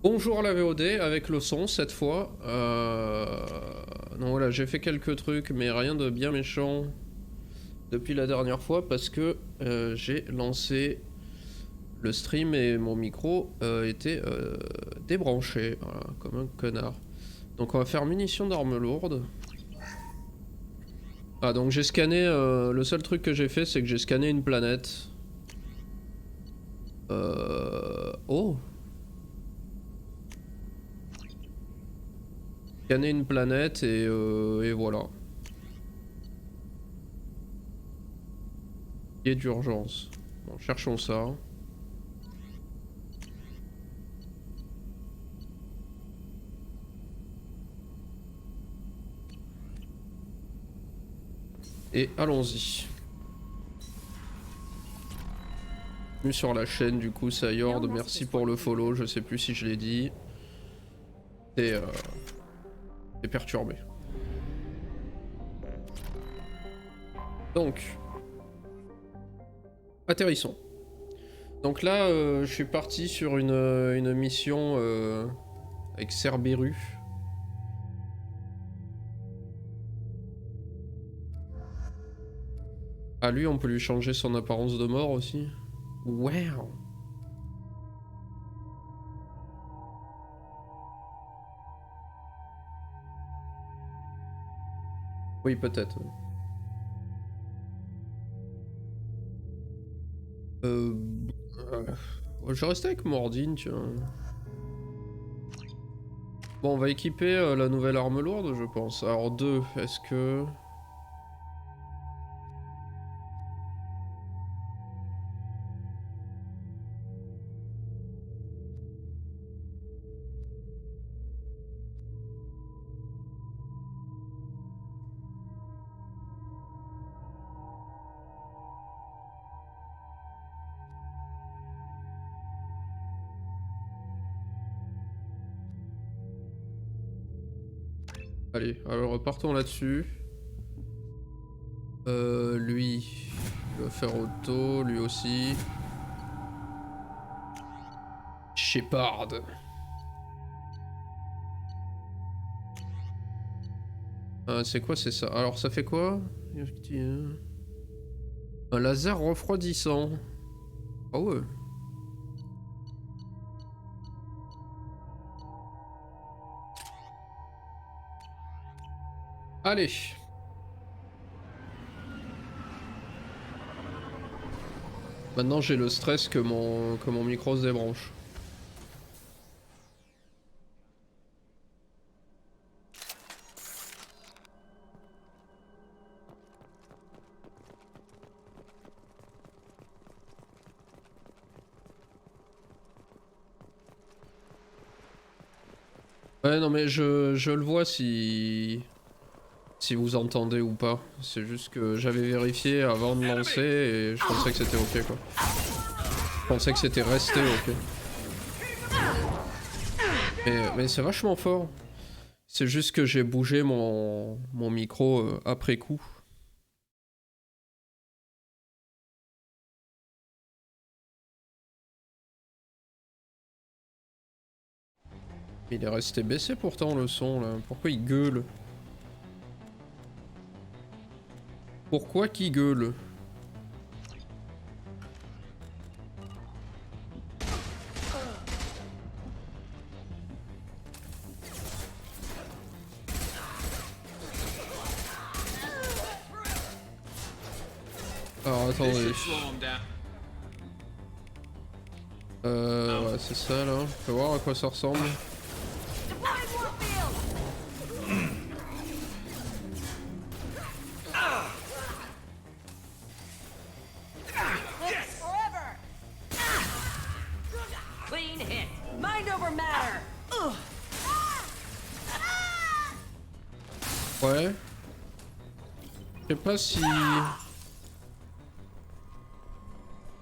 Bonjour la VOD avec le son cette fois. Non voilà, j'ai fait quelques trucs mais rien de bien méchant depuis la dernière fois parce que j'ai lancé le stream et mon micro était débranché, voilà, comme un connard. Donc on va faire munitions d'armes lourdes. Ah donc j'ai scanné, le seul truc que j'ai fait c'est que j'ai scanné une planète. Oh, scanné une planète et voilà. Il y a d'urgence. Bon, cherchons ça. Et allons-y. Bienvenue sur la chaîne du coup, Sayord, merci pour le follow, je sais plus si je l'ai dit. T'es perturbé. Donc, atterrissons. Donc là, je suis parti sur une mission avec Cerberus. Ah lui, on peut lui changer son apparence de mort aussi. Wow. Oui, peut-être. Euh... euh, Je restais avec Mordine, tiens. Bon, on va équiper la nouvelle arme lourde, je pense. Alors, deux, est-ce que... Allez, alors partons là-dessus. Lui, il va faire auto, lui aussi. Shepard. Ah, c'est quoi, c'est ça? Alors, ça fait quoi? Un laser refroidissant. Ah ouais. Allez. Maintenant, j'ai le stress que mon micro se débranche. Ouais, non, mais je le vois si vous entendez ou pas. C'est juste que j'avais vérifié avant de lancer et je pensais que c'était ok, quoi. Je pensais que c'était resté ok. Mais c'est vachement fort. C'est juste que j'ai bougé mon micro après coup. Il est resté baissé pourtant le son là. Pourquoi il gueule? Pourquoi qu'il gueule? Alors attendez. Ouais, c'est ça là. Faut voir à quoi ça ressemble. Ouais. Je sais pas si...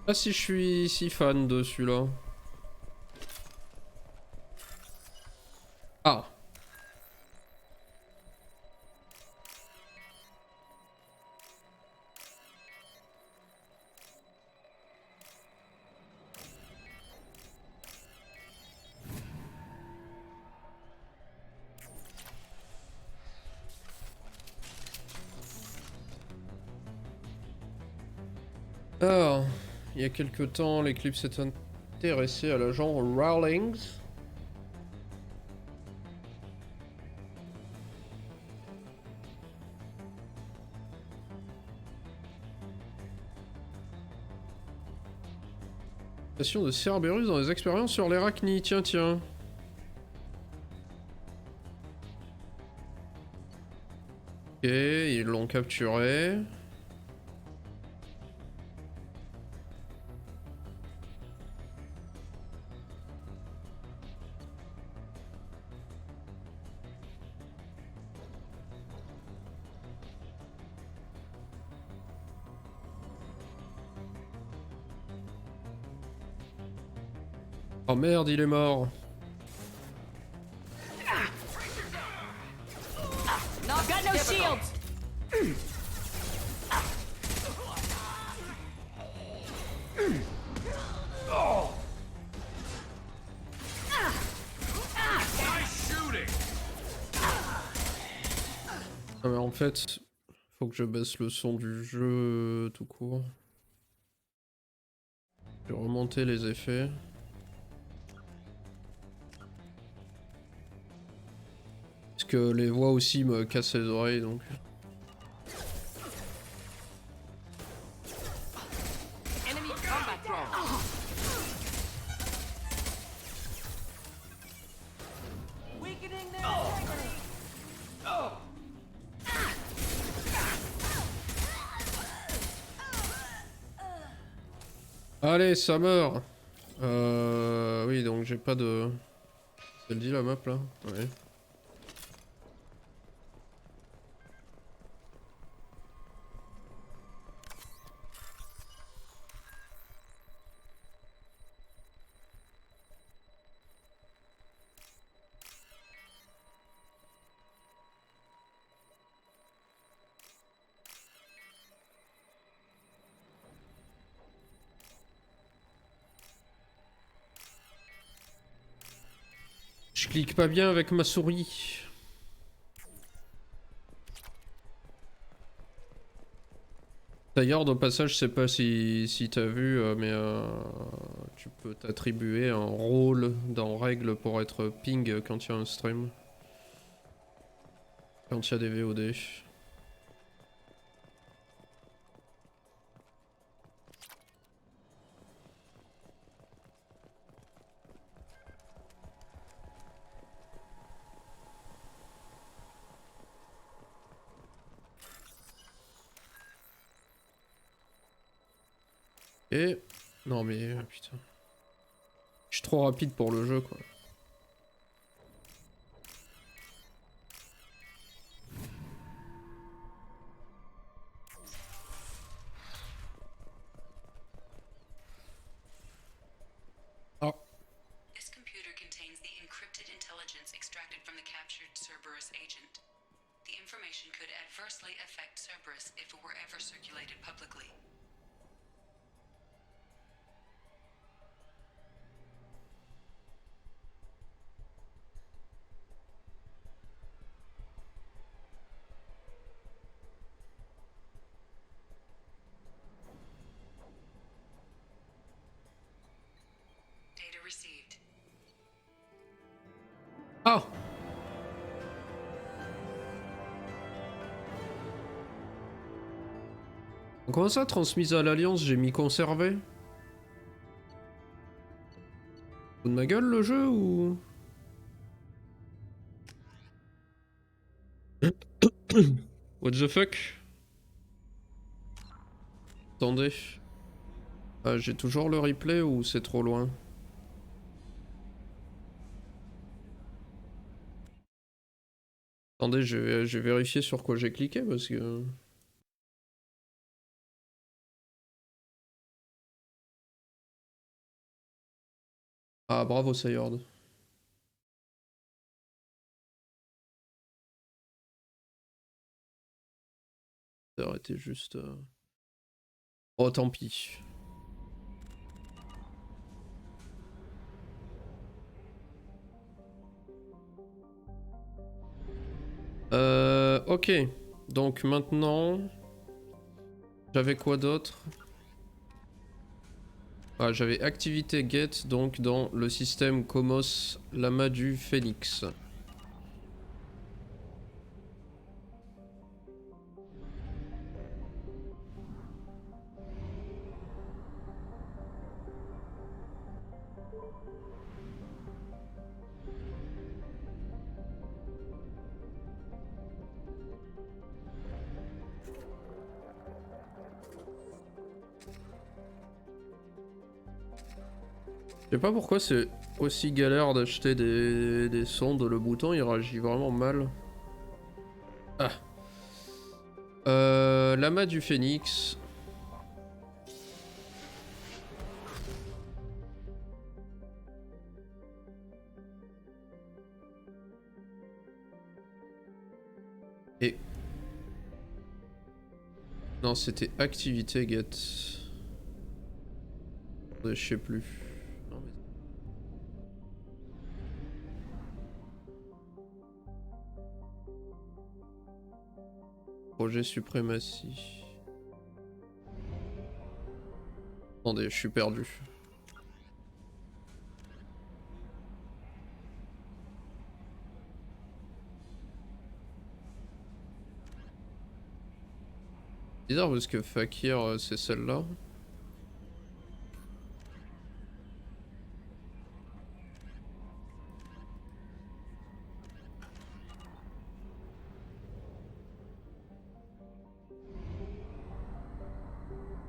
Pas si je suis si fan de celui-là. Ah. Alors, il y a quelque temps, l'équipe s'est intéressée à l'agent Rawlings. Question de Cerberus dans les expériences sur les Racine, tiens tiens. Ok, ils l'ont capturé. Oh merde, il est mort. Got no shields. Ah mais en fait, faut que je baisse le son du jeu tout court. Je vais remonter les effets. Parce que les voix aussi me cassent les oreilles donc. Enemy combat drone. Weakening their integrity. Allez, ça meurt. Oui, donc j'ai pas de... Ça le dit la map là? Ouais. Je clique pas bien avec ma souris. D'ailleurs, au passage, je sais pas si t'as vu, mais tu peux t'attribuer un rôle dans règles pour être ping quand il y a un stream. Quand il y a des VOD. Et... Non mais... putain. Je suis trop rapide pour le jeu quoi. Ah. This computer contains the encrypted intelligence extracted from the captured Cerberus agent. The information could adversely affect Cerberus if it were ever circulated publicly. Data received. Ah. Comment ça, transmise à l'Alliance, j'ai mis conservé? Faut de ma gueule le jeu ou... What the fuck? Attendez. Ah, j'ai toujours le replay ou c'est trop loin? Attendez, je vais vérifier sur quoi j'ai cliqué parce que... Ah, bravo Sayord. Ça aurait été juste... Oh, tant pis. Ok. Donc maintenant... J'avais quoi d'autre? Ah, j'avais activité get donc dans le système Comos Lama du Phénix. Je sais pas pourquoi c'est aussi galère d'acheter des sondes, le bouton il réagit vraiment mal. Ah. L'amas du phénix. Et... Non, c'était activité get. Je sais plus. Non, mais... Projet suprématie. Attendez, je suis perdu. Bizarre parce que Fakir c'est celle-là.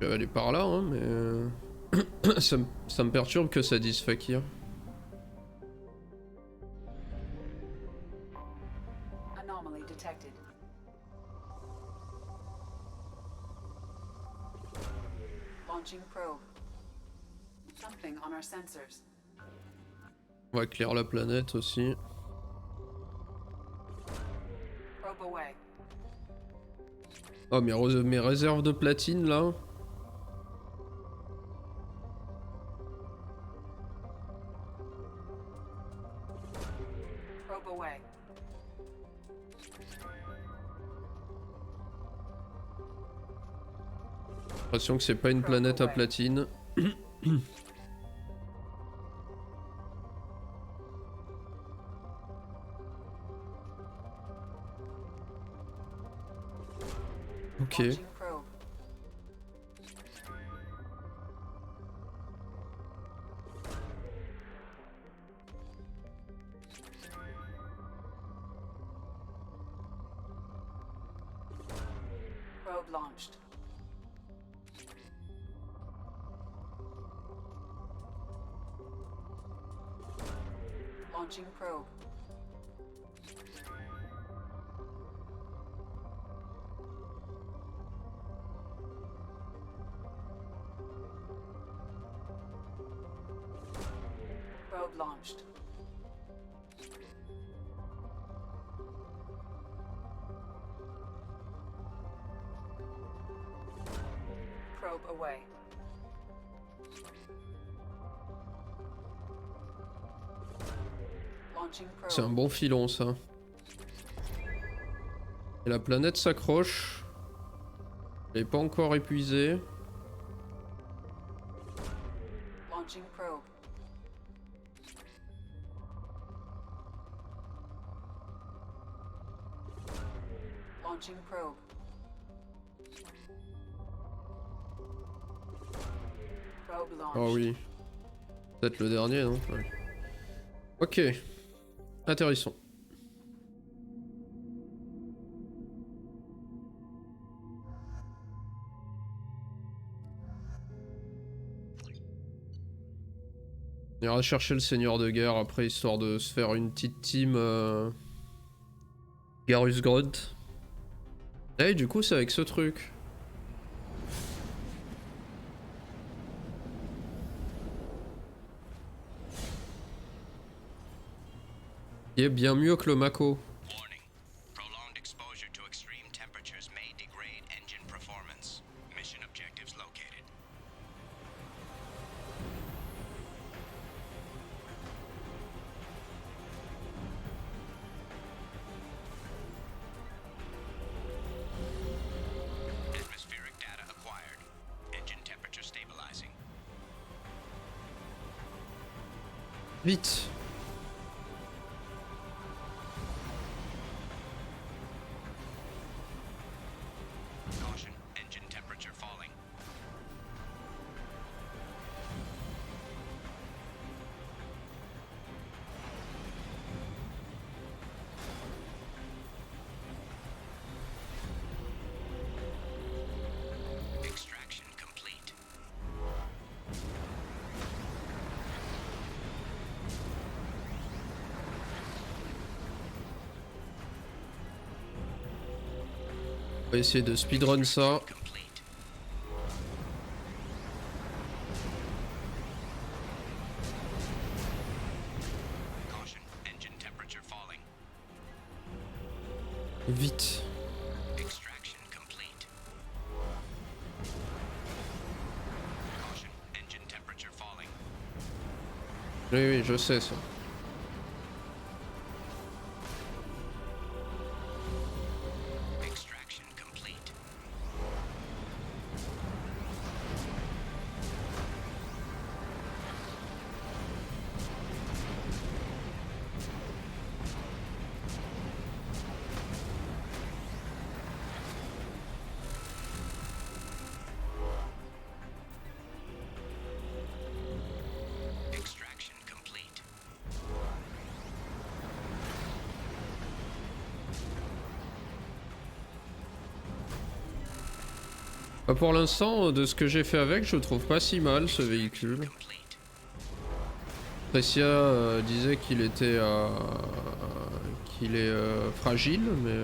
Je vais aller par là, hein, mais ça me perturbe que ça dise Fakir. Anomaly detected. Launching probe. Something on our sensors. On va éclairer la planète aussi. Probe away. Oh, mes réserves de platine là. Probe away. J'ai l'impression que c'est pas une planète à platine. Ok. Launching probe. Probe launched. Launching probe. Probe launched. Probe away. Launching C'est un probe. bon filon ça. Et la planète s'accroche. Elle est pas encore épuisée. Launching probe. Launching probe. Probe launched. Oh oui. Peut-être le dernier, non? Ouais. Ok. Atterrissons. On ira chercher le seigneur de guerre après, histoire de se faire une petite team Garus Grodd. Et du coup, c'est avec ce truc. Il est bien mieux que le Mako. Warning. Prolonged exposure to extreme temperatures may degrade engine performance. Mission objectives located. Atmospheric data acquired. Engine temperature stabilizing. Vite. Caution, engine temperature falling. Extraction complete. On va essayer de speedrun ça. Complete. Caution, engine temperature falling. Vite. Extraction complete. Caution, engine temperature falling. Oui, oui, je sais ça. Extraction complete. Extraction complete. Bah, pour l'instant, de ce que j'ai fait avec, je trouve pas si mal ce véhicule. Complete. Precia disait qu'il était qu'il est fragile, mais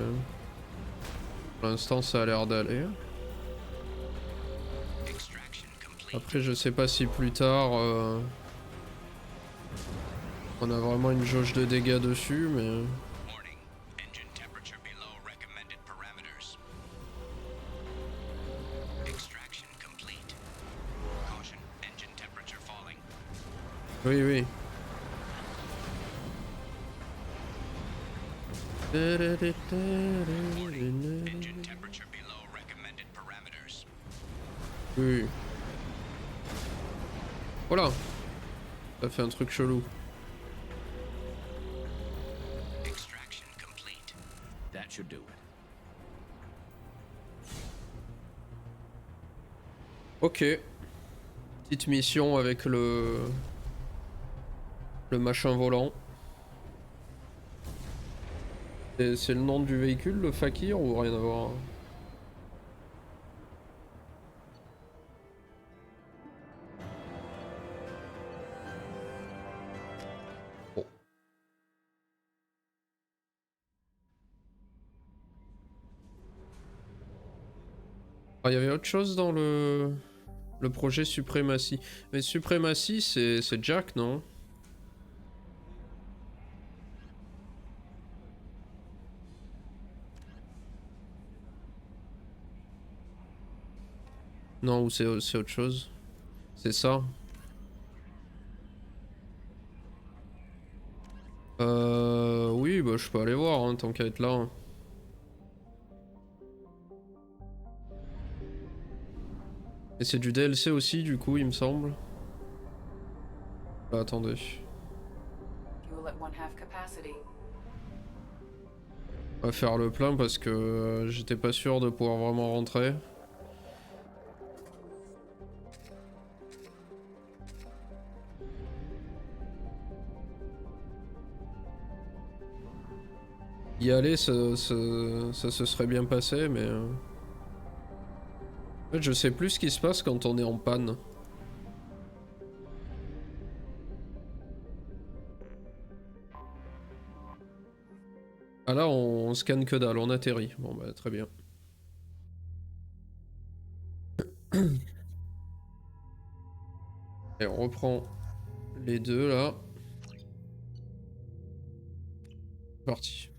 pour l'instant ça a l'air d'aller. Extraction complete. Après je sais pas si plus tard on a vraiment une jauge de dégâts dessus, mais Warning. Engine temperature below recommended parameters. Extraction complete. Caution. Engine temperature falling. oui oui. Engine temperature below recommended parameters. Oui. Voilà. Ça fait un truc chelou. Extraction complete. That should do it. Ok. Petite mission avec le machin volant. C'est le nom du véhicule, le Fakir, ou rien à voir? Bon. Ah, il y avait autre chose dans le projet Suprématie. Mais Suprématie, c'est Jack, non? Non, ou c'est autre chose. C'est ça. Oui, bah je peux aller voir, hein, tant qu'à être là. Hein. Et c'est du DLC aussi, du coup, il me semble. Ah, attendez. Fuel at 1/2 capacity. On va faire le plein parce que j'étais pas sûr de pouvoir vraiment rentrer. Y aller, ça se serait bien passé, mais... En fait, je sais plus ce qui se passe quand on est en panne. Ah là, on scanne que dalle, on atterrit. Bon bah très bien. Et on reprend les deux là. Parti.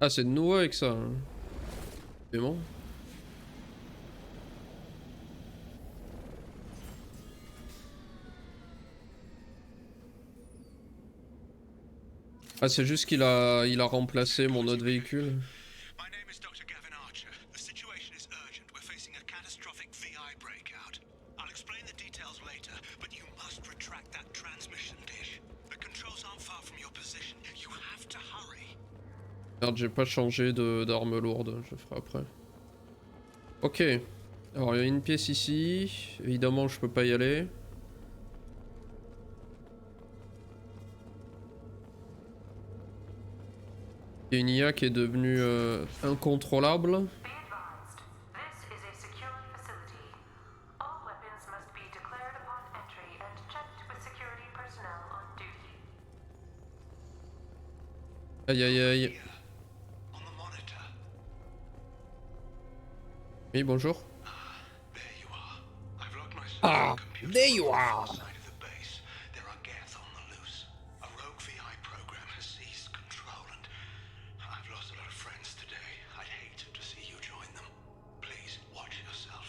Ah, c'est de nouveau avec ça. Hein. C'est bon. Ah, c'est juste qu'il a remplacé mon autre véhicule. My name is Dr. Gavin Archer. The situation is urgent. We're facing a catastrophic VI breakout. I'll explain the details later, but you must Merde, j'ai pas changé d'arme lourde, je ferai après. Ok. Alors il y a une pièce ici. Évidemment, je peux pas y aller. Il y a une IA qui est devenue incontrôlable. Aïe aïe aïe. On the monitor. Oui, bonjour. There you are. I've locked myself Ah, in the computer there you on the are. far side of the base. There are Geth on the loose. A rogue VI program has seized control and I've lost a lot of friends today. I'd hate to see you join them. Please watch yourself.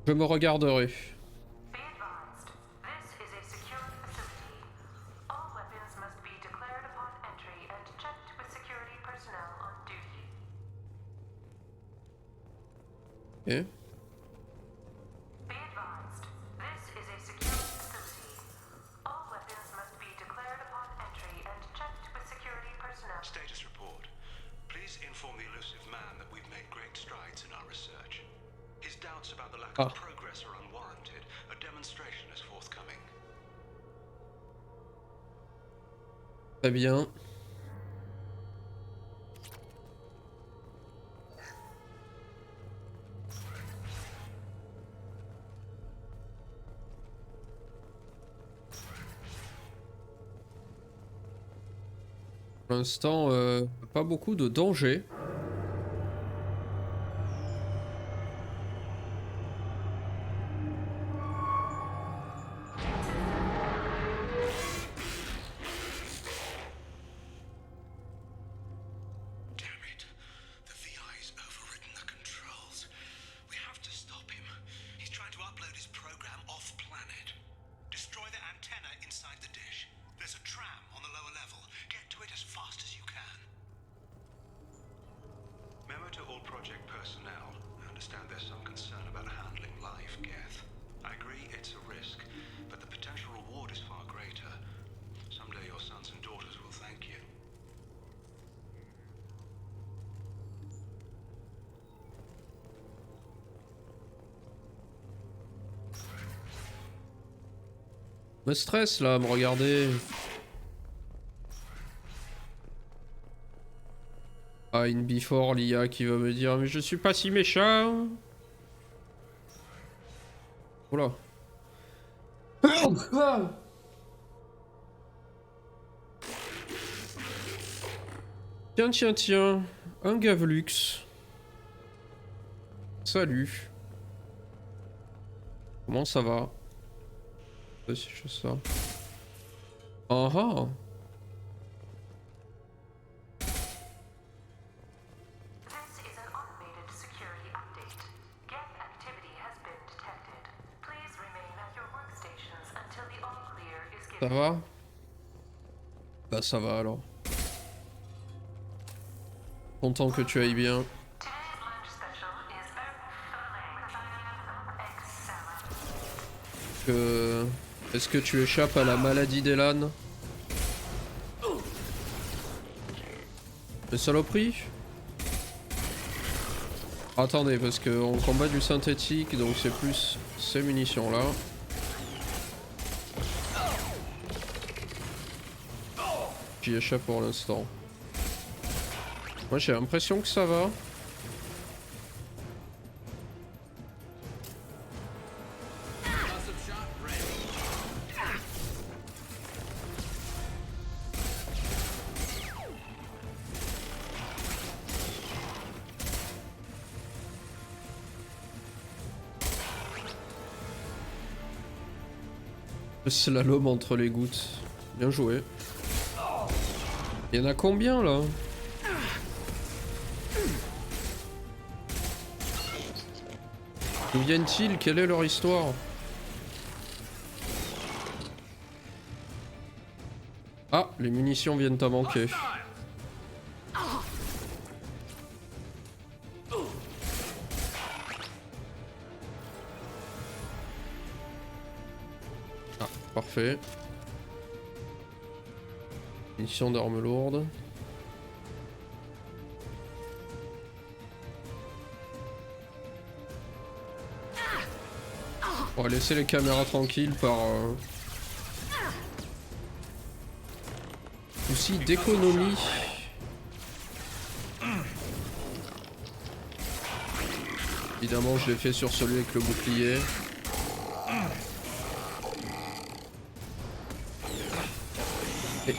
Je me regarderai. Be advised, this is a secure facility. All weapons must be declared upon entry and checked with security personnel on duty. Ok. Be advised, this is a secure facility. All weapons must be declared upon entry and checked with security personnel. Status report. Please inform the elusive man that we've made great strides in our research. His doubts about the lack of progress are unwarranted. A demonstration is forthcoming. Très bien. Pour l'instant, pas beaucoup de danger. Damn it. The VI's overridden the controls. We have to stop him. He's trying to upload his program off-planet. Destroy the antenna inside the dish. There's a tram on the lower level. Get to it as fast as you can. Memo to all project personnel. I understand there's some concern about handling live Geth. I agree it's a risk, but the potential reward is far greater. Someday your sons and daughters will thank you. Me stresse là, me regarder. Ah, une before l'IA qui va me dire mais je suis pas si méchant. Oula. Tiens, tiens, tiens. Un Gavlux. Salut. Comment ça va? Si je fais ça. Ah ah. This is an automated security update. Geth activity has been detected. Please remain at your workstations until the all clear is Ça given. va? Bah ça va alors. Content que tu ailles bien. Today's lunch special is excellent. Est-ce que tu échappes à la maladie d'Elan? Les saloperies? Attendez, parce qu'on combat du synthétique, donc c'est plus ces munitions là. J'y échappe pour l'instant. Moi j'ai l'impression que ça va. Le slalom entre les gouttes. Bien joué. Il y en a combien là? D'où viennent-ils? Quelle est leur histoire? Ah, les munitions viennent à manquer. Ah, parfait. Munitions d'armes lourdes. On va laisser les caméras tranquilles par souci d'économie. Évidemment, je l'ai fait sur celui avec le bouclier. Et... il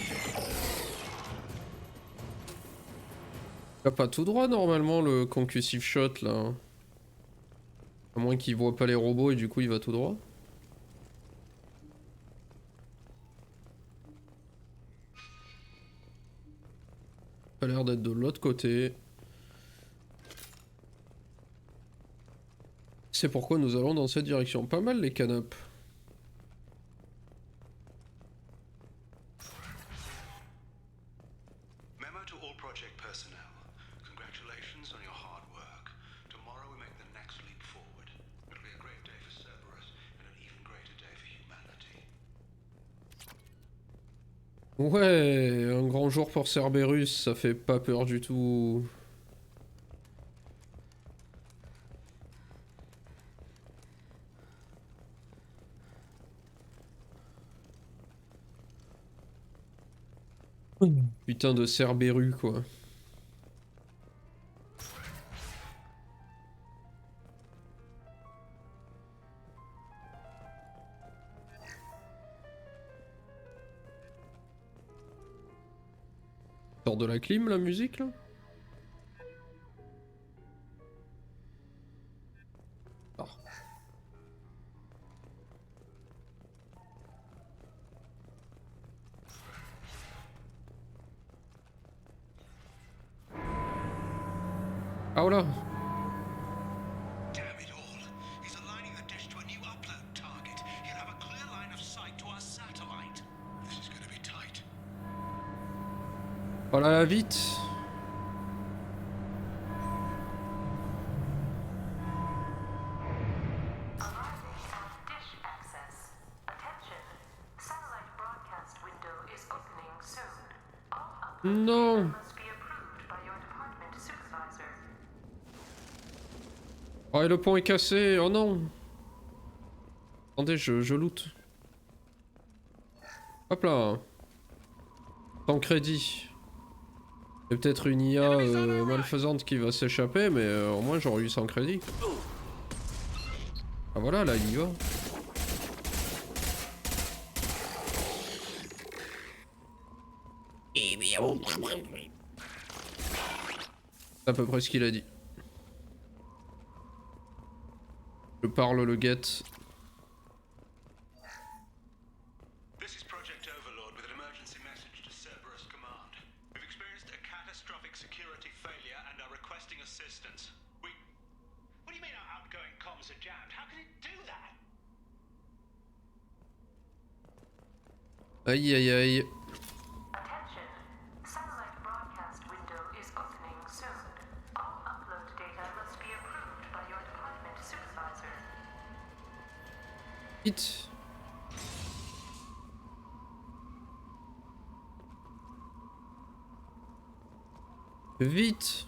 va pas tout droit normalement le concussive shot là. À moins qu'il voit pas les robots et du coup il va tout droit. Ça a l'air d'être de l'autre côté. C'est pourquoi nous allons dans cette direction. Pas mal les canapes. Memo to all project personnel. Congratulations on your hard work. Tomorrow we make the next leap forward. It'll be a great day for Cerberus and an even greater day for humanity. Ouais, un grand jour pour Cerberus, ça fait pas peur du tout. Putain de Cerberus quoi. Sort de la clim la musique là? Ah. Ah voilà. Damn it all. He's aligning the dish to a new upload target. He'll have a clear line of sight to our satellite. This is gonna be tight. Voilà la vite. Arriving at dish access. Attention. Satellite broadcast window is opening soon. All upload Non. data must be approved by your department supervisor. Oh et le pont est cassé, oh non. Attendez, je loot. Hop là. Sans crédit. C'est peut-être une IA malfaisante qui va s'échapper, mais au moins j'aurais eu 100 crédits. Ah voilà, là il y va. C'est à peu près ce qu'il a dit. Je parle le guette. This is Project Overlord with an emergency message to Cerberus Command. We've experienced a catastrophic security failure and are requesting assistance. What do you mean our outgoing comms are jammed? How can it do that? Aïe aïe aïe. Attention. Satellite broadcast window is opening soon. All upload data must be approved by your department supervisor. Vite. Vite.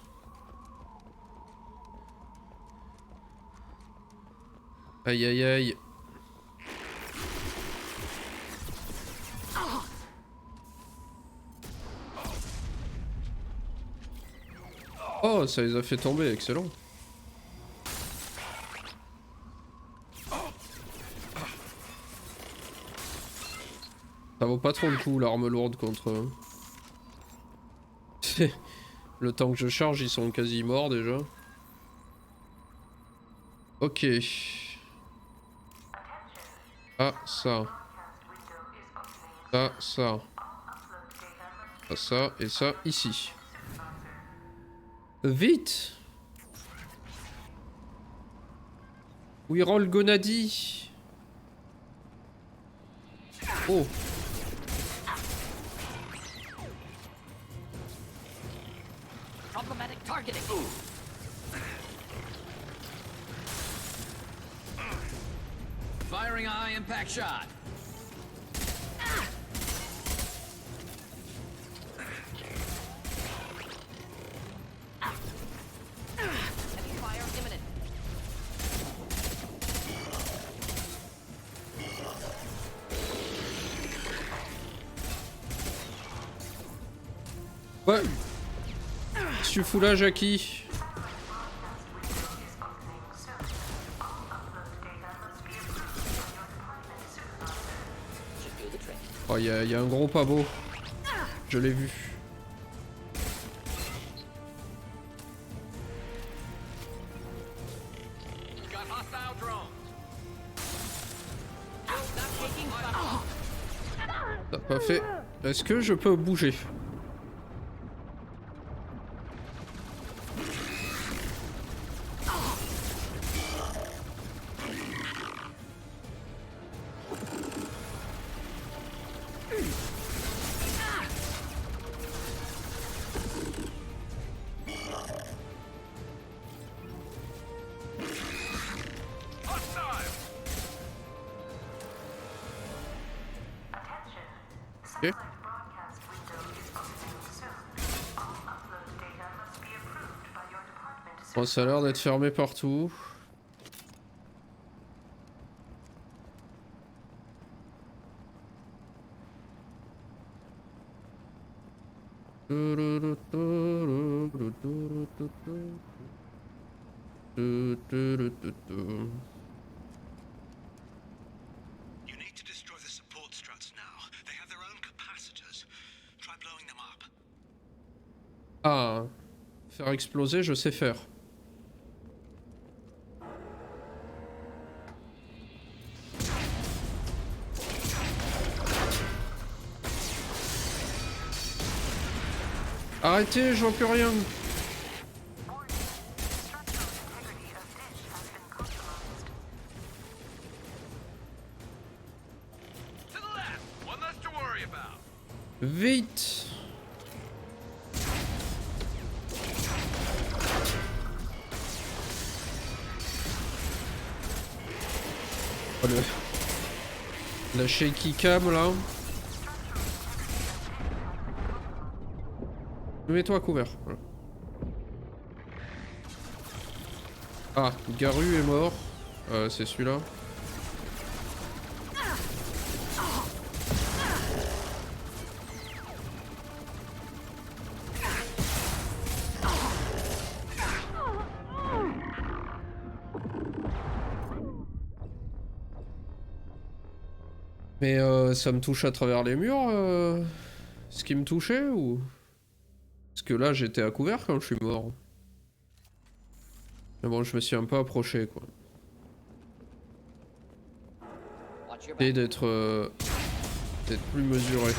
Aïe aïe aïe. Oh, ça les a fait tomber, excellent. Ça vaut pas trop le coup l'arme lourde contre eux. Le temps que je charge, ils sont quasi morts déjà. Ok. Ah, ça. Ça, ça. Ça, et ça, ici. Vite! Oui, roll Gonadi. Oh. Problematic targeting. Firing a high impact shot. Heavy fire imminent. Ouais. Qu'est-ce que tu fous là, Jackie? Oh, y a un gros pas beau. Je l'ai vu. T'as pas fait. Est-ce que je peux bouger? Ok. Bon, ça a l'air d'être fermé partout. You need to destroy the support struts now. They have their own capacitors. Try blowing them up. Ah, faire exploser, je sais faire. Arrêtez, je vois plus rien. Vite. Oh, la shaky cam là. Mets-toi à couvert. Voilà. Ah, Garu est mort. C'est celui-là. Mais ça me touche à travers les murs, ce qui me touchait ou... Parce que là j'étais à couvert quand je suis mort. Mais bon, je me suis un peu approché quoi. Et d'être plus mesuré.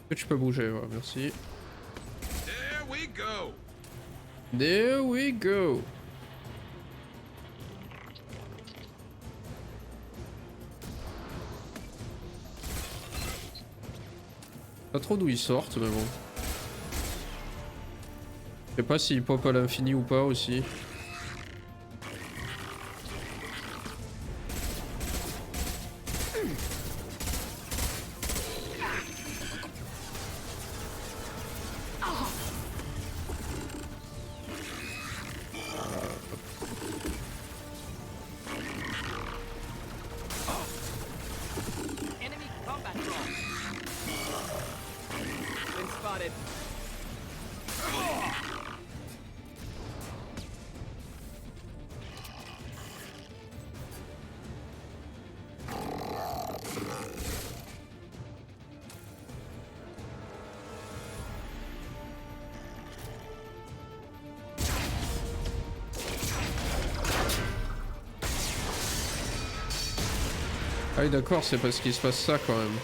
Que tu peux bouger, ouais, merci. There we go. There we go. Pas trop d'où ils sortent, mais bon. Je sais pas s'ils pop à l'infini ou pas aussi. Ah oui d'accord, c'est parce qu'il se passe ça quand même.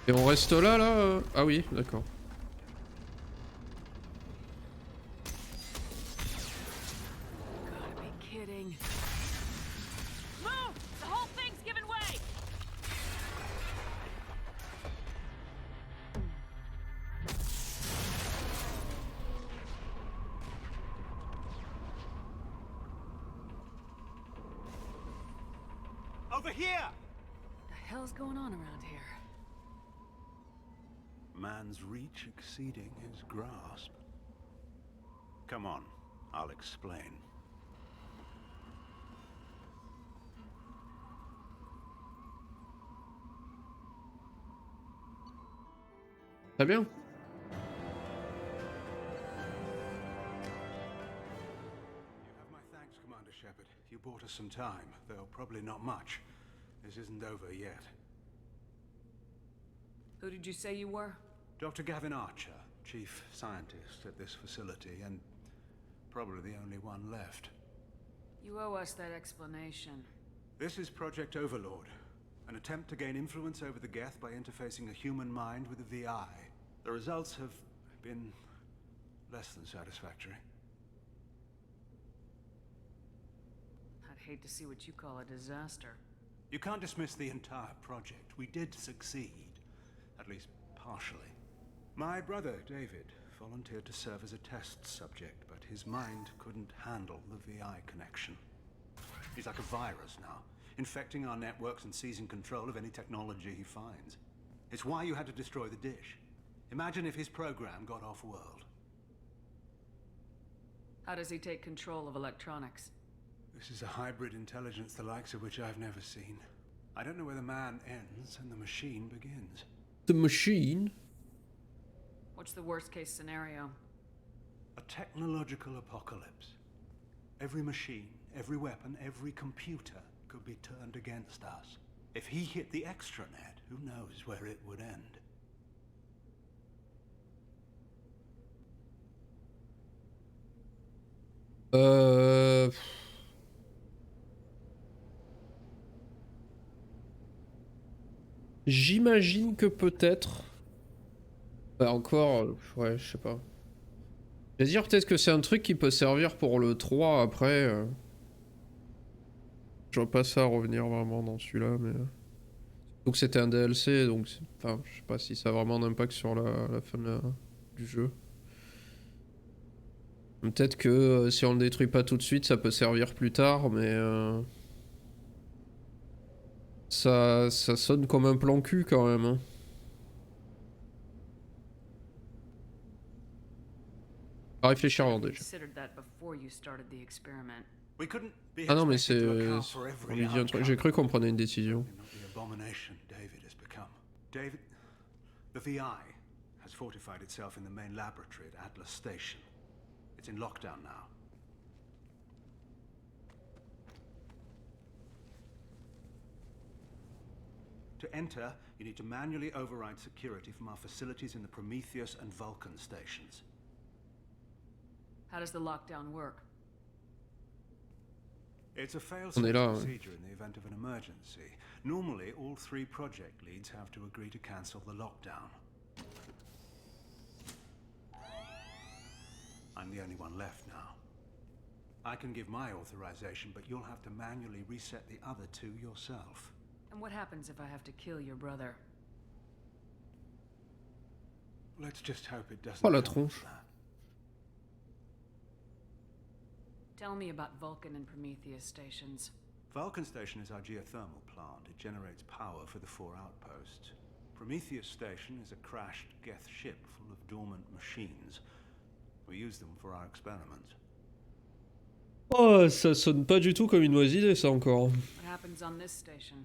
Et on reste là, là. Ah oui, d'accord. Over here! The hell's going on around here? Man's reach exceeding his grasp. Come on, I'll explain. Très bien. You have my thanks, Commander Shepard. You bought us some time, though probably not much. This isn't over yet. Who did you say you were? Dr. Gavin Archer, chief scientist at this facility, and probably the only one left. You owe us that explanation. This is Project Overlord, an attempt to gain influence over the Geth by interfacing a human mind with a VI. The results have been less than satisfactory. I'd hate to see what you call a disaster. You can't dismiss the entire project. We did succeed, at least partially. My brother, David, volunteered to serve as a test subject, but his mind couldn't handle the VI connection. He's like a virus now, infecting our networks and seizing control of any technology he finds. It's why you had to destroy the dish. Imagine if his program got off-world. How does he take control of electronics? This is a hybrid intelligence the likes of which I've never seen. I don't know where the man ends and the machine begins. The machine? What's the worst case scenario? A technological apocalypse. Every machine, every weapon, every computer could be turned against us. If he hit the extranet, who knows where it would end? J'imagine que peut-être. Bah encore, ouais, je sais pas. Je vais dire peut-être que c'est un truc qui peut servir pour le 3 après. Je vois pas ça revenir vraiment dans celui-là, mais. Donc c'était un DLC, donc. Enfin, je sais pas si ça a vraiment un impact sur la fin du jeu. Peut-être que si on le détruit pas tout de suite, ça peut servir plus tard, mais. Ça sonne comme un plan cul quand même. Hein. À réfléchir avant déjà. Ah non mais c'est... On lui dit un truc. J'ai cru qu'on prenait une décision. David, the VI has fortified itself in the main laboratory at Atlas Station. It's in lockdown now. To enter, you need to manually override security from our facilities in the Prometheus and Vulcan stations. How does the lockdown work? It's a fail-safe procedure in the event of an emergency. Normally, all 3 project leads have to agree to cancel the lockdown. I'm the only one left now. I can give my authorization, but you'll have to manually reset the other 2 yourself. And what happens if I have to kill your brother? Let's just hope it doesn't. Oh la tronche. Tell me about Vulcan and Prometheus stations. Vulcan Station is our geothermal plant. It generates power for the 4 outposts. Prometheus Station is a crashed Geth ship full of dormant machines. We use them for our experiments. Oh, ça sonne pas du tout comme une mauvaise idée ça encore. What happens on this station?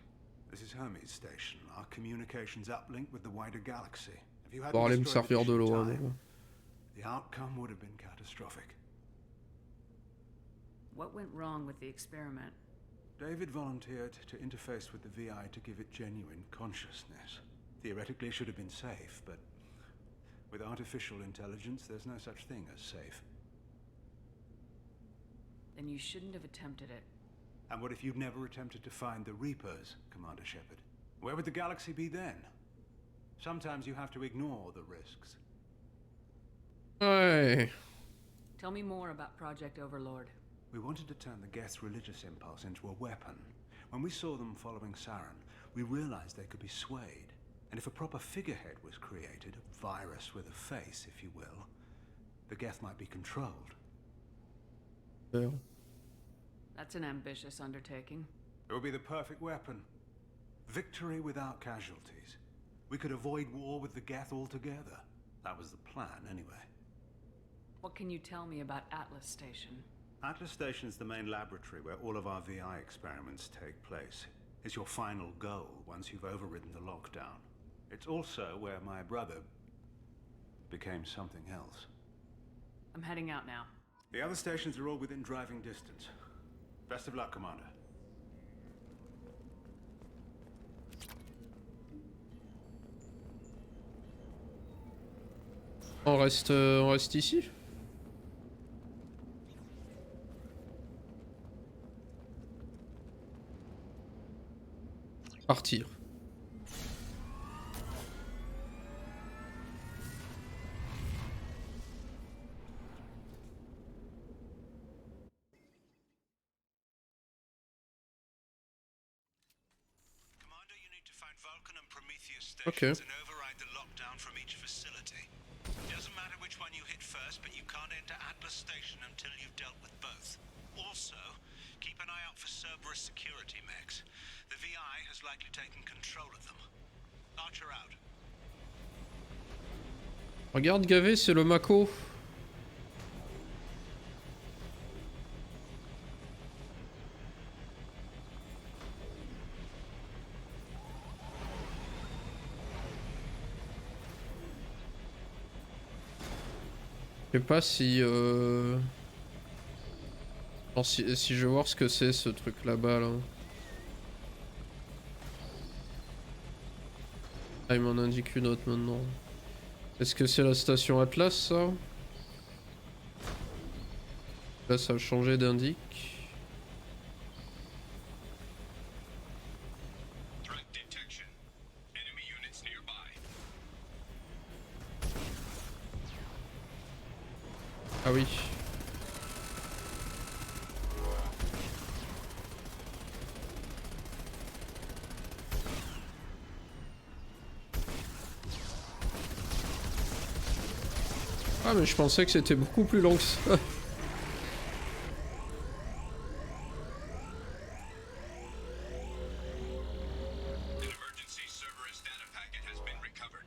This is Hermes Station, our communications uplink with the wider galaxy. If you Bon, allez hadn't me servir de l'eau. the outcome would have been catastrophic. What went wrong with the experiment? David volunteered to interface with the VI to give it genuine consciousness. Theoretically, it should have been safe, but with artificial intelligence, there's no such thing as safe. Then you shouldn't have attempted it. And what if you'd never attempted to find the Reapers, Commander Shepard? Where would the galaxy be then? Sometimes you have to ignore the risks. Ouais. Tell me more about Project Overlord. We wanted to turn the Geth's religious impulse into a weapon. When we saw them following Saren, we realized they could be swayed. And if a proper figurehead was created, a virus with a face, if you will, the Geth might be controlled. Yeah. That's an ambitious undertaking. It would be the perfect weapon. Victory without casualties. We could avoid war with the Geth altogether. That was the plan, anyway. What can you tell me about Atlas Station? Atlas Station's the main laboratory where all of our VI experiments take place. It's your final goal once you've overridden the lockdown. It's also where my brother became something else. I'm heading out now. The other stations are all within driving distance. Best of luck, Commander. On reste ici? Partir. Commander, you need to find Vulcan and Prometheus Okay. stations and override the lockdown from each facility. Doesn't matter which one you hit first, but you can't enter Atlas Station until you've dealt with both. Also, keep an eye out for Cerberus security mechs. The VI has likely taken control of them. Archer out. Regarde Gavé, c'est le Mako. Je sais pas si, genre si je veux voir ce que c'est ce truc là-bas là. Ah, il m'en indique une autre maintenant. Est-ce que c'est la station Atlas ça? Là ça a changé d'indic. Threat detection. Enemy units nearby. Ah oui. Ah mais je pensais que c'était beaucoup plus long que ça. An emergency Cerberus data packet has been recovered.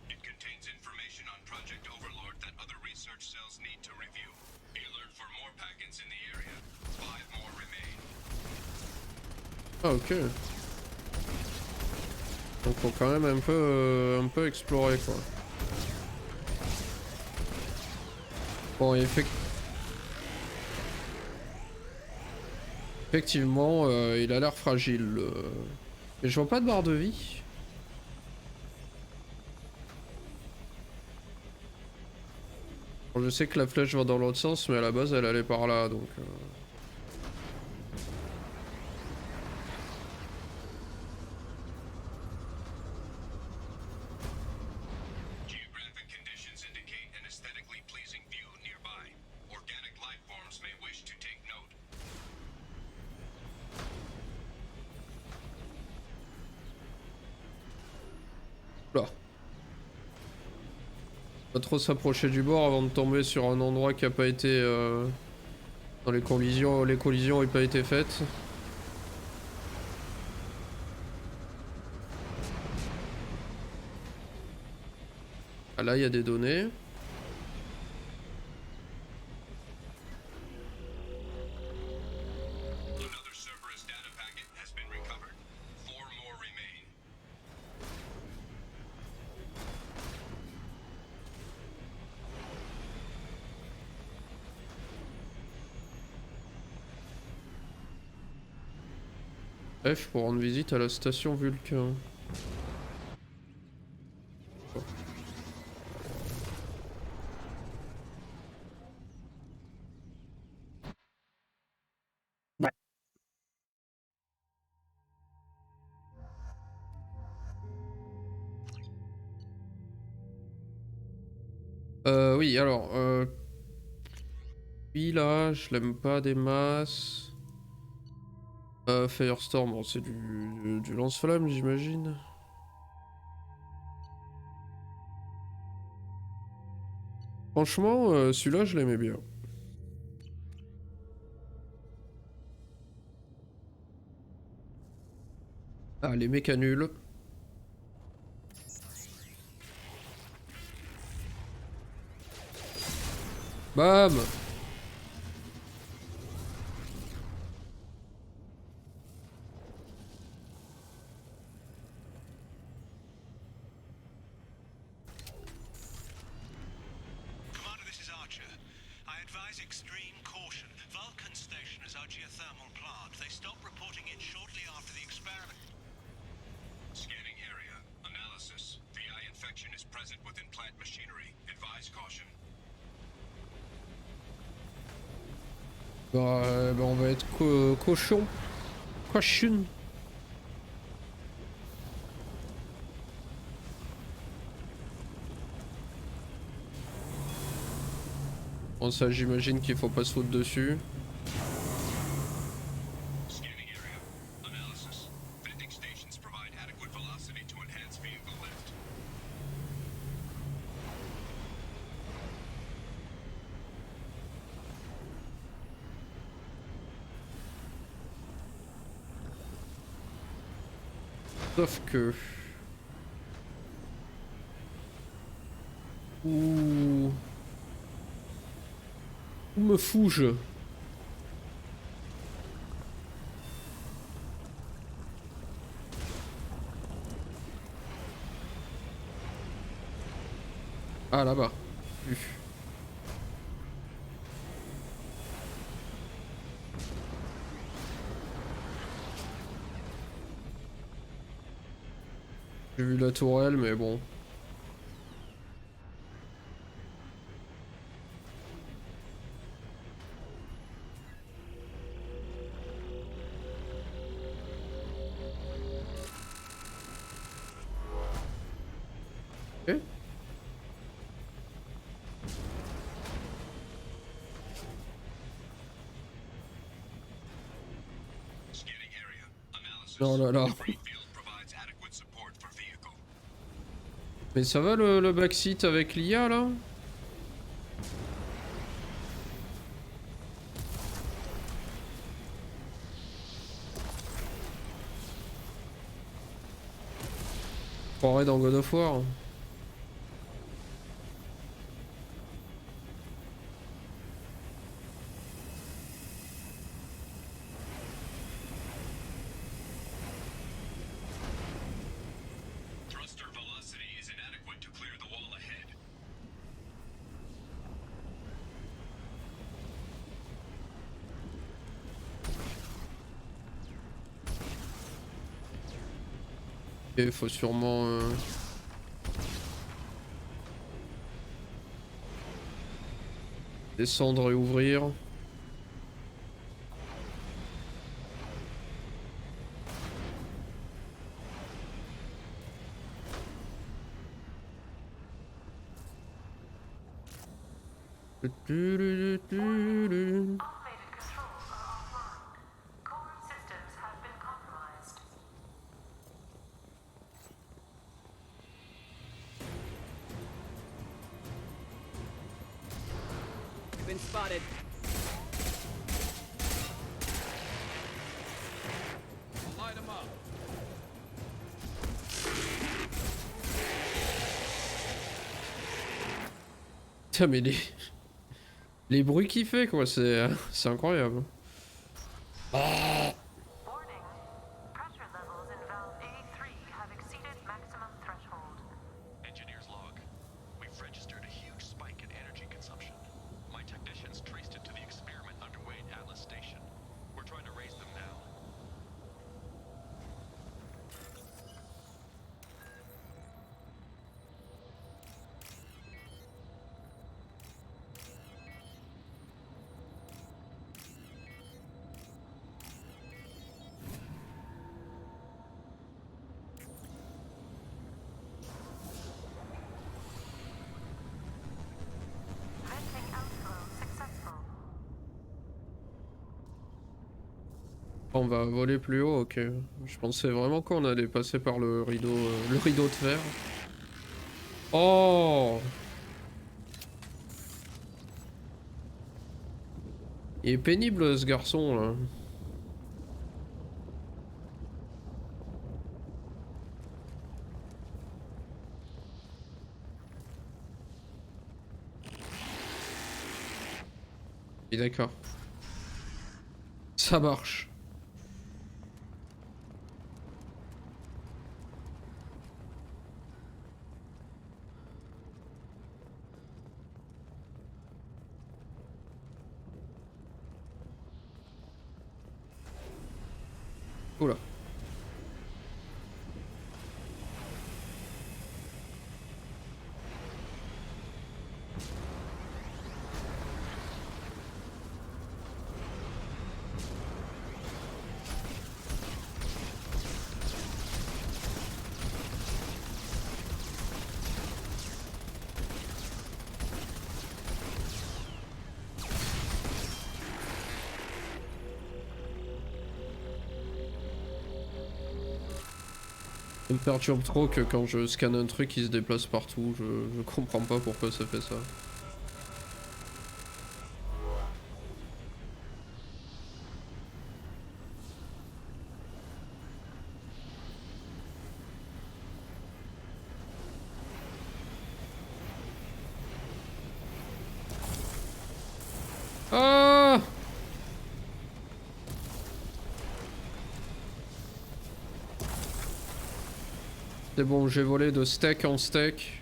It contains information on Project Overlord that other research cells need to review. Be alert for more packets in the area. 5 more remain. Ah ok. Donc faut quand même un peu explorer quoi. Bon effectivement il a l'air fragile. Mais je vois pas de barre de vie. Bon, je sais que la flèche va dans l'autre sens mais à la base elle allait par là donc... Geographic conditions indicate an aesthetically pleasing view nearby. Organic life forms may wish to take note. Là. Pas trop s'approcher du bord avant de tomber sur un endroit qui a pas été... dans les collisions n'ont pas été faites. Ah là il y a des données. Another Cerberus data packet has been recovered. 4 more remain. F pour rendre visite à la station Vulcain. Oui, alors, lui là, je l'aime pas des masses. Firestorm, bon, c'est du lance-flamme, j'imagine. Franchement, celui-là, je l'aimais bien. Ah, les méca nuls. Bam! Commander, this is Archer. I advise extreme caution. Vulcan Station is our geothermal plant. They stopped reporting it shortly after the experiment. Scanning area. Analysis. VI infection is present within plant machinery. Advise caution. Bah, on va être cochon. Cochon. Bon, ça, j'imagine qu'il faut pas sauter dessus. Scanning area. Analysis. Vending stations provide adequate velocity to enhance vehicle lift. Sauf que... Où me fous-je? Ah, là-bas. J'ai vu la tourelle, mais bon. Ok. Scanning area. Analysis. Oh là là. Free field provides adequate support for vehicle. Mais ça va le backseat avec l'IA là? Je croirais dans God of War. Thruster velocity is inadequate to clear the wall ahead. Il faut sûrement... descendre et ouvrir. Automated controls are offline. Core systems have been compromised. Been spotted. Light them up. Putain, mais les bruits qu'il fait quoi, c'est incroyable. Warning. Pressure levels in valve A3 have exceeded maximum threshold. Engineer's log. We've registered a huge spike in energy consumption. My technicians traced it to the experiment underway at Atlas Station. We're trying to raise them now. Venting outflow successful. On va voler plus haut, ok. Je pensais vraiment qu'on allait passer par le rideau de fer. Oh! Il est pénible ce garçon là. Et d'accord. Ça marche. Oula. Ça me perturbe trop que quand je scanne un truc il se déplace partout, je comprends pas pourquoi ça fait ça. Ah! C'est bon, j'ai volé de steak en steak.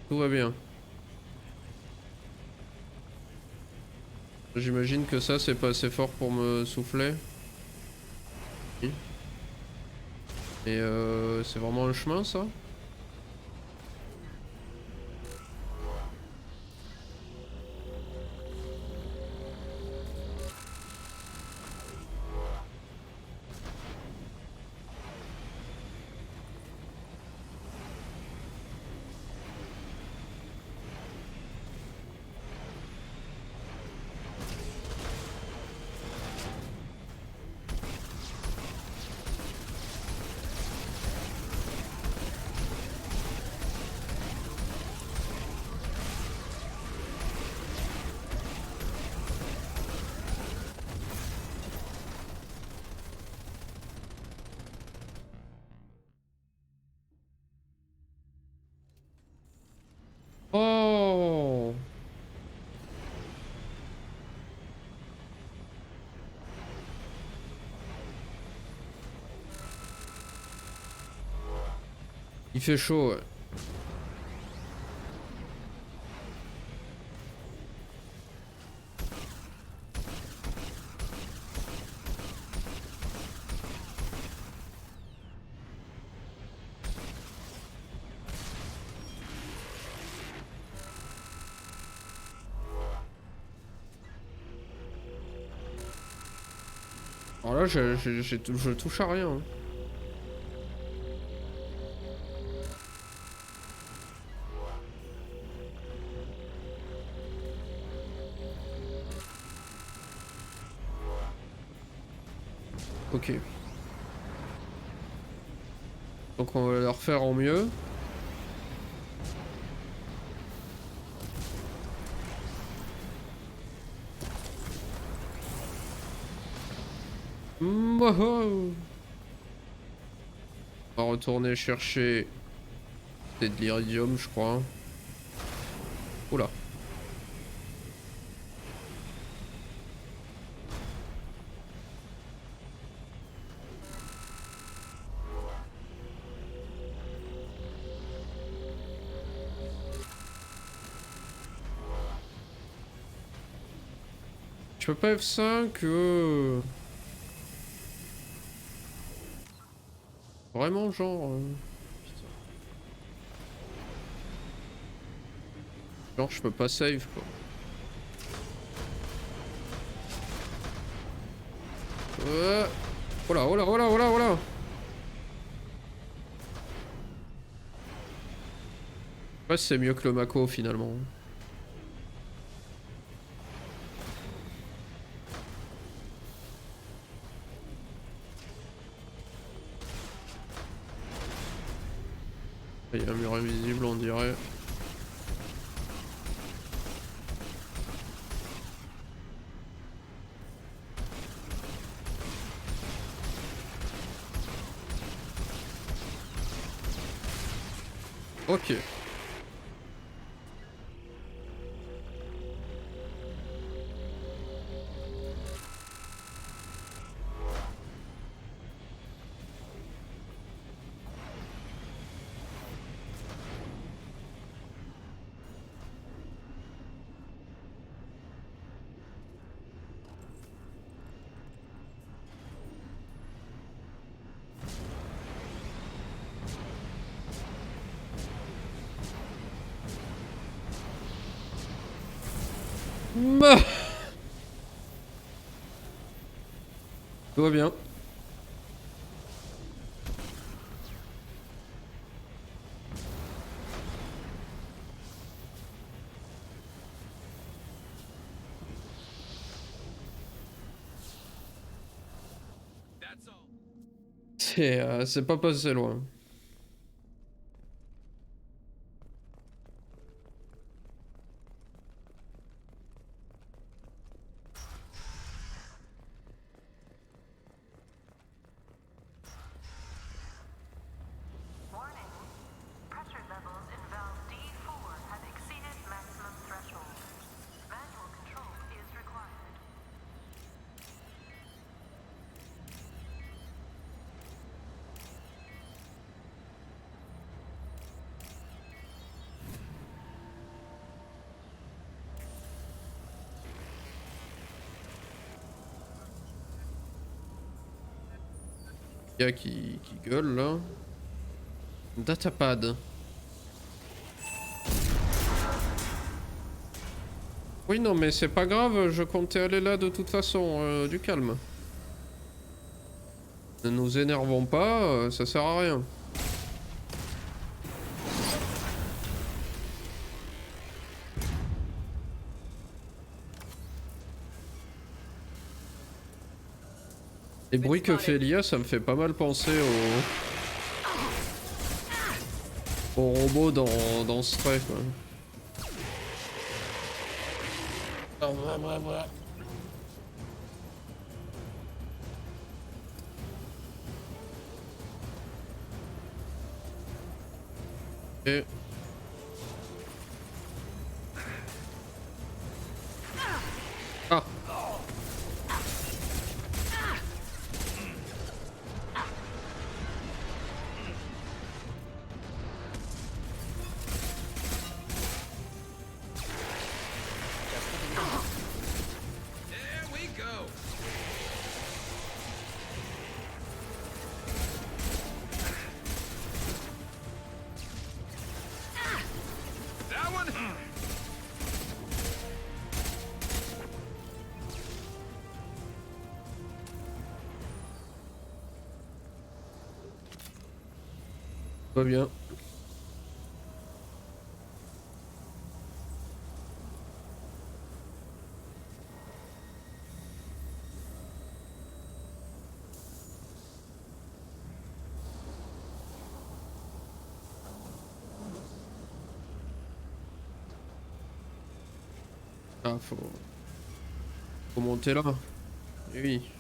Tout va bien. J'imagine que ça c'est pas assez fort pour me souffler. Et c'est vraiment un chemin ça? Oh! Il fait chaud, ouais. Alors là, je touche à rien. Hein. Ok. Donc on va le refaire en mieux. Wow. On va retourner chercher de l'iridium, je crois. Oula. Je peux pas F5 Vraiment genre... Putain. Genre je peux pas save quoi. Oh là, oh là, oh là, oh là, oh là. Ouais, c'est mieux que le Mako finalement. Il y a un mur invisible on dirait. Ok. Bah. Tout va bien. C'est pas passé loin. Warning. Pressure levels in valve D4 have exceeded maximum threshold. Manual control is required. Gars qui gueule là. Datapad. Oui non mais c'est pas grave, je comptais aller là de toute façon, du calme. Ne nous énervons pas, ça sert à rien. Les bruits que fait Lia, ça me fait pas mal penser au robot dans Stray quoi. Et... Ah. Pas bien. Ah, faut monter là. Eh oui.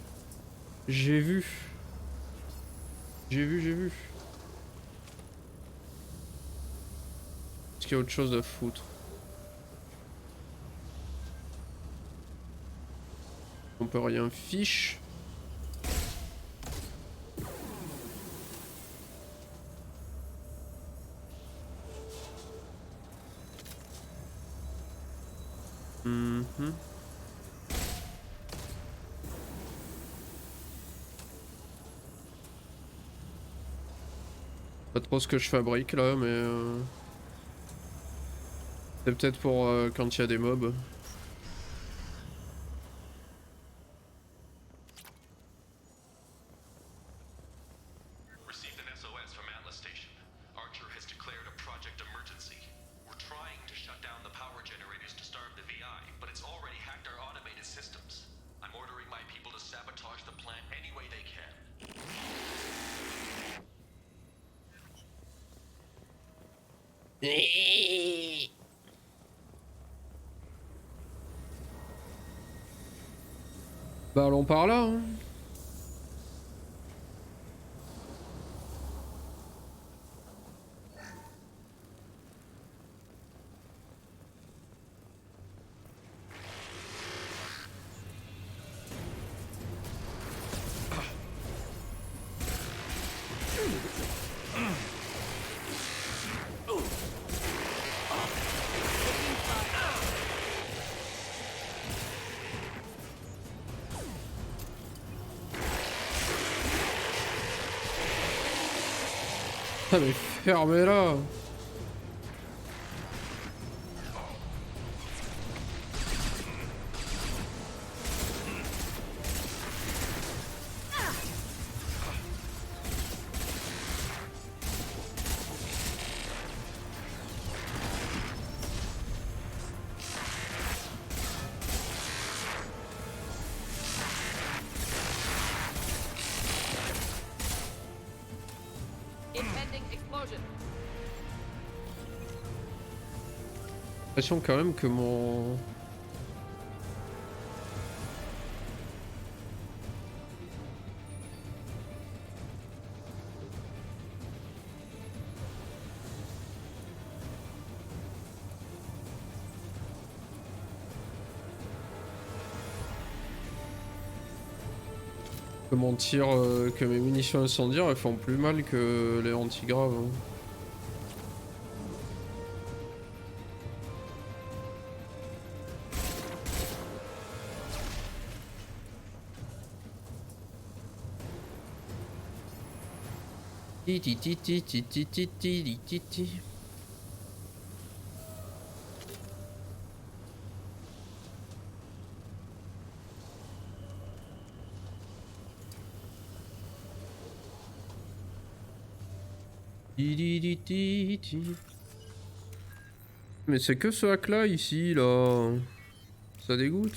J'ai vu. J'ai vu. Est-ce qu'il y a autre chose à foutre? On peut rien fiche. Pas trop ce que je fabrique là, mais c'est peut-être pour quand il y a des mobs. Received an SOS from Atlas Station. Archer has declared a project emergency. We're trying to shut down the power generators to starve the VI, but it's already hacked our automated systems. I'm ordering my people to sabotage the plant any way they can. Bah allons par là hein. Ah mais fermez-la. explosion. L'impression quand même que mon... Que mon tir, que mes munitions incendiaires elles font plus mal que les antigraves. Hein. Ti ti ti ti ti ti ti ti ti ti. Mais c'est que ce hack là ici là. Ça dégoûte.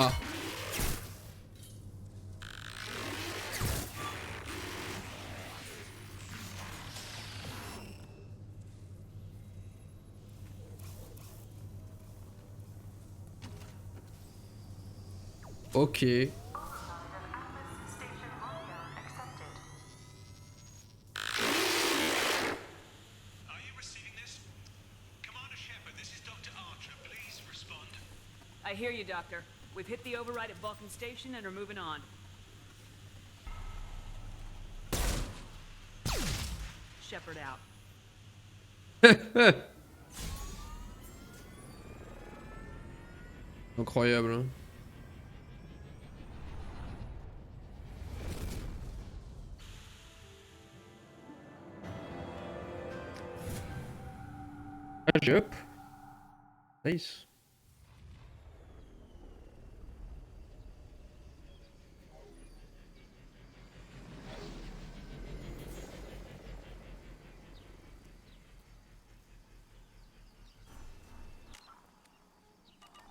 Ah. Ok. Are you receiving this? Commander Shepard, this is Dr. Archer. Please respond. I hear you, Doctor. We've hit the override at Vulcan Station and are moving on. Shepard out. Incroyable. Hein. Ah, j'ai up. Nice.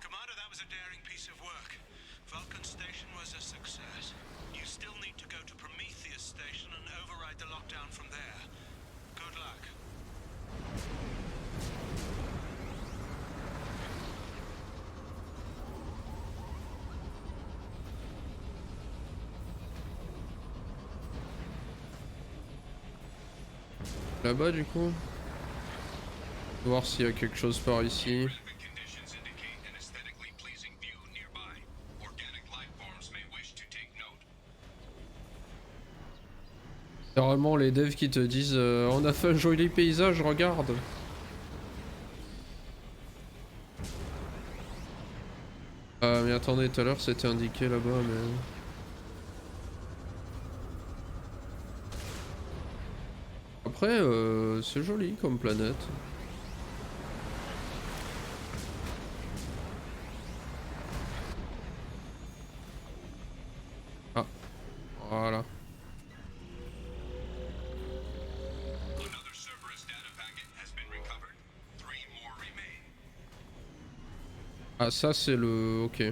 Commander, that was a daring piece of work. Vulcan Station was a success. You still need to go to Prometheus Station and override the lockdown from there. Good luck. Là-bas du coup. Voir s'il y a quelque chose par ici. Conditions indicate an aesthetically pleasing view nearby. Organic life forms may wish to take note. C'est vraiment les devs qui te disent on a fait un joli paysage, regarde. Ah mais attendez, tout à l'heure c'était indiqué là-bas mais... Après c'est joli comme planète. Ah, voilà. Another Cerberus data packet has been recovered. 3 more remain. Ah ça c'est le... ok.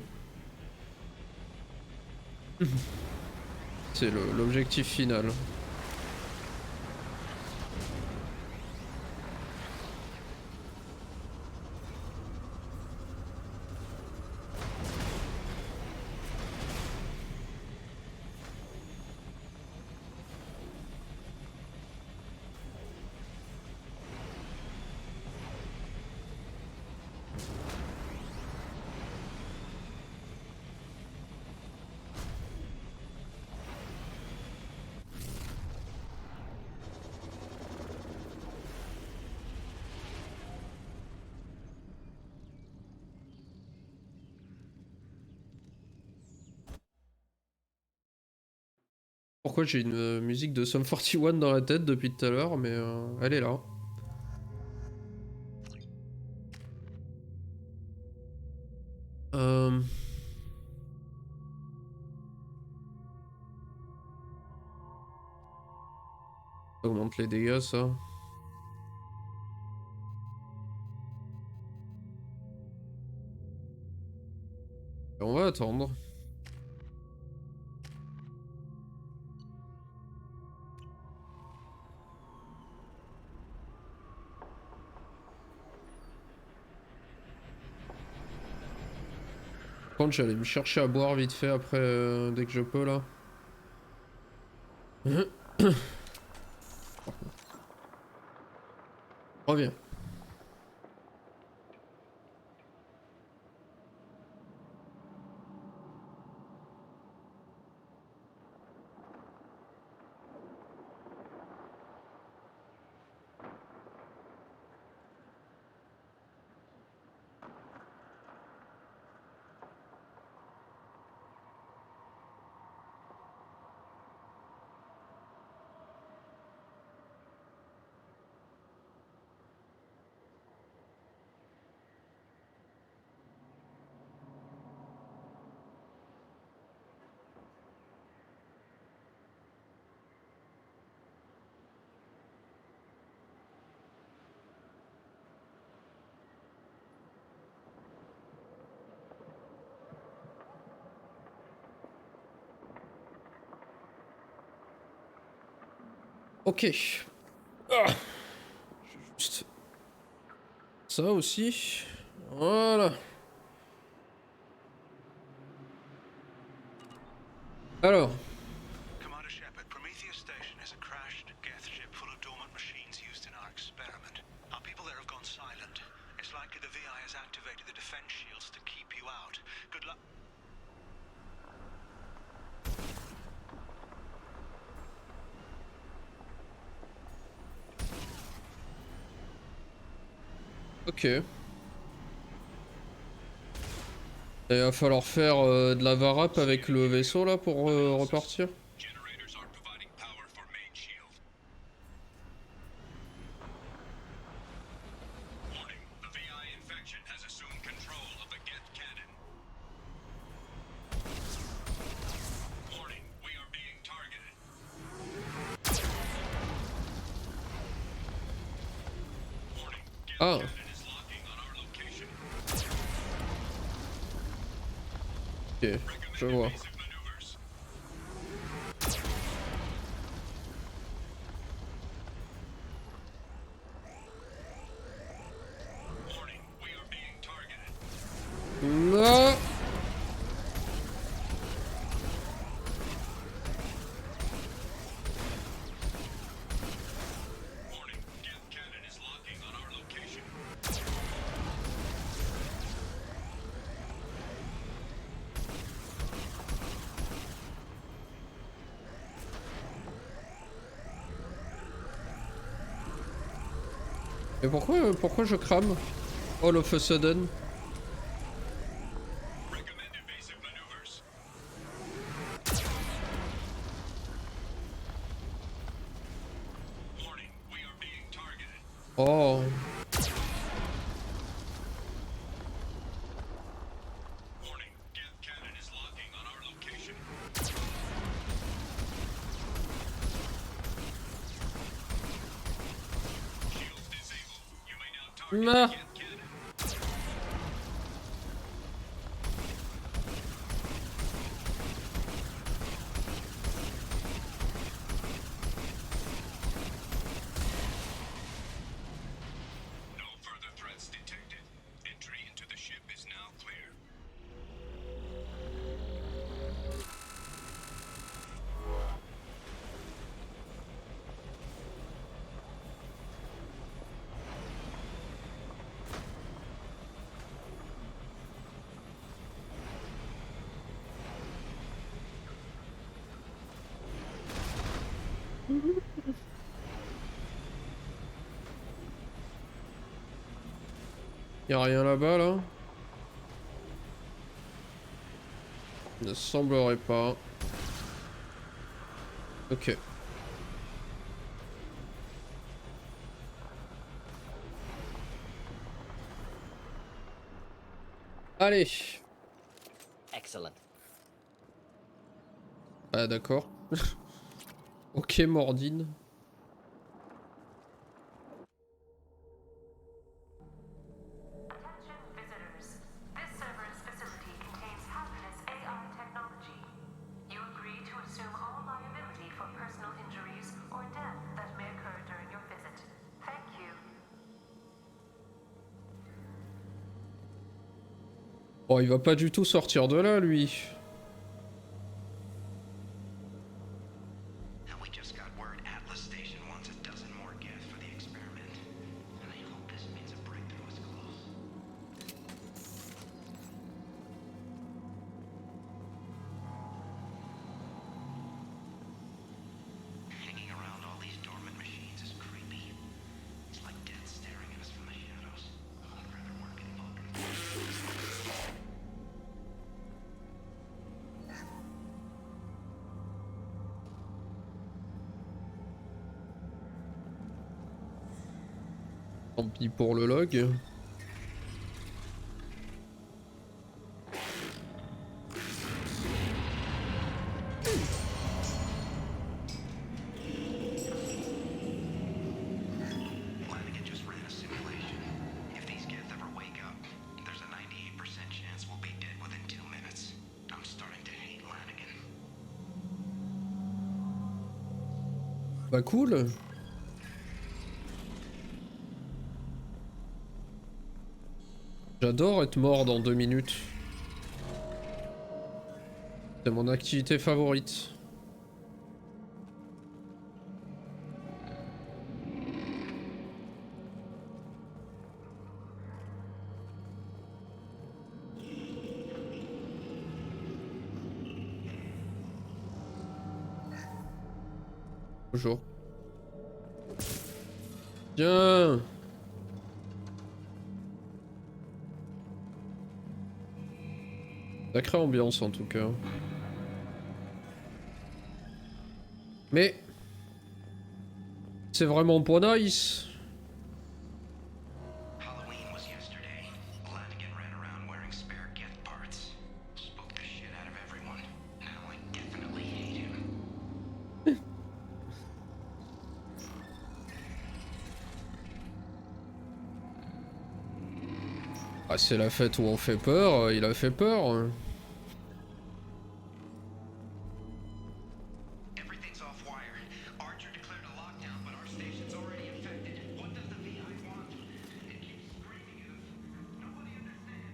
C'est l'objectif final. Pourquoi j'ai une musique de Sum 41 dans la tête depuis tout à l'heure, mais elle est là. Ça augmente les dégâts, ça. Et on va attendre. Par contre, j'allais me chercher à boire vite fait après, dès que je peux là. Reviens. Ok. Ah. Juste ça aussi. Voilà. Alors. Commander Shepard, Prometheus Station is a crashed Geth ship full of dormant machines used in our experiment. Our people there have gone silent. It's likely the VI has activated the defense shields to keep you out. Good luck. Ok. Il va falloir faire de la varap avec le vaisseau là pour repartir. Generators are providing power for main shield. Warning, the VI infection has assumed control of the Geth cannon. Warning, we are being targeted. Warning, Geth Ah. cannon is locking on our location. Ok, je vois. Evasive maneuvers. Warning, we are being targeted. Non. Warning, Geth cannon is locking on our location. Et pourquoi je crame all of a sudden? Recommend evasive maneuvers. Warning, we are being targeted. Oh. Warning, Geth cannon is locking on our location. Shields disabled. You may now target Nah. Geth cannon. No further threats detected. Entry into the ship is now clear. Y'a rien là-bas là? Ne semblerait pas. Ok. Allez. Excellent. Ah d'accord. Ok Mordine. Oh, il va pas du tout sortir de là, lui. Now we just got word Atlas Station wants a dozen more gas for the experiment. And I hope this means a breakthrough is close. Hanging around all these dormant machines is creepy. It's like death staring at us from the shadows. I'd rather work in Vulcan. Tant pis pour le log. Flanagan just ran a simulation. If these kids ever wake up, there's a 98% chance we'll be dead within 2 minutes. I'm starting to hate Flanagan. Bah cool. J'adore être mort dans 2 minutes. C'est mon activité favorite. Bonjour. Tiens. Sacrée ambiance en tout cas. Mais c'est vraiment pas nice. Halloween was yesterday. Flanagan ran around wearing spare get parts. Spooked the shit out of everyone. Now I definitely hate him. Ah, c'est la fête où on fait peur, il a fait peur. Everything's off wire. Archer declared a lockdown, but our station's already infected. What does the VI want? It keeps screaming at us. Nobody understands.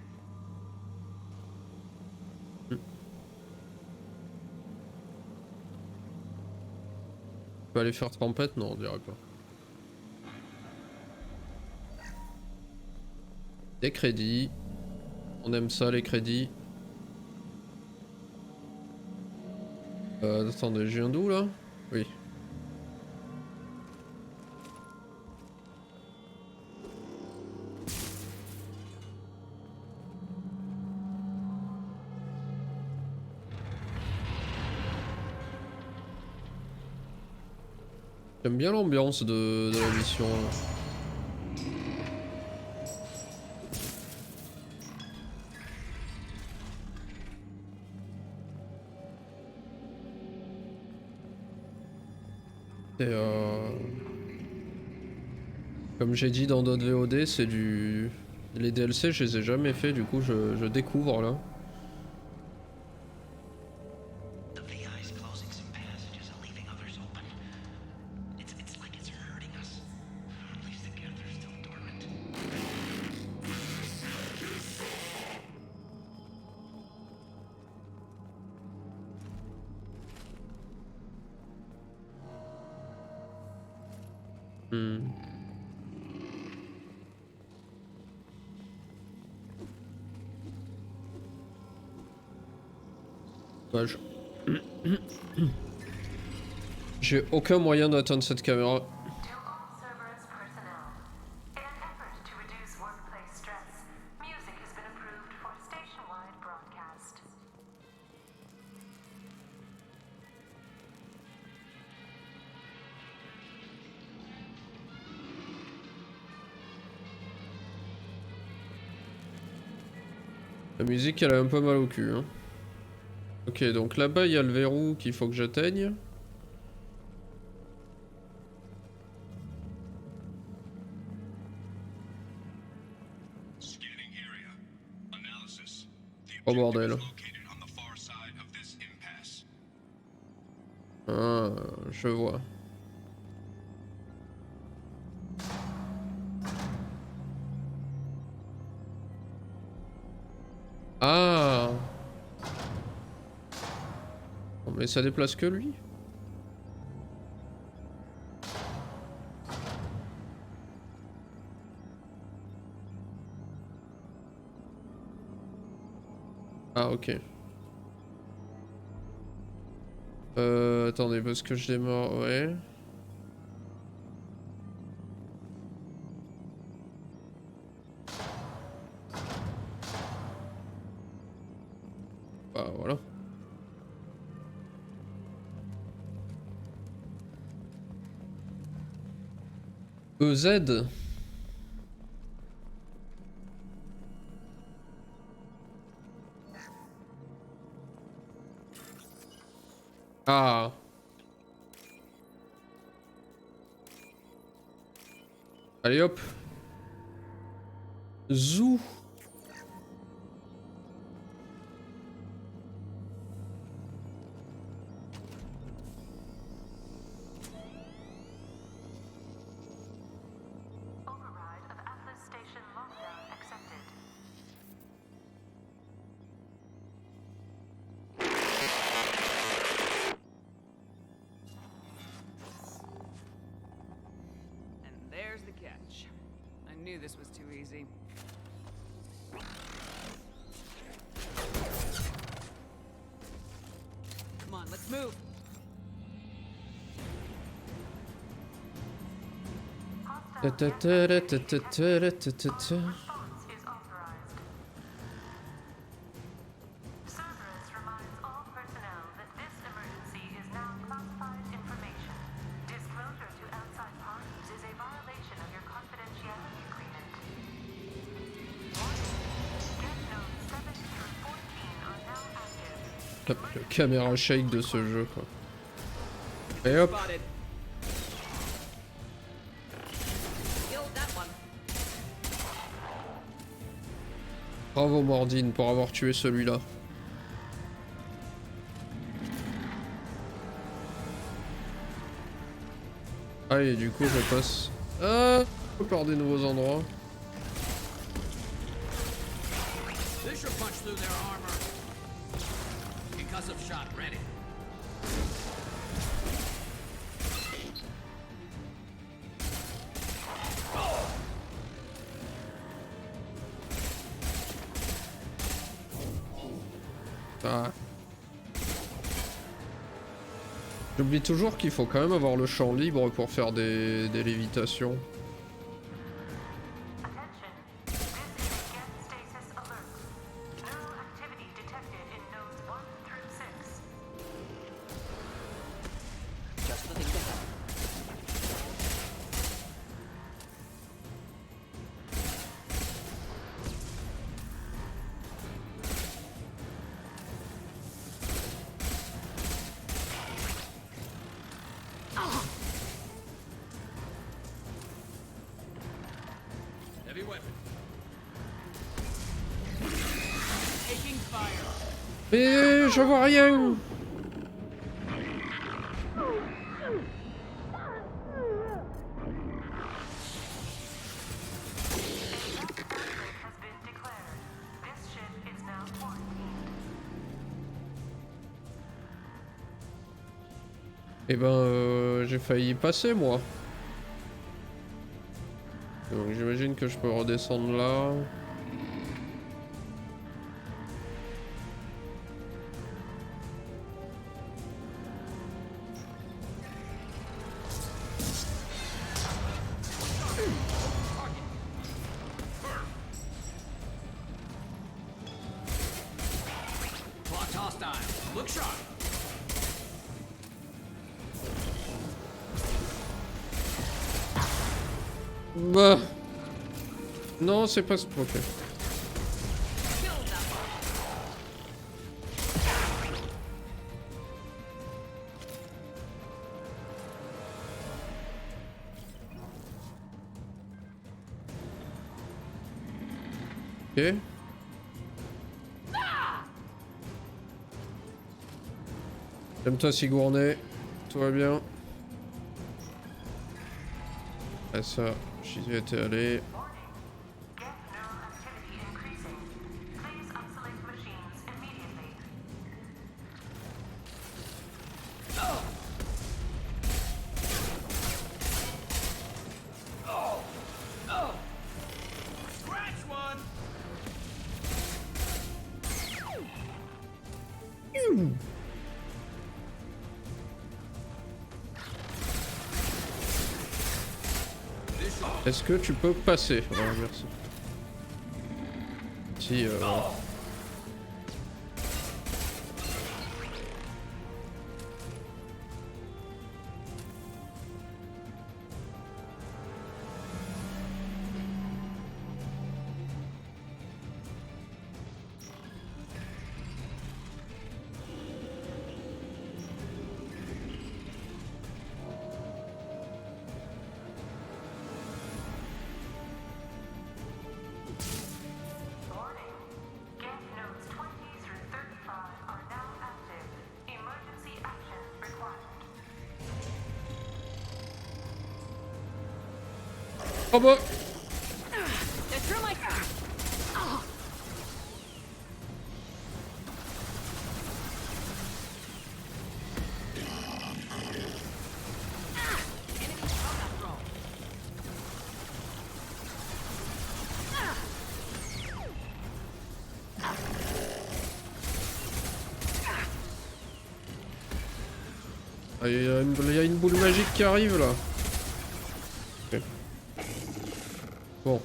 On peut aller faire tempête? Non, on dirait pas. Des crédits. On aime ça, les crédits. Attendez, je viens d'où là? Oui. J'aime bien l'ambiance de la mission. Là. Et comme j'ai dit dans d'autres VOD, c'est du... Les DLC, je les ai jamais fait, du coup je découvre là. The VI's closing some passages and leaving others open. It's like it's hurting us. At least the gather is still dormant. Ouais, j'ai aucun moyen d'atteindre cette caméra. To all Cerberus personnel, in an effort to reduce workplace stress, music has been approved for station-wide broadcast. La musique, elle a un peu mal au cul. Hein. Ok, donc là-bas, il y a le verrou qu'il faut que j'atteigne. Oh bordel. Ah, je vois. Mais ça déplace que lui. Ah ok. Attendez, parce que je démarre, ouais. Bah voilà. EZ. Ah. Allez hop. Zou. Override of Atlas Station lockdown accepted. And there's the catch. I knew this was too easy. Come on, let's move. Response is authorized. Cerberus reminds all personnel that this emergency is now classified information. Disclosure to outside parties is a violation of your confidentiality agreement. Get notes 7 through 14 are now active. Le caméra shake de ce jeu quoi. Et hop. Spotted. Killed that one. Bravo Mordine pour avoir tué celui-là. Ah et du coup je passe par des nouveaux endroits. This should punch through their armor. Concussive shot ready. Ah. J'oublie toujours qu'il faut quand même avoir le champ libre pour faire des lévitations. Attention. This is a get stasis alert. Neural activity detected in nodes 1 through 6. Just the thing to have. Heavy weapon. Taking fire. Mais je vois rien. Has been declared. This ship is now quarantined. Eh ben j'ai failli y passer moi. Donc j'imagine que je peux redescendre là. Clocked hostile. Look sharp. Bah. Non, c'est pas... Ok. Killed that one. Ok. J'aime-toi Sigourney. Tout va bien. Ah ça, j'y étais allé. Get neural activity increasing. Please isolate machines immediately. Est-ce que tu peux passer? Voilà, merci. Si, Warning. Gap nodes 20 through 35 are now active. Emergency action required. Oh bah! They're through my car. Oh. Enemy combat drone. Ah, il y a une boule magique qui arrive là. Ok. Bon.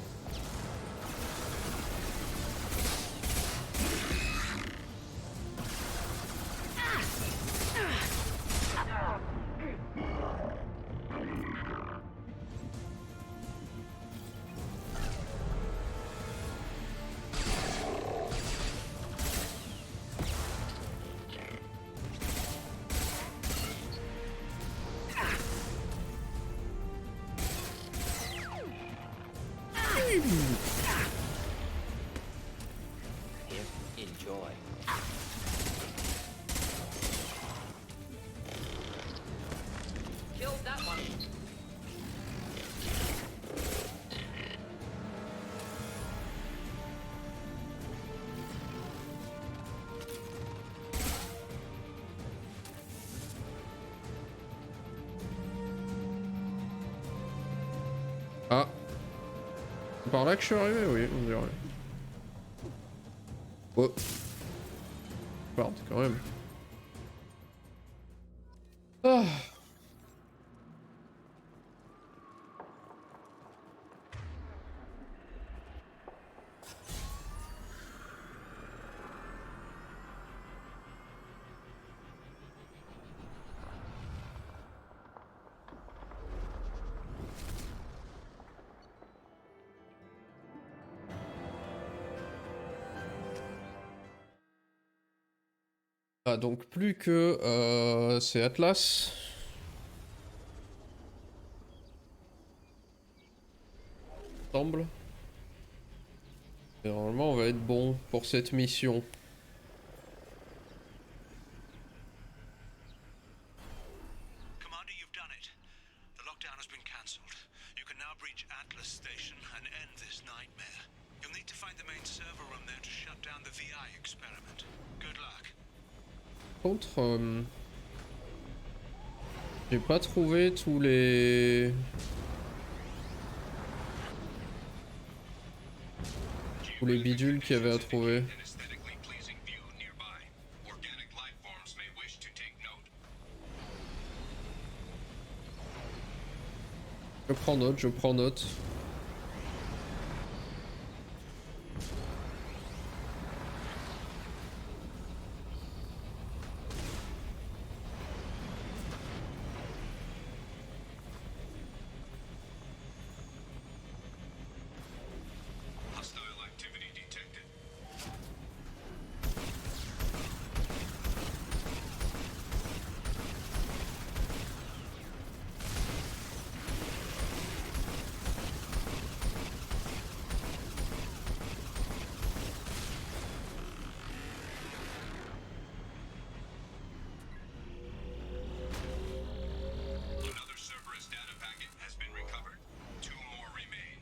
Here, enjoy. Killed that one. Ah. C'est par là que je suis arrivé, oui, on dirait. Oh. Pardon, quand même. Ah. Ah, donc plus que c'est Atlas. Semble. Et normalement on va être bon pour cette mission. Commander, you've done it. The lockdown has been cancelled. You can now breach Atlas Station and end this nightmare. You'll need to find the main server room there to shut down the VI experiment. Good luck. Contre, j'ai pas trouvé tous les bidules qu'il y avait à trouver. An aesthetically pleasing view nearby. Organic life forms may wish to take note. Je prends note, je prends note. Hostile activity detected. Another Cerberus data packet has been recovered. 2 more remain.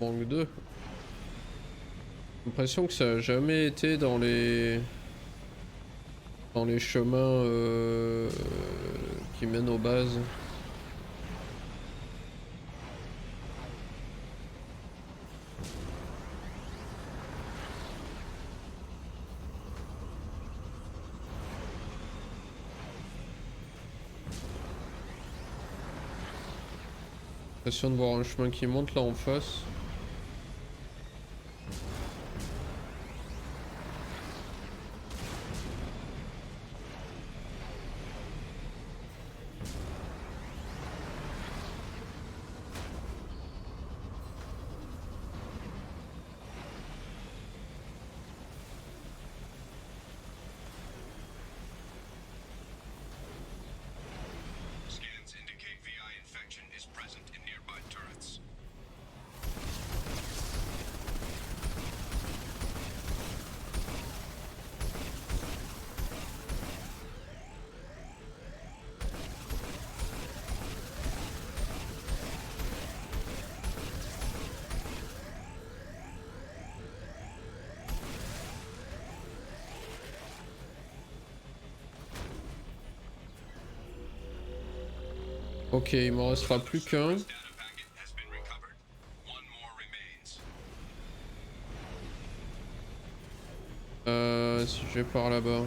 Manque 2. J'ai l'impression que ça a jamais été dans les chemins qui mènent aux bases. L'impression de voir un chemin qui monte là en face. Scans indicate VI infection is present in nearby turrets. Ok, il m'en restera plus qu'un. Data packet has been recovered. One more remains. Si je vais par là-bas.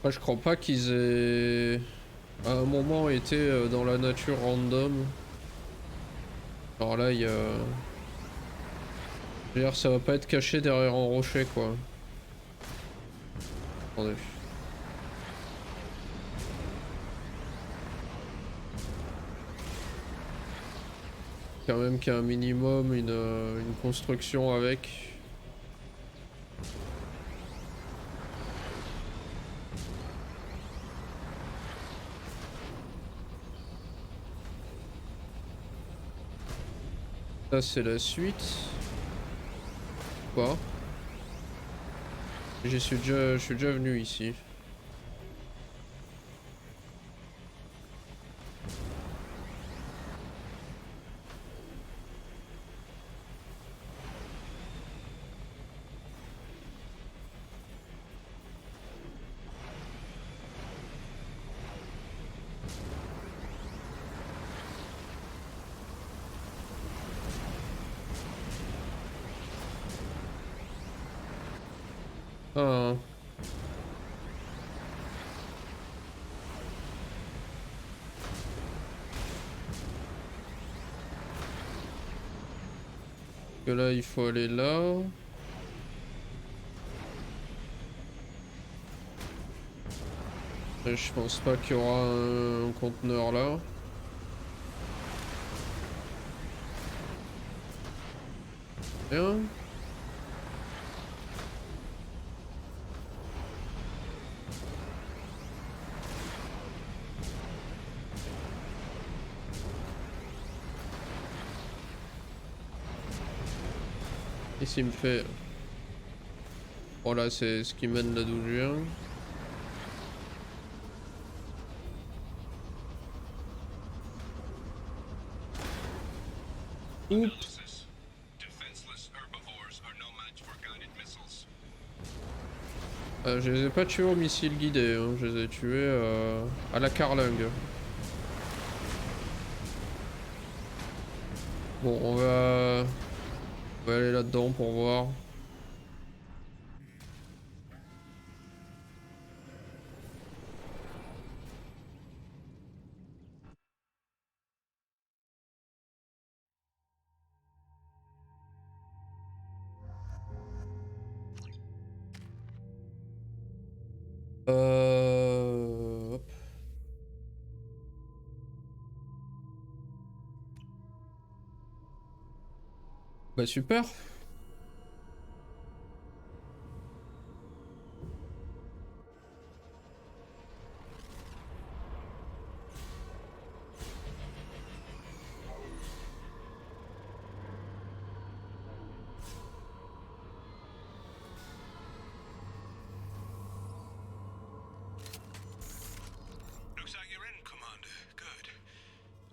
Après, je crois pas qu'ils aient à un moment été dans la nature random. Alors là, il y a... Je veux dire, ça va pas être caché derrière un rocher, quoi. Attendez. Quand même qu'il y a un minimum, une construction avec. Ça, c'est la suite. Quoi? Je suis déjà venu ici. Ah. Que là, il faut aller là. Et je pense pas qu'il y aura un conteneur là. Bien. Ici, il me fait... Voilà, c'est ce qui mène là d'où je viens. Oups. Defenseless herbivores are no match for guided missiles. Je les ai pas tués au missile guidé, hein. Je les ai tués à la carlingue. Bon, on va aller là-dedans pour voir. Hop. Bah super. Looks like you're in, Commander. Good.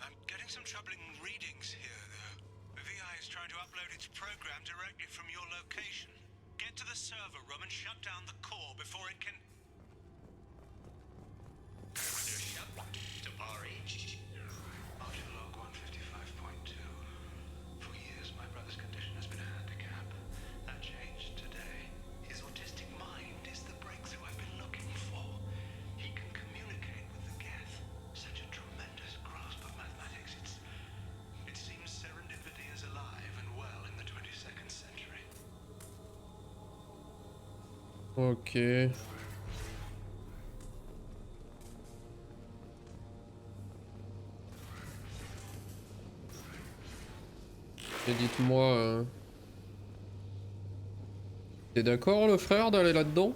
I'm getting some troubling readings here, though. The VI is trying to upload its program directly from your location. Get to the server room and shut down the core before it can... Audio log 155.2. For years, my brother's condition has been a handicap. That changed today. Ok. Et dites-moi, t'es d'accord le frère d'aller là-dedans?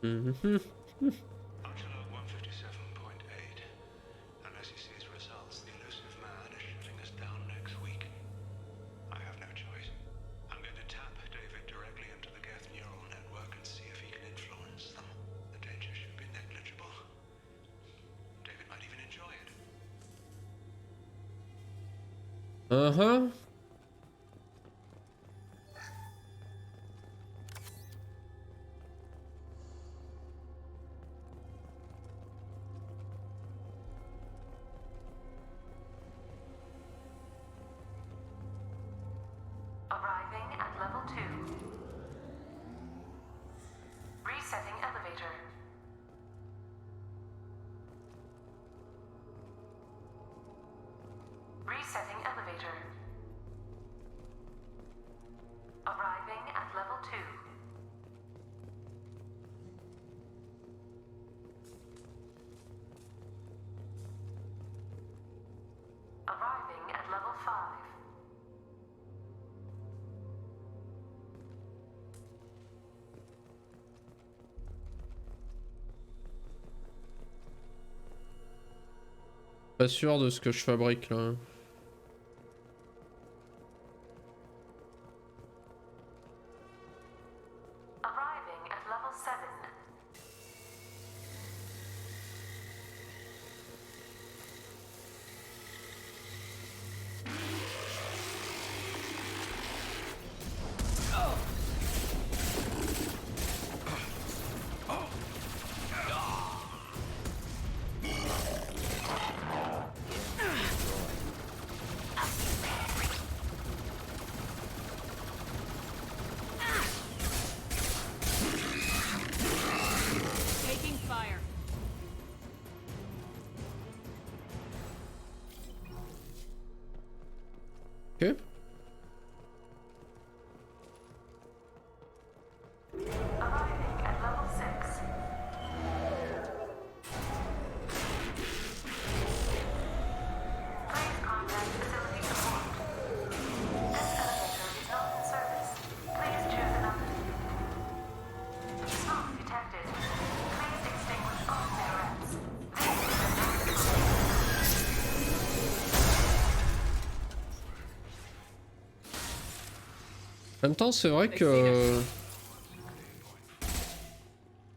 Mhm. Ultralog 157.8. Unless he sees results, the elusive man is shutting us down next week. I have no choice. I'm going to tap David directly into the Geth neural network and see if he can influence them. The danger should be negligible. David might even enjoy it. Uh-huh. Arriving at level 2. Resetting elevator. Resetting elevator. Arriving at level 2. Arriving at level 5. Pas sûr de ce que je fabrique là. Arriving at level 7. Taking fire. Ok. Arriving at level 6. Please contact facility support. This elevator is not in service. Please choose another. Smoke detected. Please extinguish all cigarettes. En même temps, c'est vrai que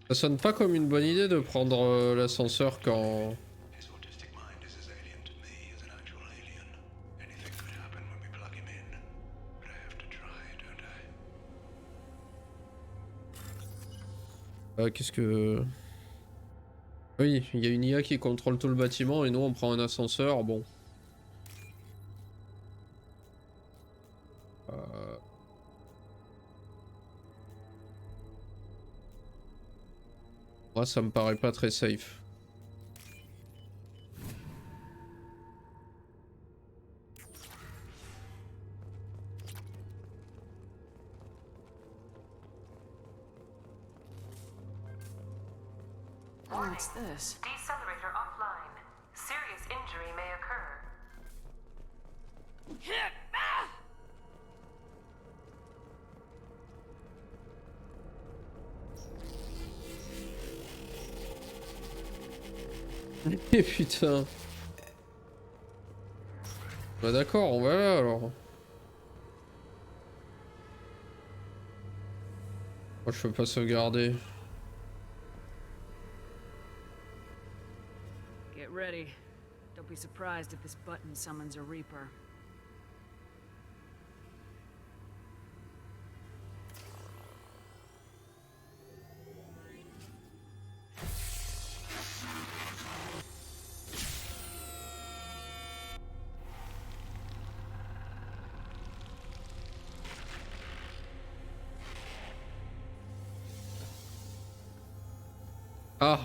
ça sonne pas comme une bonne idée de prendre l'ascenseur quand... His autistic mind is as alien to me as an actual alien. Anything could happen when we plug him in. But I have to try, don't I? Qu'est-ce que... Oui, il y a une IA qui contrôle tout le bâtiment et nous on prend un ascenseur, bon. Moi ça me paraît pas très safe. What's this? Decelerator offline. Serious injury may occur. Et putain. Bah d'accord, on va là alors. Moi je peux pas sauvegarder. Get ready. Don't be surprised if this button summons a Reaper. Ah.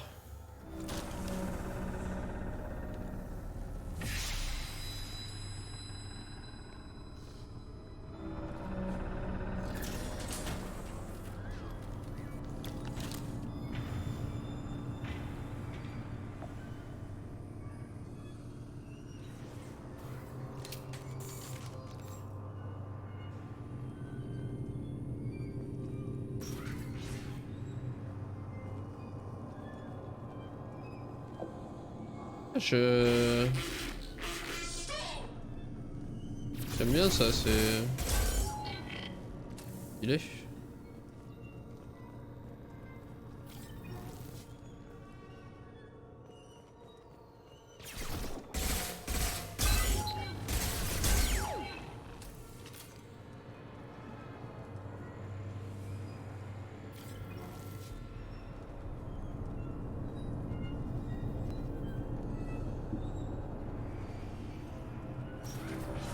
J'aime bien ça, c'est... Il est...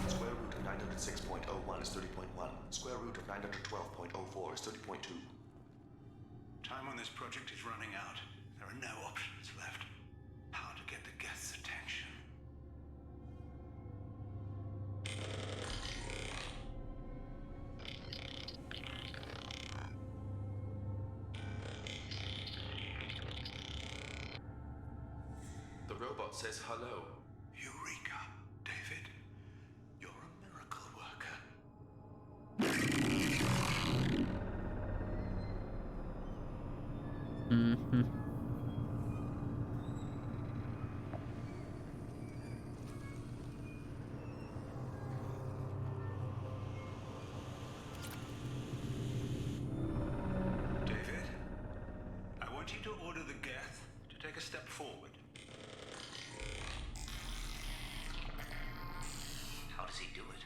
Square root of 906.01 is 30.1. Square root of 912.04 is 30.2. Time on this project is running out. There are no options left. How to get the guest's attention. The robot says hello. Eureka, David. You're a miracle worker. Mhm. David, I want you to order the Geth to take a step forward. How does he do it?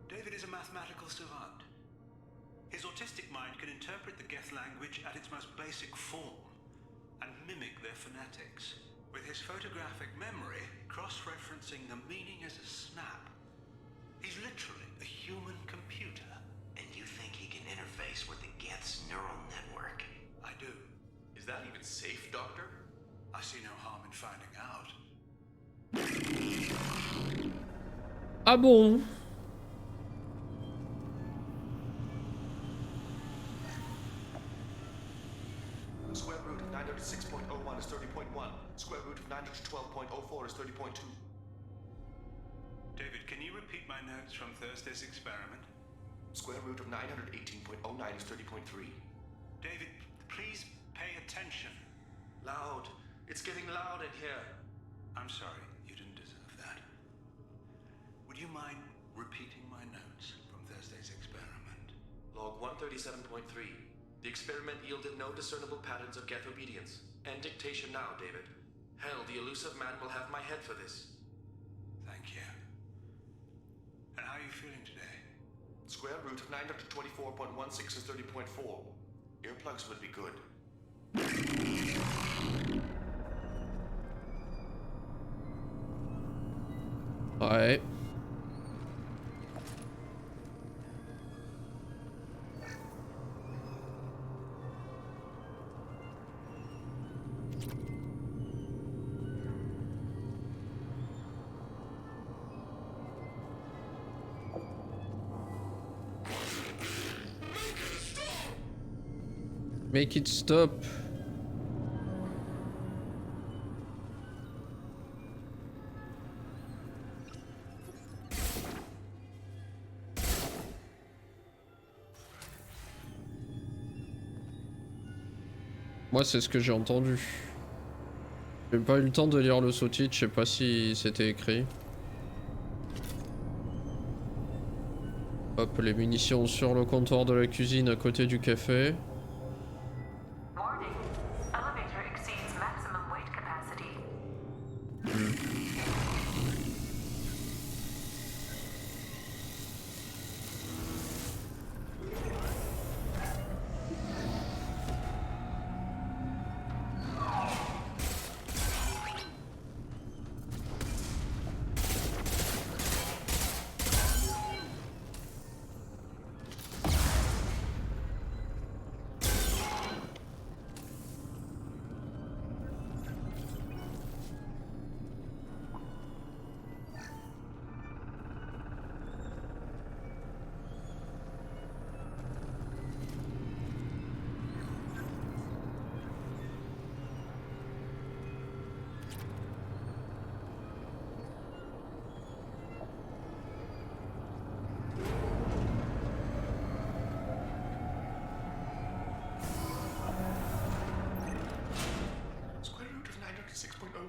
David is a mathematical savant. His autistic mind can interpret the Geth language at its most basic form and mimic their phonetics, with his photographic memory cross-referencing the meaning as a snap. He's literally a human computer. And you think he can interface with the Geth's neural network? I do. Is that even safe, Doctor? I see no harm in finding out. Ah bon? Square root of 906.01 is 30.1. Square root of 912.04 is 30.2. David, can you repeat my notes from Thursday's experiment? Square root of 918.09 is 30.3. David, please pay attention. Loud. It's getting loud in here. I'm sorry, you didn't deserve that. Would you mind repeating my notes from Thursday's experiment? Log 137.3. The experiment yielded no discernible patterns of Geth obedience. End dictation now, David. Hell, the elusive man will have my head for this. Thank you. And how are you feeling today? Square root of 924.16 is 30.4. Earplugs would be good. Ouais. Make it stop. Moi, c'est ce que j'ai entendu. J'ai pas eu le temps de lire le sous-titre, je sais pas si c'était écrit. Hop, les munitions sur le comptoir de la cuisine à côté du café. Warning. Elevator exceeds maximum weight capacity.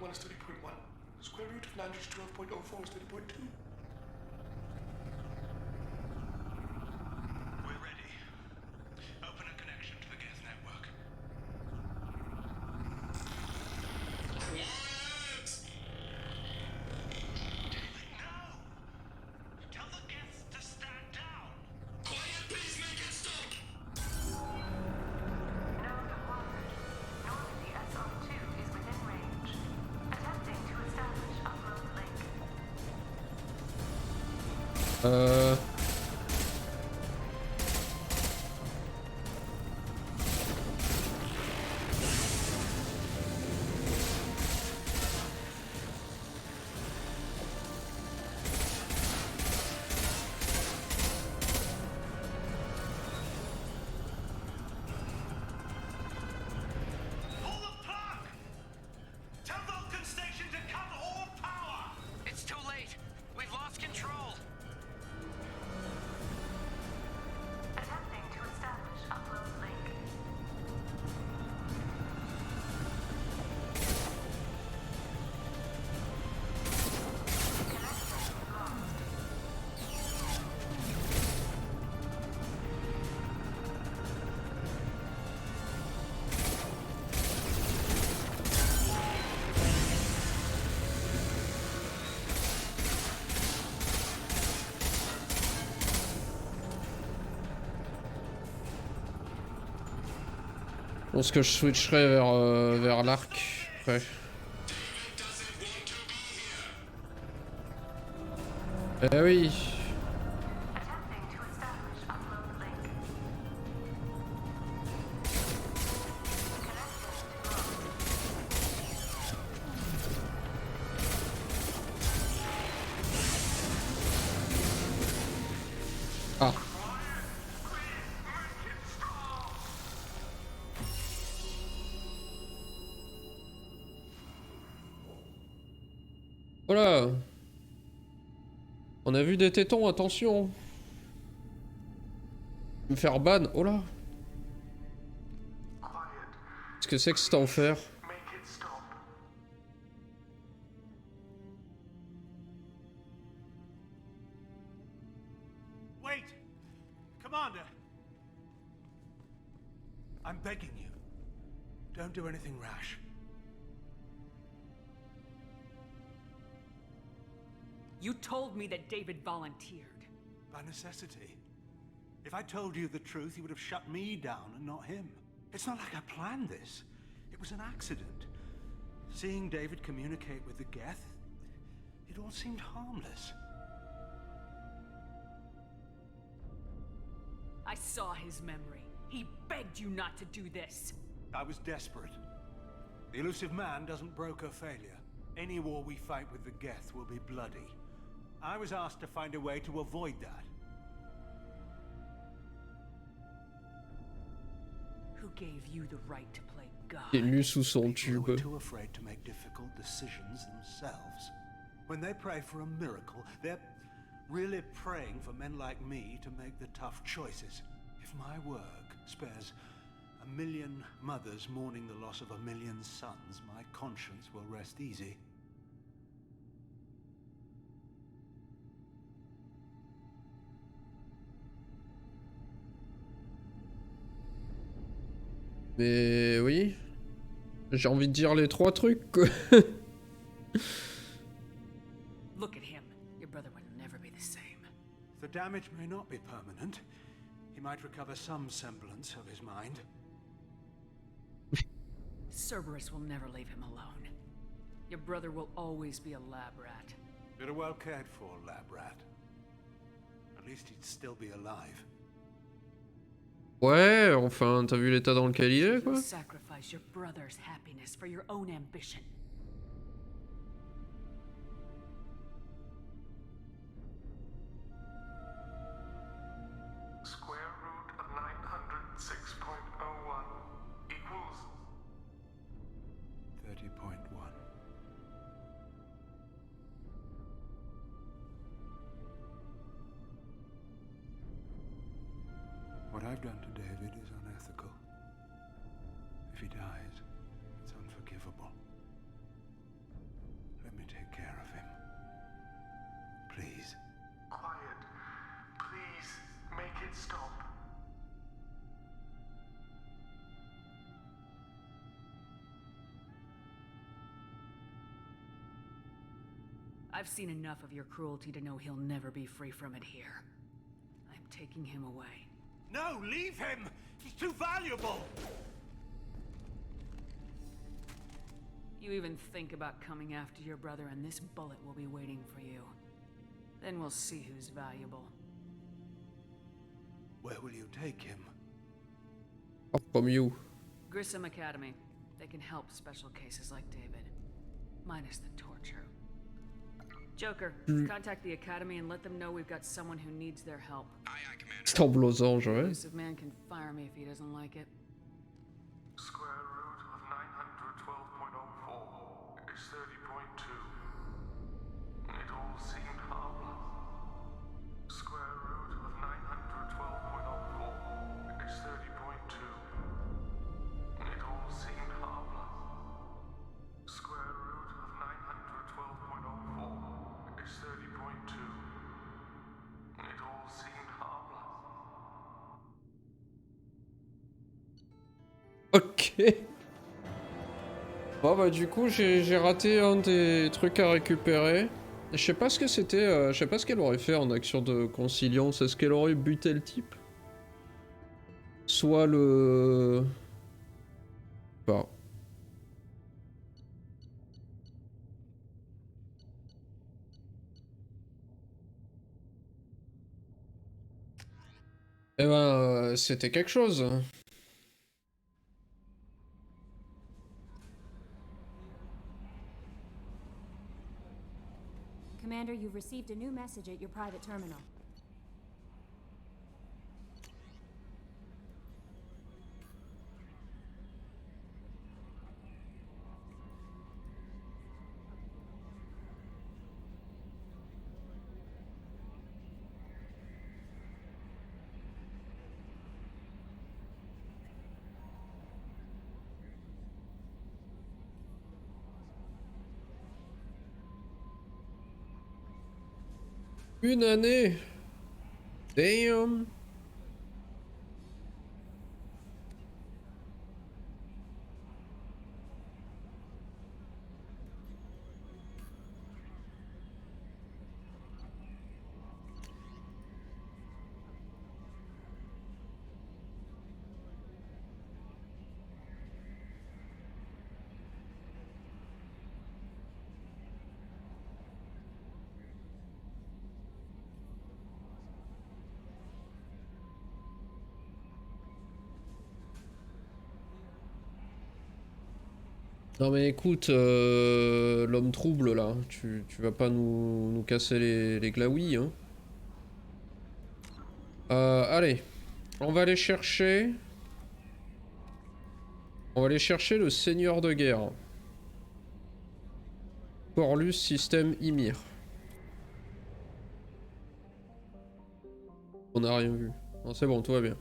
30.01 is 30.1. Square root of 912.04 is 30.2. We're ready. Open a connection to the Geth network. David, no! Tell the Geths to stand down! Quiet, please make it stop! Node acquired. Normandy SR2 is within range. Attempting to establish upload link. Pull the plug! Tell Vulcan Station to cut all power! It's too late. We've lost control. Attempting to establish upload link. Connection lost. Je pense que je switcherai vers l'arc après. Eh oui. Attempting to establish upload link. Ah. Voilà. On a vu des tétons, attention. Me faire ban, oh là. Qu'est-ce que c'est que cet enfer? Make it stop. Wait! Commander! I'm begging you. Don't do anything rash. You told me that David volunteered. By necessity. If I told you the truth, you would have shut me down and not him. It's not like I planned this. It was an accident. Seeing David communicate with the Geth, it all seemed harmless. I saw his memory. He begged you not to do this. I was desperate. The elusive man doesn't broker failure. Any war we fight with the Geth will be bloody. I was asked to find a way to avoid that. Who gave you the right to play God? Élu sous son People tube. who are too afraid to make difficult decisions themselves. When they pray for a miracle, they're really praying for men like me to make the tough choices. If my work spares 1 million mothers mourning the loss of 1 million sons, my conscience will rest easy. Mais oui. J'ai envie de dire les trois trucs, quoi. Look at him. Your brother would never be the same. The damage may not be permanent. He might recover some semblance of his mind. Cerberus will never leave him alone. Your brother will always be a lab rat. You're a well cared for lab rat. At least he'd still be alive. Ouais, enfin, t'as vu l'état dans lequel il est, quoi. You sacrifice your brother's happiness for your own ambition. Square root of 906.01 equals 30.1. What I've done to David is unethical. If he dies, it's unforgivable. I've seen enough of your cruelty to know he'll never be free from it here. I'm taking him away. No, leave him! He's too valuable! You even think about coming after your brother and this bullet will be waiting for you. Then we'll see who's valuable. Where will you take him? From you. Grissom Academy. They can help special cases like David. Minus the torture. Joker, contact the Academy and let them know we've got someone who needs their help. C'est en losange, The ouais. elusive man can fire me if he doesn't like it. Square root of 912.04 is 30.2. It all seemed harmless. Square root of 912.04 is 30.2. It all seemed harmless. Square root of 912.04 is 30.2. It all seemed harmless. Ok. Bon bah du coup j'ai raté un des trucs à récupérer. Je sais pas ce que c'était, je sais pas ce qu'elle aurait fait en action de conciliance. Est-ce qu'elle aurait buté le type? Soit le... Bah. Eh ben, c'était quelque chose. Commander, you've received a new message at your private terminal. Une année. Damn. Non mais écoute, l'homme trouble là, tu vas pas nous casser les glaouis, hein. Allez, on va aller chercher... On va aller chercher le seigneur de guerre. Corlus système Ymir. On n'a rien vu. Non, c'est bon, tout va bien.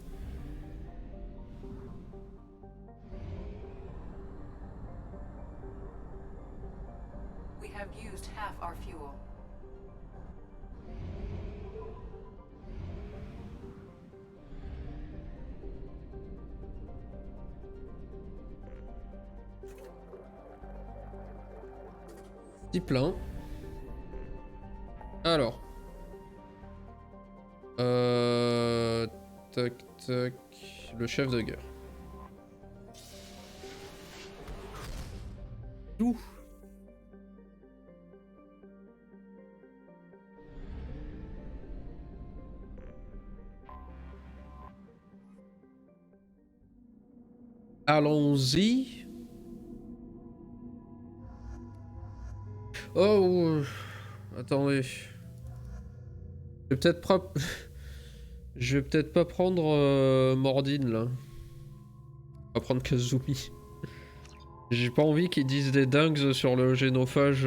We have used half our fuel. Petit plein. Alors. Tac tac. Le chef de guerre. Tout. Allons-y. Oh, attendez. Je vais peut-être pas... Je vais peut-être pas prendre Mordine là. On va prendre Kazumi. J'ai pas envie qu'ils disent des dingues sur le génophage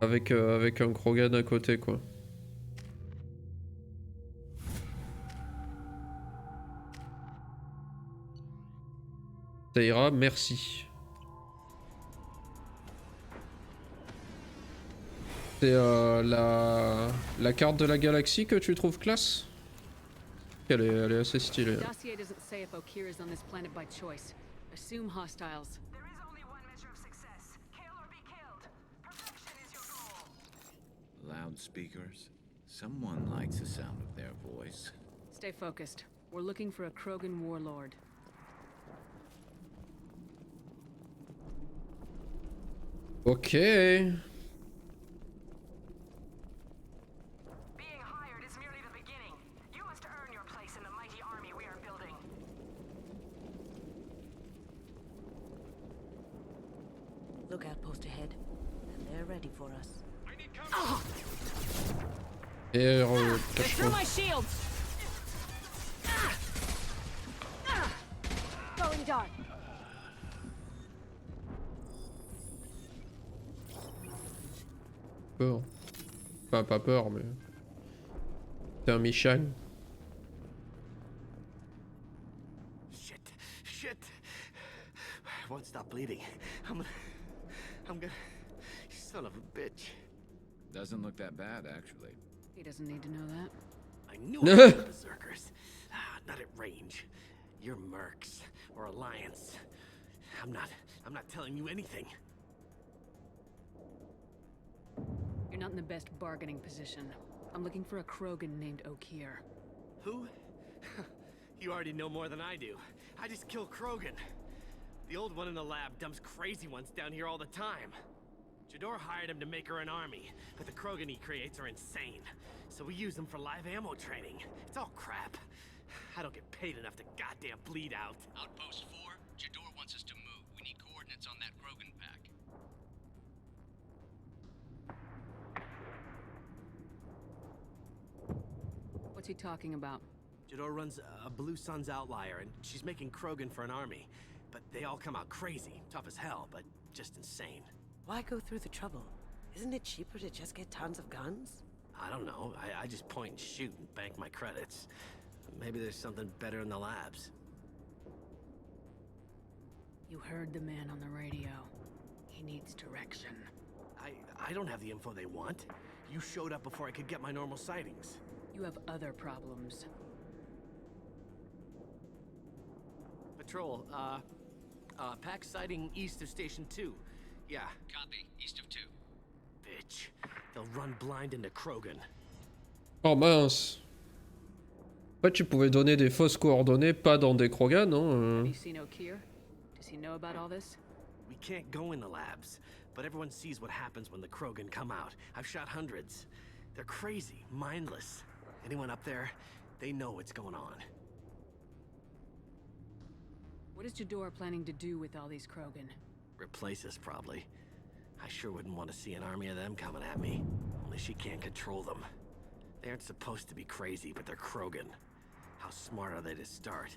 avec un Krogan à côté quoi. Ça ira, merci. C'est la carte de la galaxie que tu trouves classe? Elle est assez stylée. Dossier doesn't say if Okir is on this planet by choice. Assume hostiles. There is only one measure of success. Kill or be killed. Loudspeakers. Someone likes the sound of their voice. Stay focused. We're looking for a Krogan warlord. Okay. Being hired is merely the beginning. You must earn your place in the mighty army we are building. Lookout post ahead, and they're ready for us. Et They threw my shields. Going dark. peur. Enfin, pas peur, mais. C'est un Michan. Shit. Shit. I won't stop bleeding. I'm gonna... Son of a bitch. Doesn't look that bad, actually. He doesn't need to know that. I knew it was berserkers. Not at range. You're mercs or Alliance. I'm not telling you anything. You're not in the best bargaining position. I'm looking for a Krogan named Okeer. Who? You already know more than I do. I just kill Krogan. The old one in the lab dumps crazy ones down here all the time. Jador hired him to make her an army, but the Krogan he creates are insane. So we use them for live ammo training. It's all crap. I don't get paid enough to goddamn bleed out. Outpost 4, Jador wants us to move. We need coordinates on that Krogan pack. What's he talking about? Jador runs a Blue Suns outlier, and she's making Krogan for an army. But they all come out crazy, tough as hell, but just insane. Why go through the trouble? Isn't it cheaper to just get tons of guns? I don't know. I just point and shoot and bank my credits. Maybe there's something better in the labs. You heard the man on the radio. He needs direction. I don't have the info they want. You showed up before I could get my normal sightings. You have other problems. Patrol, pack sighting east of Station 2. Yeah. Copy. East of 2. Bitch. They'll run blind into Krogan. Oh mince. En fait, tu pouvais donner des fausses coordonnées, pas dans des Krogan, non Have you seen Okeer? Does he know about all this? We can't go in the labs, but everyone sees what happens when the Krogan come out. I've shot hundreds. They're crazy, mindless. Anyone up there, they know what's going on. What is Jador planning to do with all these Krogan? Replace us, probably. I sure wouldn't want to see an army of them coming at me. Only she can't control them. They aren't supposed to be crazy, but they're Krogan. How smart are they to start?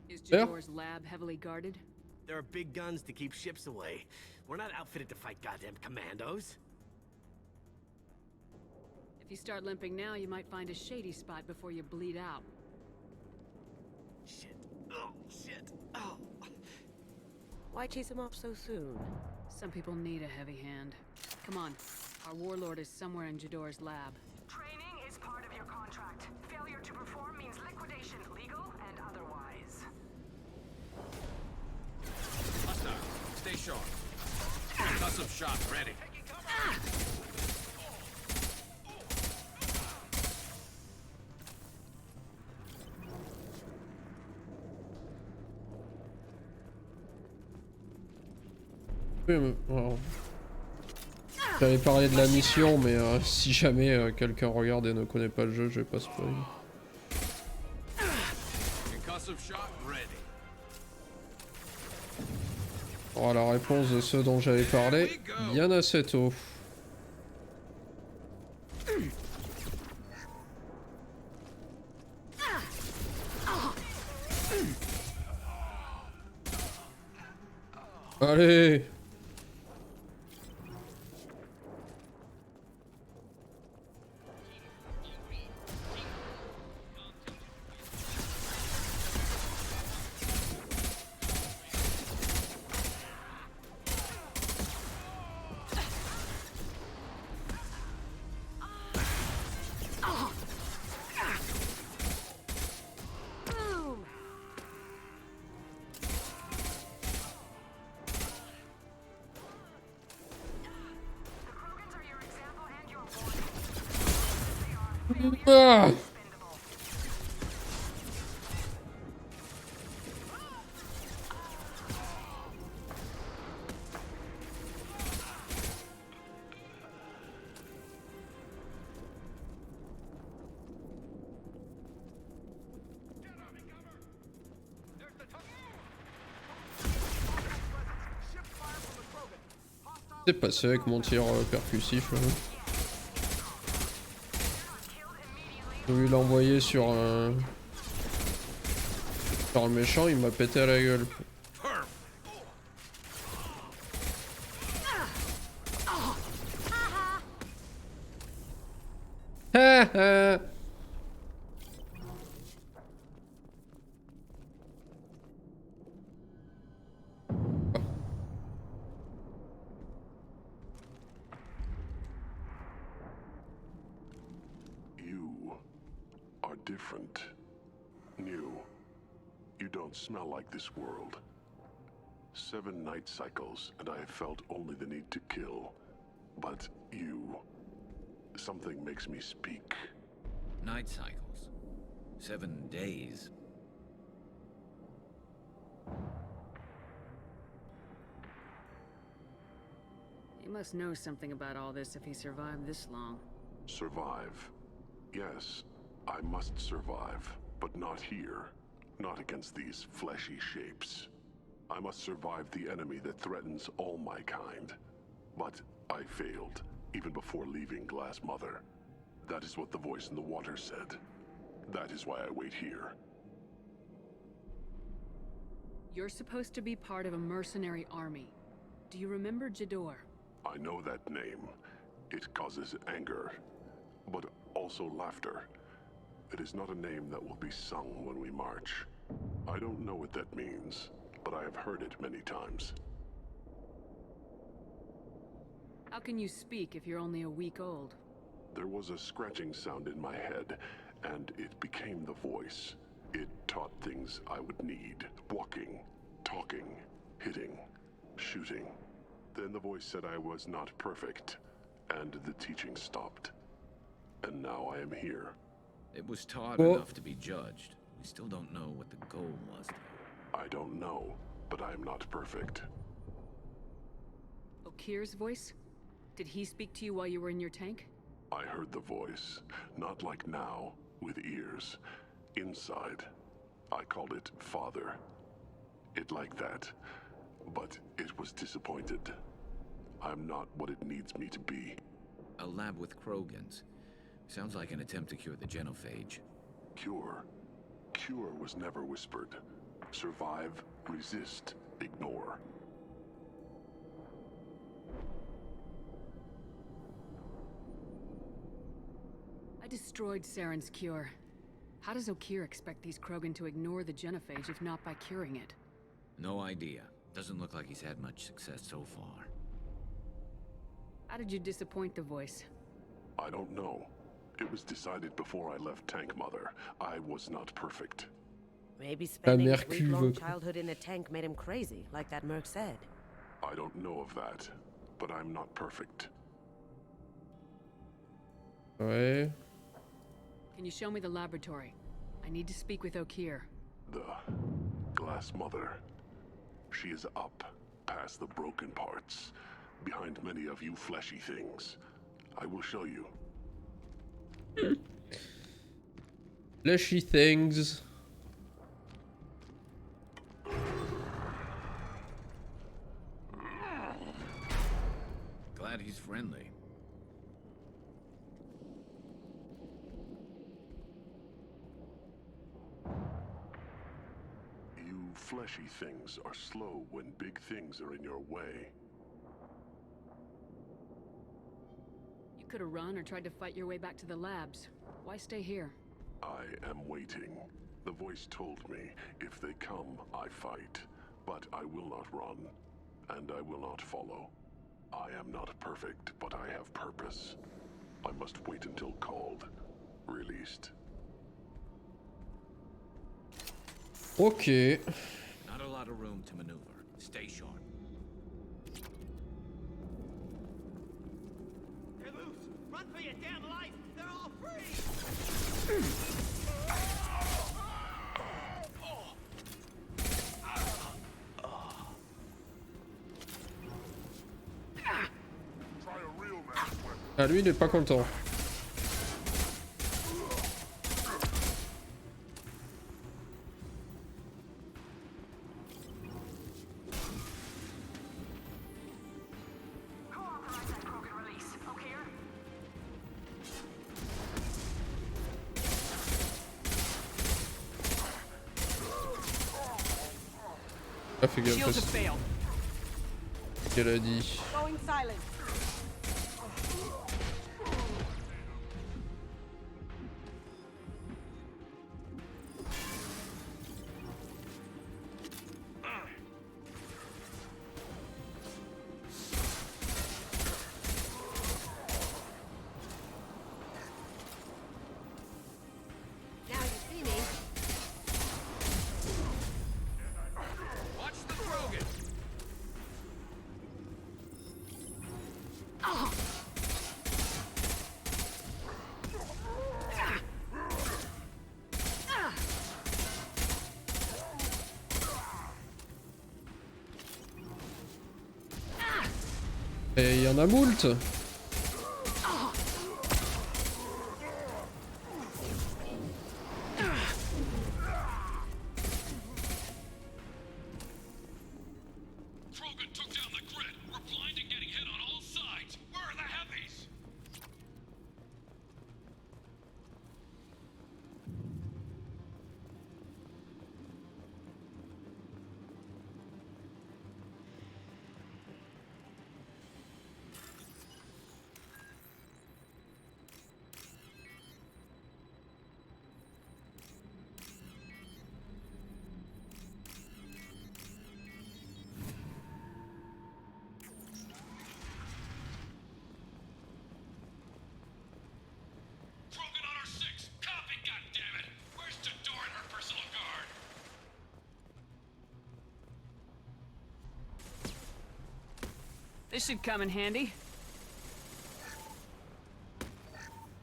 Is Jador's lab heavily guarded? There are big guns to keep ships away. We're not outfitted to fight goddamn commandos. If you start limping now, you might find a shady spot before you bleed out. Shit. Oh, shit. Oh. Why chase him off so soon? Some people need a heavy hand. Come on. Our warlord is somewhere in Jador's lab. Training is part of your contract. Failure to perform means liquidation, legal and otherwise. Hostile. Stay sharp. Concussive shot ready. Wow. J'allais parler de la mission, mais si jamais quelqu'un regarde et ne connaît pas le jeu, je vais pas spoiler. Oh, la réponse de ceux dont j'avais parlé, bien assez tôt. Allez! Ah. C'est passé avec mon tir percussif là. J'ai voulu l'envoyer sur un... sur le méchant, il m'a pété à la gueule. You are different. New. You don't smell like this world. 7 night cycles, and I have felt only the need to kill. But you... something makes me speak. Night cycles. 7 days. He must know something about all this if he survived this long. Survive. Yes, I must survive, but not here. Not against these fleshy shapes. I must survive the enemy that threatens all my kind. But I failed, even before leaving Glass Mother. That is what the voice in the water said. That is why I wait here. You're supposed to be part of a mercenary army. Do you remember Jador? I know that name. It causes anger, but also laughter. It is not a name that will be sung when we march. I don't know what that means, but I have heard it many times. How can you speak if you're only a week old? There was a scratching sound in my head, and it became the voice. It taught things I would need. Walking, talking, hitting, shooting. Then the voice said I was not perfect, and the teaching stopped. And now I am here. It was taught enough to be judged. We still don't know what the goal was, though. I don't know, but I am not perfect. Okir's voice? Did he speak to you while you were in your tank? I heard the voice, not like now, with ears. Inside. I called it Father. It like that. But it was disappointed. I'm not what it needs me to be. A lab with Krogans. Sounds like an attempt to cure the genophage. Cure? Cure was never whispered. Survive, resist, ignore. I destroyed Saren's cure. How does Okir expect these Krogan to ignore the genophage if not by curing it? No idea. Doesn't look like he's had much success so far. How did you disappoint the voice? I don't know. It was decided before I left Tank Mother. I was not perfect. Maybe spending his mère week-long cuve. childhood in a tank made him crazy, like that merc said. I don't know of that, but I'm not perfect. Ouais. Can you show me the laboratory? I need to speak with Okir. The Glass Mother. She is up, past the broken parts, behind many of you fleshy things. I will show you. Fleshy things. Glad he's friendly. You fleshy things are slow when big things are in your way. You could have run or tried to fight your way back to the labs. Why stay here? I am waiting. The voice told me, if they come, I fight. But I will not run, and I will not follow. I am not perfect, but I have purpose. I must wait until called, released. Ok. Not a lot of room to maneuver. Stay sharp. They're loose! Run for your damn life! They're all free! Ah lui il est pas content. Ah fais gaffe à ce qu'elle a dit. Going silent. Now you see me. Watch the Krogan! Et il y en a moult. Krogan took down the grid. We're blind and getting hit on all sides. Where are the heavies? Krogan on our 6. Copy, goddammit. Where's Jador and her personal guard? This should come in handy.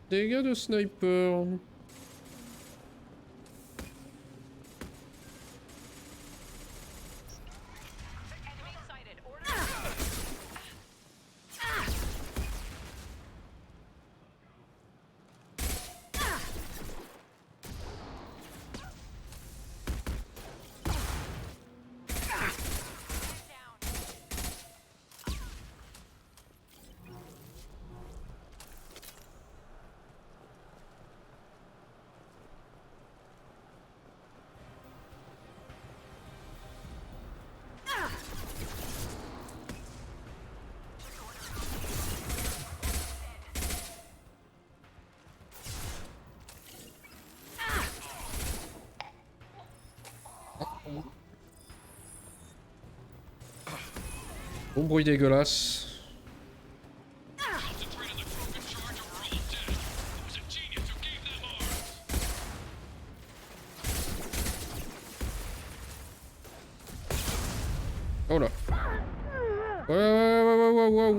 Dégâts de sniper. Bon bruit dégueulasse. Concentrate on the Krogan charge or we're all dead. It was a genius who gave them arms. Oh là.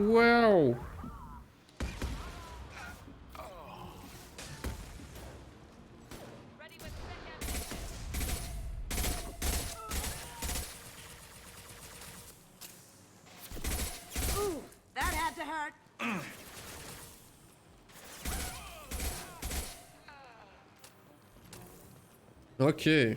Wow. Ooh, that had to hurt. Ok.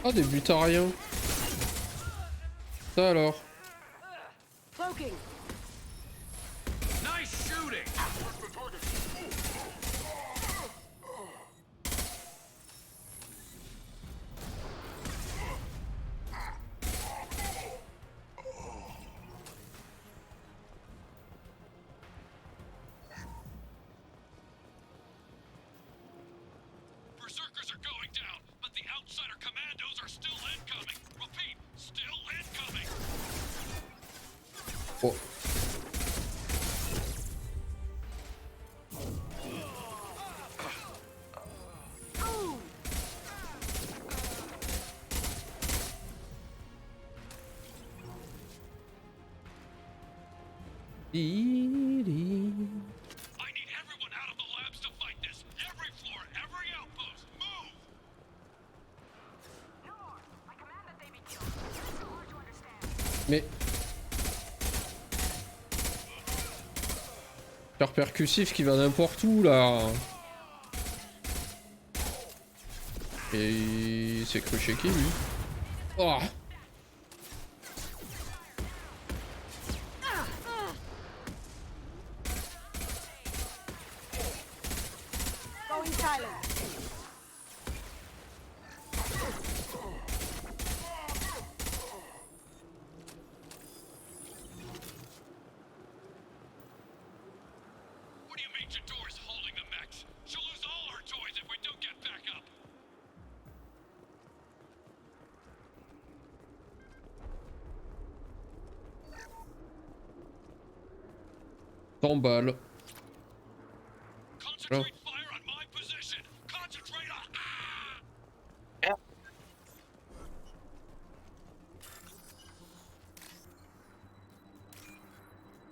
Ah, des buts à rien. Ça alors. Cloaking. shooting! Berserkers are going down, but the outsider commandos are still incoming. Repeat, still incoming. Oh. I need everyone out of the labs to fight this. Every floor, every outpost, move! Mais... Faire percussif qui va n'importe où là. Et il s'est cru chez qui lui? Oh. Going silent. What do you mean Jador's holding the mechs? She'll lose all her toys if we don't get back up. 100 balles. Concentrate fire on my position. Concentrate on.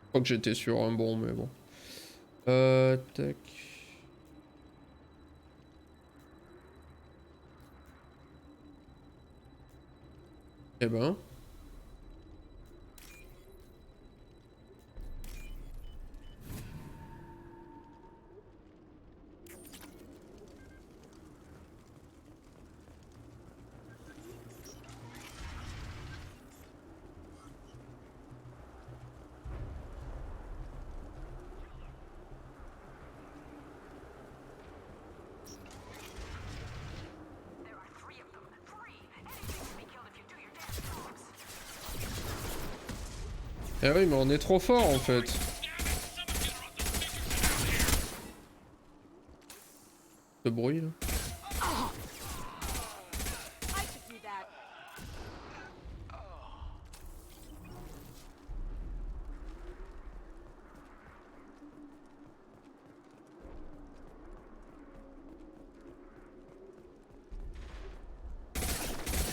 Je crois que j'étais sur un bon, mais bon. Tac. Eh ben. Eh oui, mais on est trop fort en fait. Ce bruit là.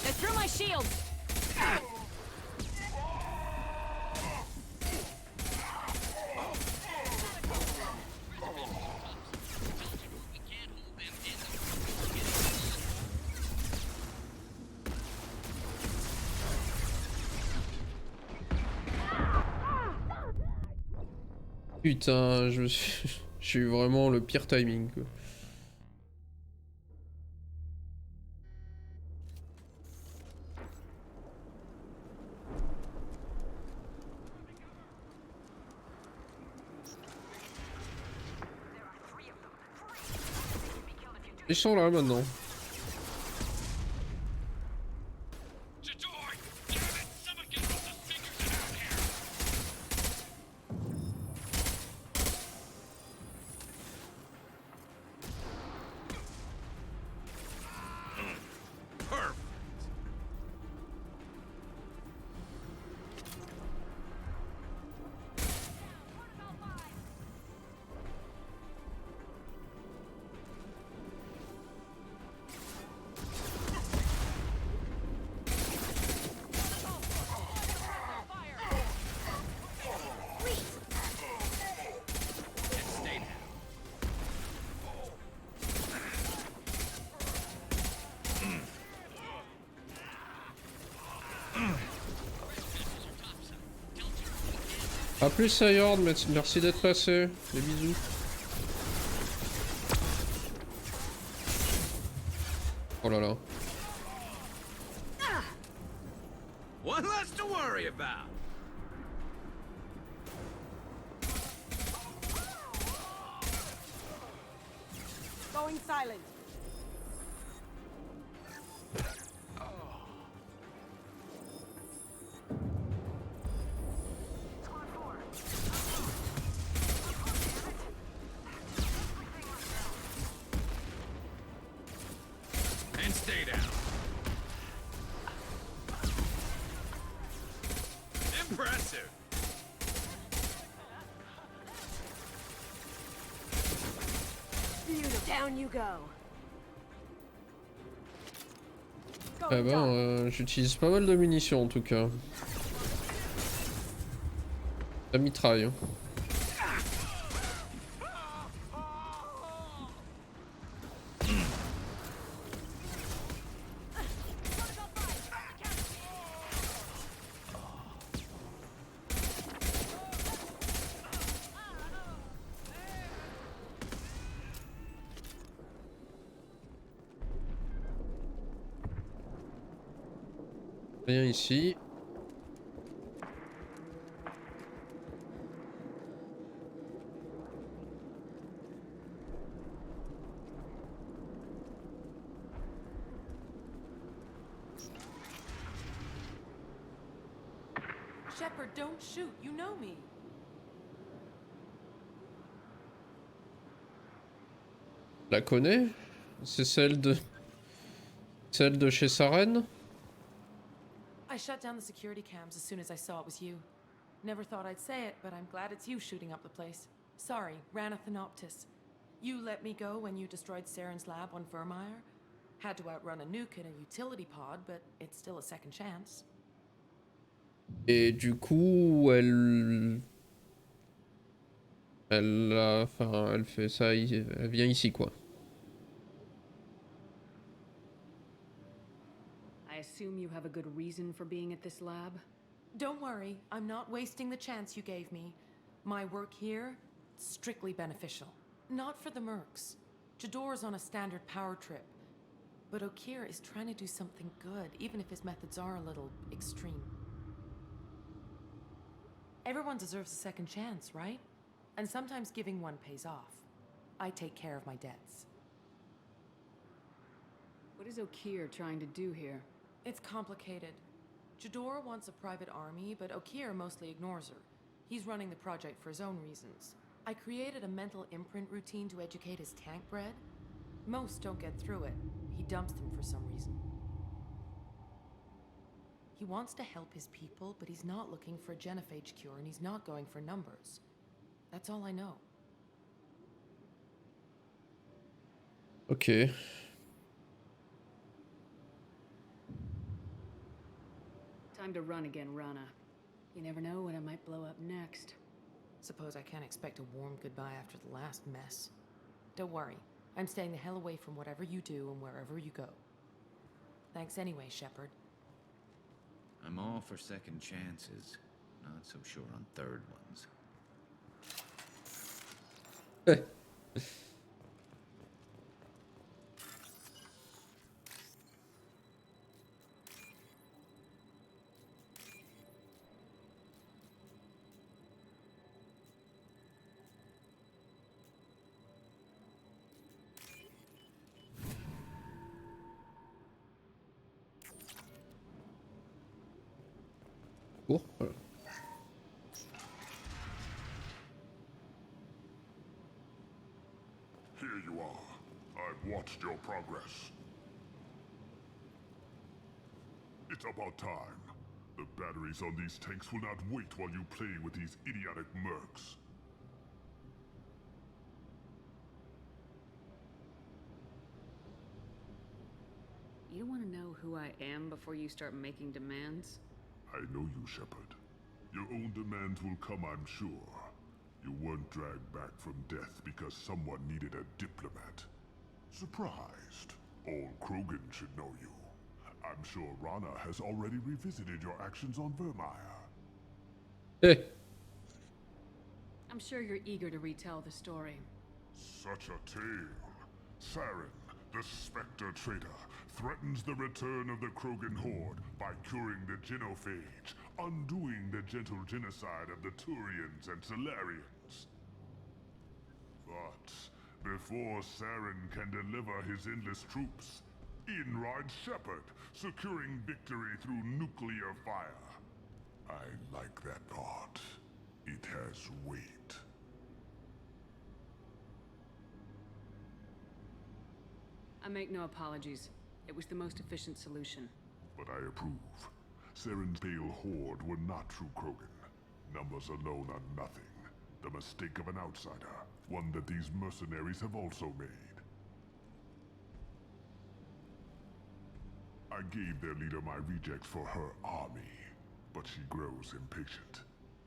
They threw my shield. Putain, je suis vraiment le pire timing quoi. Ils sont là maintenant. A plus Sayord, merci d'être passé. Des bisous. Oh là là. One less to worry about. going silent. And stay down. Impressive. Beautiful. Down you go. Eh ben, j'utilise pas mal de munitions en tout cas. Ça mitraille. Hein. Rien ici. Shepard, don't shoot. You know me. La connais? C'est celle de chez Saren? I shut down the security cams as soon as I saw it was you. Never thought I'd say it, but I'm glad it's you shooting up the place. Sorry, Rana Thanoptis. You let me go when you destroyed Saren's lab on Vermeer. Had to outrun a nuke in a utility pod, but it's still a second chance. Et du coup, elle fait ça, elle vient ici quoi. I assume you have a good reason for being at this lab? Don't worry, I'm not wasting the chance you gave me. My work here, strictly beneficial. Not for the mercs. Jador's on a standard power trip. But Okir is trying to do something good, even if his methods are a little extreme. Everyone deserves a second chance, right? And sometimes giving one pays off. I take care of my debts. What is Okir trying to do here? It's complicated. Jador wants a private army, but Okir mostly ignores her. He's running the project for his own reasons. I created a mental imprint routine to educate his tank bred. Most don't get through it. He dumps them for some reason. He wants to help his people, but he's not looking for a genophage cure, and he's not going for numbers. That's all I know. Ok. Time to run again, Rana. You never know when I might blow up next. Suppose I can't expect a warm goodbye after the last mess. Don't worry. I'm staying the hell away from whatever you do and wherever you go. Thanks anyway, Shepard. I'm all for second chances. Not so sure on third ones. Oh, voilà. Here you are. I've watched your progress. It's about time. The batteries on these tanks will not wait while you play with these idiotic mercs. You don't want to know who I am before you start making demands? I know you, Shepard. Your own demands will come, I'm sure. You weren't dragged back from death because someone needed a diplomat. Surprised. Old Krogan should know you. I'm sure Rana has already revisited your actions on Vermeer. Hey. I'm sure you're eager to retell the story. Such a tale. Saren, the Spectre traitor, threatens the return of the Krogan horde by curing the genophage, undoing the gentle genocide of the Turians and Solarians. But before Saren can deliver his endless troops, in rides Shepard, securing victory through nuclear fire. I like that thought. It has weight. I make no apologies. It was the most efficient solution. But I approve. Saren's pale horde were not true Krogan. Numbers alone are nothing. The mistake of an outsider, one that these mercenaries have also made. I gave their leader my rejects for her army, but she grows impatient.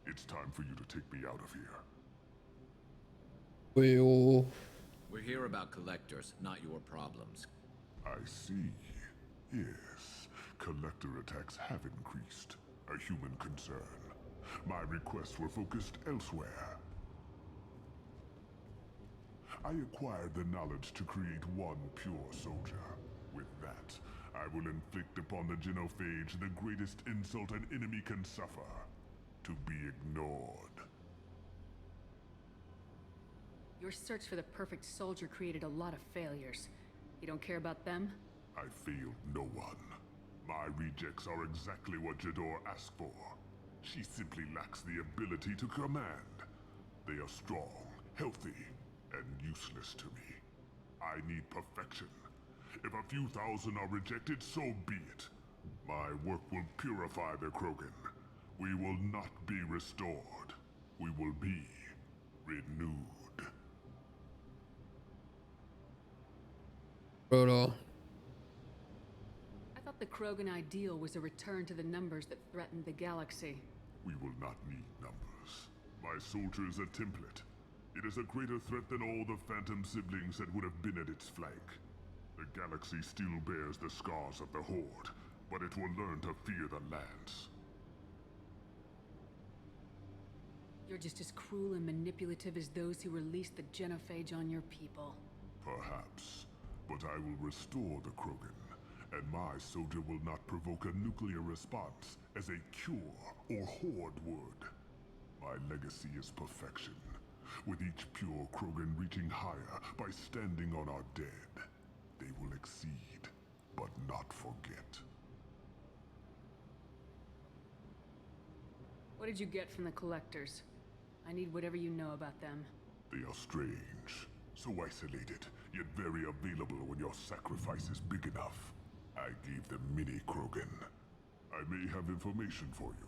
It's time for you to take me out of here. Well, We're here about collectors, not your problems. I see. Yes, collector attacks have increased. A human concern. My requests were focused elsewhere. I acquired the knowledge to create one pure soldier. With that, I will inflict upon the genophage the greatest insult an enemy can suffer. To be ignored. Your search for the perfect soldier created a lot of failures. You don't care about them? I failed no one. My rejects are exactly what Jador asked for. She simply lacks the ability to command. They are strong, healthy, and useless to me. I need perfection. If a few thousand are rejected, so be it. My work will purify the Krogan. We will not be restored. We will be renewed. voilà. I thought the Krogan ideal was a return to the numbers that threatened the galaxy. We will not need numbers. My soldier is a template. It is a greater threat than all the Phantom siblings that would have been at its flank. The galaxy still bears the scars of the Horde, but it will learn to fear the lands. You're just as cruel and manipulative as those who released the genophage on your people. Perhaps, but I will restore the Krogan, and my soldier will not provoke a nuclear response as a cure or Horde would. My legacy is perfection, with each pure Krogan reaching higher by standing on our dead. They will exceed, but not forget. What did you get from the collectors? I need whatever you know about them. They are strange, so isolated, yet very available when your sacrifice is big enough. I gave them mini Krogan. I may have information for you,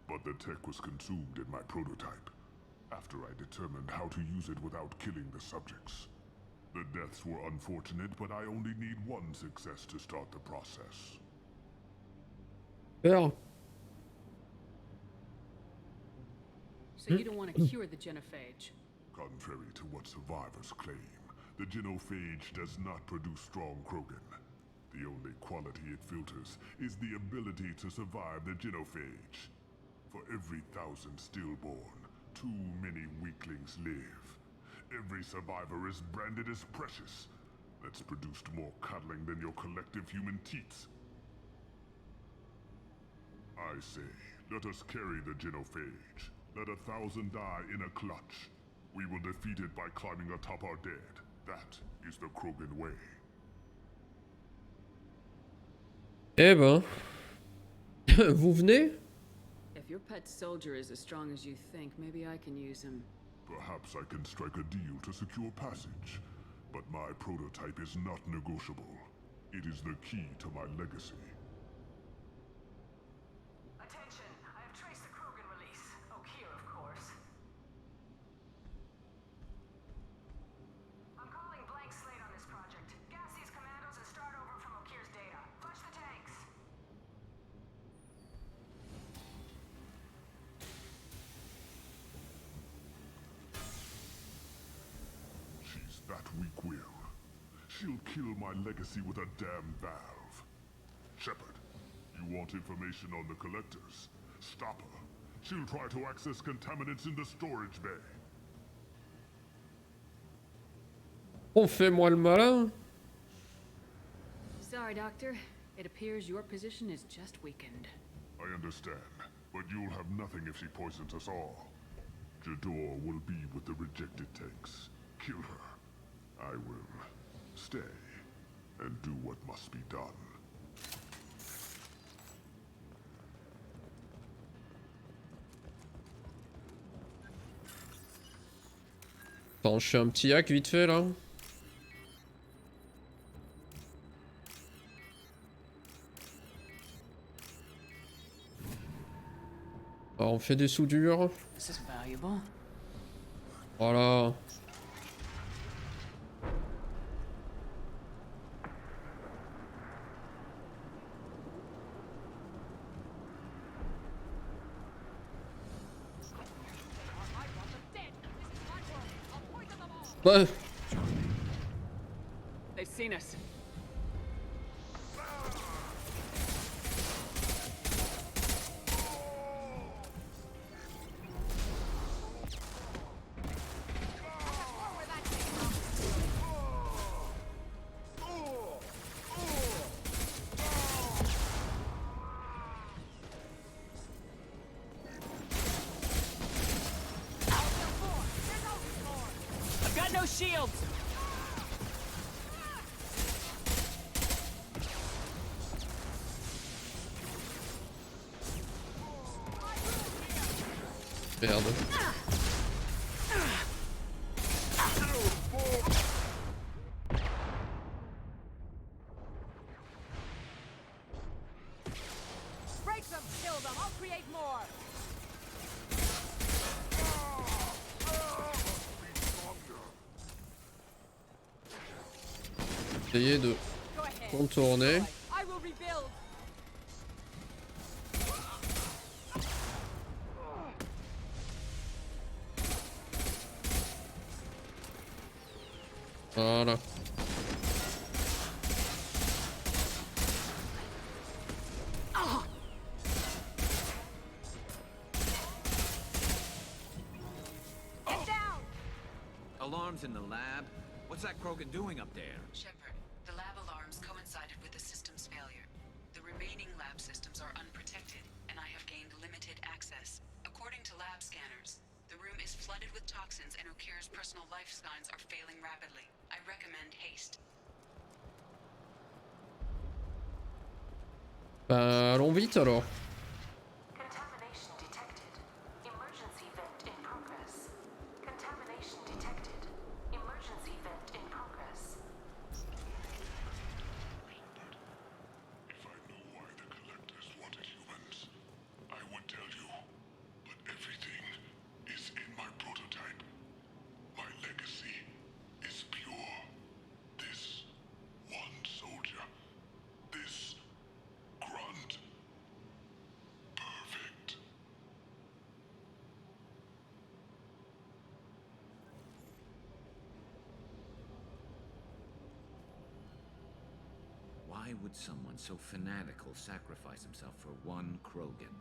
but the tech was consumed in my prototype, after I determined how to use it without killing the subjects. The deaths were unfortunate, but I only need one success to start the process. Yeah. So you don't want to cure the genophage? Contrary to what survivors claim, the genophage does not produce strong Krogan. The only quality it filters is the ability to survive the genophage. For every 1,000 stillborn, too many weaklings live. Every survivor is branded as precious. That's produced more cuddling than your collective human teats. I say, let us carry the genophage. Let 1,000 die in a clutch. We will defeat it by climbing atop our dead. That is the Krogan way. Eh ben. Vous venez? If your pet soldier is as strong as you think, maybe I can use him. Perhaps I can strike a deal to secure passage. But my prototype is not negotiable. It is the key to my legacy. Attention, I have traced the Krogan release. Oak here, of course. I'm calling blank slate on this project. Gas these commandos and start over from Okir's data. Flush the tanks. She's that weak-willed. She'll kill my legacy with a damn valve. Shepard, you want information on the collectors? Stop her. She'll try to access contaminants in the storage bay. On fait-moi le malin. Sorry, Doctor. It appears your position is just weakened. I understand, but you'll have nothing if she poisons us all. Jador will be with the rejected tanks. Kill her. I I will stay and do what must be done. Attends, je fais un petit hack vite fait là. Alors, on fait des soudures. This is valuable. Voilà. Ouais. They've seen us. I've got no shields. Merde. Break them, kill them, I'll create more. Essayer de contourner. I will rebuild. Voilà. Get down. Alarms in the lab? What's that Krogan doing up there? Shepard, the lab alarms coincided with the system's failure. The remaining lab systems are unprotected, and I have gained limited access. According to lab scanners, the room is flooded with toxins and Okir's personal life signs are failing rapidly. I recommend haste. Bah, allons vite alors. Contamination detected. Emergency vent in progress. Contamination detected. Emergency vent in progress. If I knew why the Collectors wanted humans, I would tell you. But everything is in my prototype. My legacy is pure. This one soldier. This grunt. Perfect. Why would someone so fanatical sacrifice himself for one Krogan?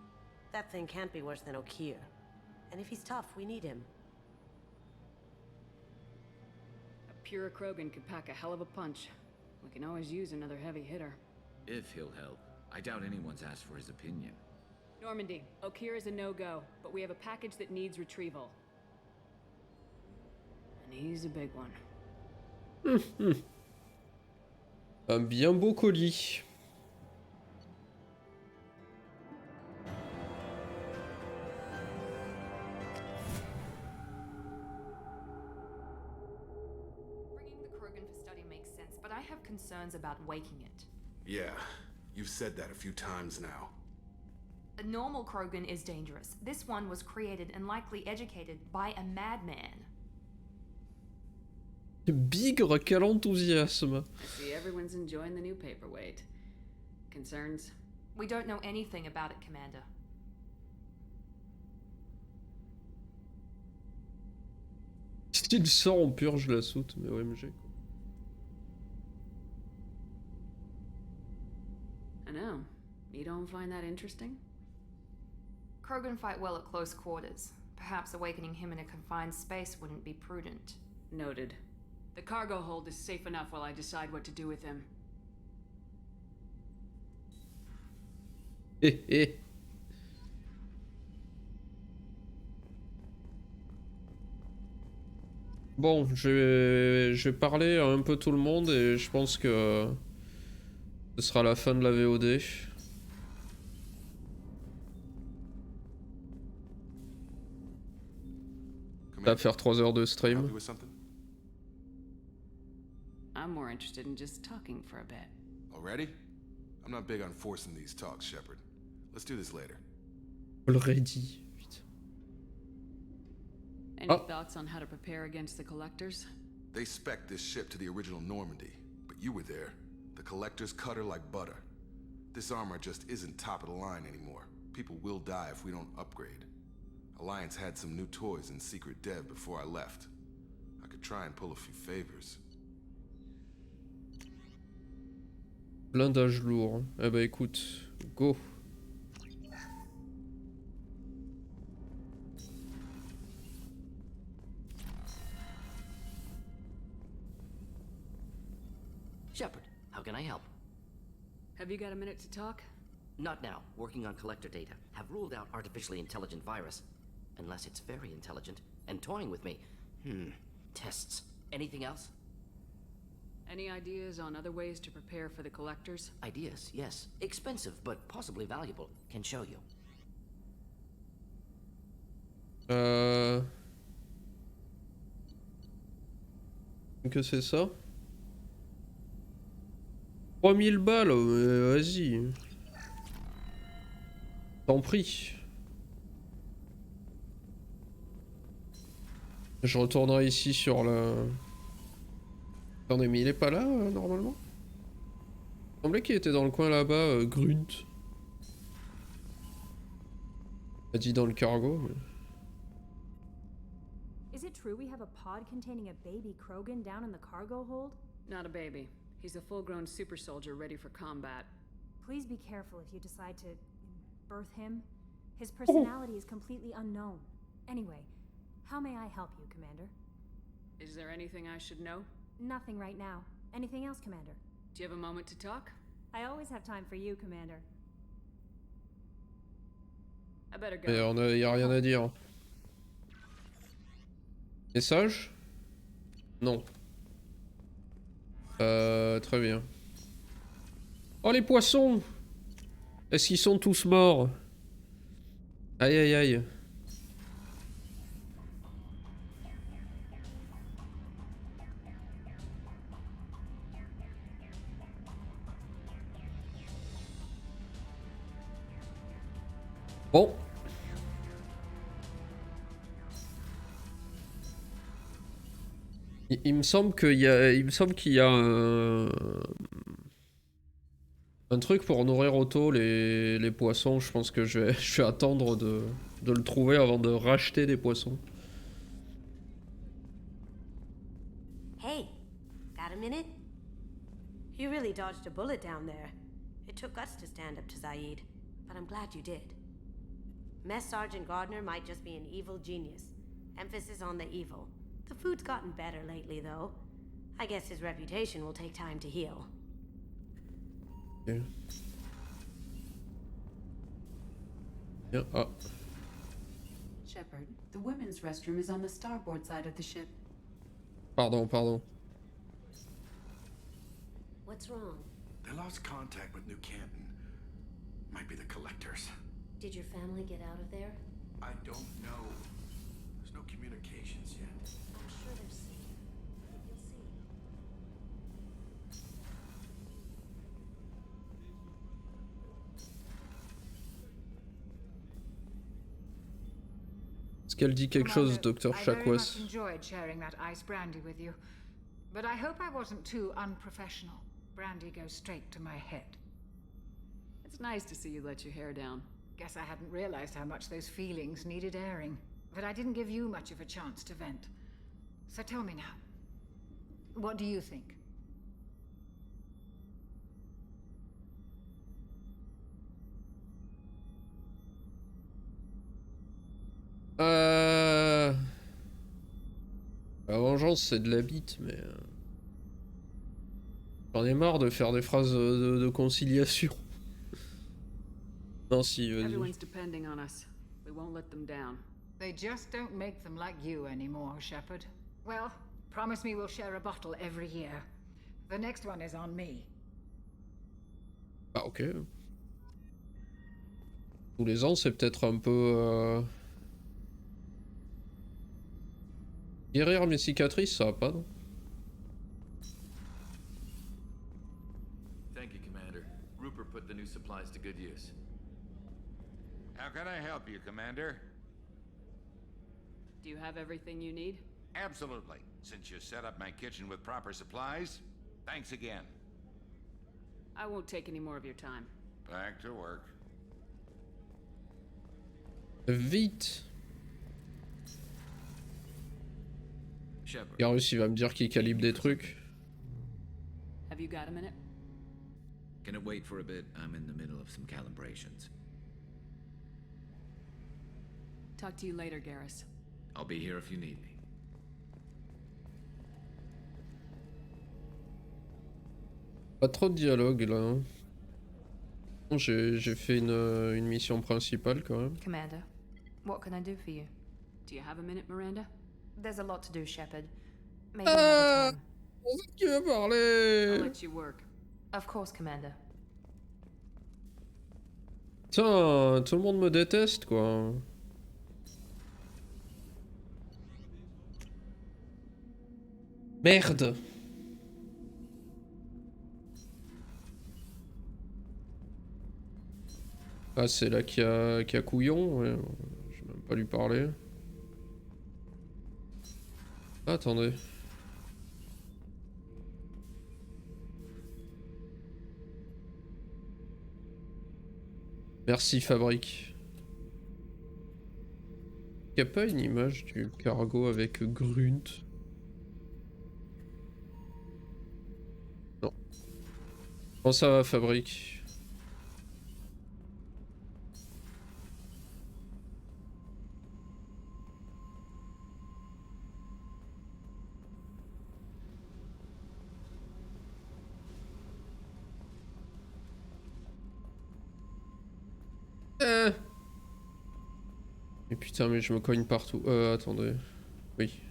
That thing can't be worse than Okir. And if he's tough, we need him. A pure Krogan could pack a hell of a punch. We can always use another heavy hitter. If he'll help. I doubt anyone's asked for his opinion. Normandy, Okir is a no-go, but we have a package that needs retrieval. And he's a big one. Un bien beau colis. Bringing the Krogan for study makes sense, but I have concerns about waking it. Yeah, you've said that a few times now. A normal Krogan is dangerous. This one was created and likely educated by a madman. Bigre, quel enthousiasme. I see everyone's enjoying the new paperweight. Concerns? We don't know anything about it, Commander. S'il sort, on purge la soute, mais OMG. I know. You don't find that interesting? Krogan fight well at close quarters. Perhaps awakening him in a confined space wouldn't be prudent. Noted. The cargo hold is safe enough while I decide what to do with him. Hé hé. Bon, je vais parler à un peu tout le monde et je pense que ce sera la fin de la VOD. Ça va faire 3 heures de stream. I'm more interested in just talking for a bit. Already? I'm not big on forcing these talks, Shepard. Let's do this later. Already. Any thoughts on how to prepare against the collectors? They spec'd this ship to the original Normandy, but you were there. The collectors cut her like butter. This armor just isn't top of the line anymore. People will die if we don't upgrade. Alliance had some new toys in secret dev before I left. I could try and pull a few favors. Blindage lourd. Eh bah écoute, go. Shepard, how can I help? Have you got a minute to talk? Not now. Working on collector data. Have ruled out artificially intelligent virus. Unless it's very intelligent and toying with me. Tests. Anything else? Any ideas on other ways to prepare for the collectors? Ideas, yes. Expensive, but possibly valuable. Can show you. Que c'est ça? 3000 balles, vas-y. T'en prie. Je retournerai ici sur le... Attendez, mais il est pas là, normalement? Il semblait qu'il était dans le coin là-bas, Grunt. Il a dit dans le cargo, mais... Is it true we have a pod containing a baby Krogan down in the cargo hold? Not a baby. He's a full-grown super soldier ready for combat. Please be careful if you decide to birth him. His personality is completely unknown. Anyway, how may I help you, Commander? Is there anything I should know? Nothing right now. Anything else, Commander? Do you have a moment to talk? I always have time for you, Commander. I better go. Et y a rien à dire. Message? Non. Très bien. Oh les poissons! Est-ce qu'ils sont tous morts? Aïe aïe aïe. Bon. Il me semble qu'il y a, un truc pour nourrir auto les poissons. Je pense que je vais attendre de le trouver avant de racheter des poissons. Hey, got a minute? You really dodged a bullet down there. It took guts to stand up to Zaid, but I'm glad you did. Mess Sergeant Gardner might just be an evil genius. Emphasis on the evil. The food's gotten better lately, though. I guess his reputation will take time to heal. Yeah. Yeah. Shepard, the women's restroom is on the starboard side of the ship. Pardon. What's wrong? They lost contact with New Canton. Might be the collectors. Did your family get out of there? I don't know. There's no communications yet. I'm sure they're safe. You'll see. Est-ce qu'elle dit quelque chose, Dr. I very much Chakwas? enjoyed sharing that ice brandy with you, but I hope I wasn't too unprofessional. Brandy goes straight to my head. It's nice to see you let your hair down. Guess I hadn't realized how much those feelings needed airing, but I didn't give you much of a chance to vent. So tell me now, what do you think? La vengeance, c'est de la bite, mais... J'en ai marre de faire des phrases de conciliation. Non, si, vas-y. Everyone's depending on us. We won't let them down. They just don't make them like you anymore, Shepard. Well, promise me we'll share a bottle every year. The next one is on me. Ah ok. Tous les ans, c'est peut-être un peu... Guérir mes cicatrices, ça va pas, non? Thank you, Commander. Rupert put the new supplies to good use. How can I help you, Commander? Do you have everything you need? Absolutely. Since you set up my kitchen with proper supplies, thanks again. I won't take any more of your time. Back to work. Vite. Shepard. Garus, il va me dire qu'il calibre des trucs. Have you got a minute? Can it wait for a bit? I'm in the middle of some calibrations. Talk to you later, Garrus. I'll be here if you need me. Pas trop de dialogue là. Hein. Bon, j'ai fait une mission principale quand même. Commander, what can I do for you? Do you have a minute, Miranda? There's a lot to do, Shepard. Maybe another time. On sait qui va parler. I'll let you work. Of course, Commander. Putain, tout le monde me déteste quoi. Merde. Ah c'est là qui a couillon, ouais. Je vais même pas lui parler. Ah, attendez. Merci Fabrique. Y a pas une image du cargo avec Grunt? Non. Comment ça va Fabrique? Mais putain, mais je me cogne partout. Attendez. Oui.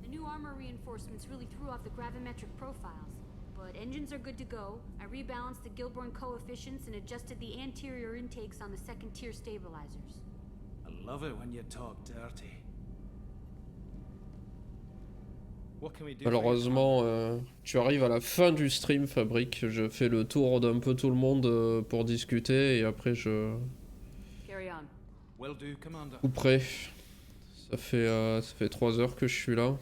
The new armor reinforcements really threw off the gravimetric profiles. But engines are good to go. I rebalanced the Gilborn coefficients and adjusted the anterior intakes on the second tier stabilizers. I love it when you talk dirty. What can we do? Malheureusement, tu arrives à la fin du stream, Fabrique. Je fais le tour d'un peu tout le monde pour discuter et après je... Will do, Commander. couperai. Ça fait 3 heures que je suis là.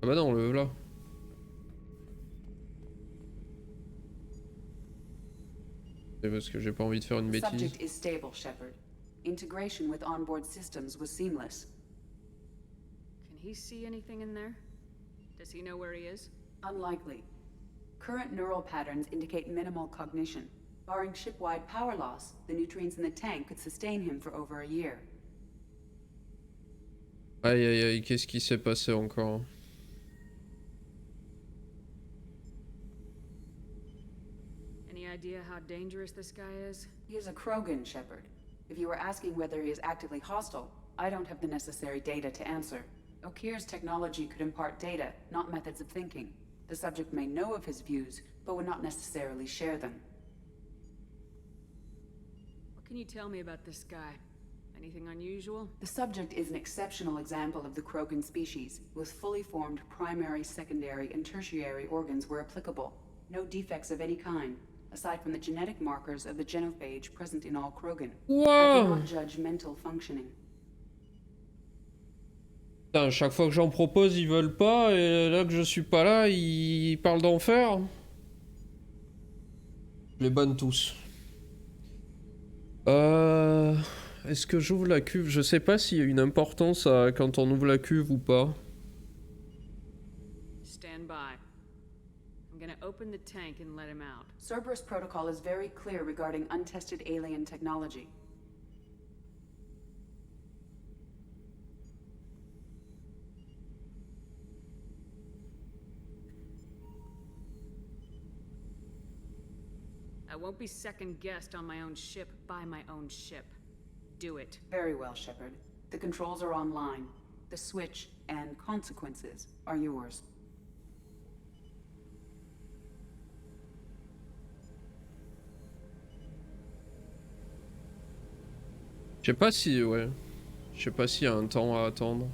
Ah bah non, le là. C'est parce que j'ai pas envie de faire une The bêtise. subject is stable, Shepard. Integration with onboard systems was seamless. Can he see anything in there? Does he know where he is? Unlikely. Current neural patterns indicate minimal cognition. Barring ship-wide power loss, the nutrients in the tank could sustain him for over a year. Aïe aïe aïe, qu'est-ce qui s'est passé encore? Any idea how dangerous this guy is? He is a Krogan, Shepard. If you were asking whether he is actively hostile, I don't have the necessary data to answer. Okir's technology could impart data, not methods of thinking. The subject may know of his views, but would not necessarily share them. What can you tell me about this guy? Anything unusual? The subject is an exceptional example of the Krogan species, with fully formed primary, secondary, and tertiary organs where applicable. No defects of any kind, aside from the genetic markers of the genophage present in all Krogan. I cannot judge mental functioning. Putain, chaque fois que j'en propose, ils veulent pas, et là que je suis pas là, ils parlent d'enfer. Je les banne tous. Est-ce que j'ouvre la cuve? Je sais pas s'il y a une importance à quand on ouvre la cuve ou pas. Stand by. I'm gonna open the tank and let him out. Cerberus protocol is very clear regarding untested alien technology. I won't be second-guessed on my own ship by my own ship. do it. Very well, Shepard. The controls are online. The switch and consequences are yours. Je sais pas si, ouais. Je sais pas s'il y a un temps à attendre.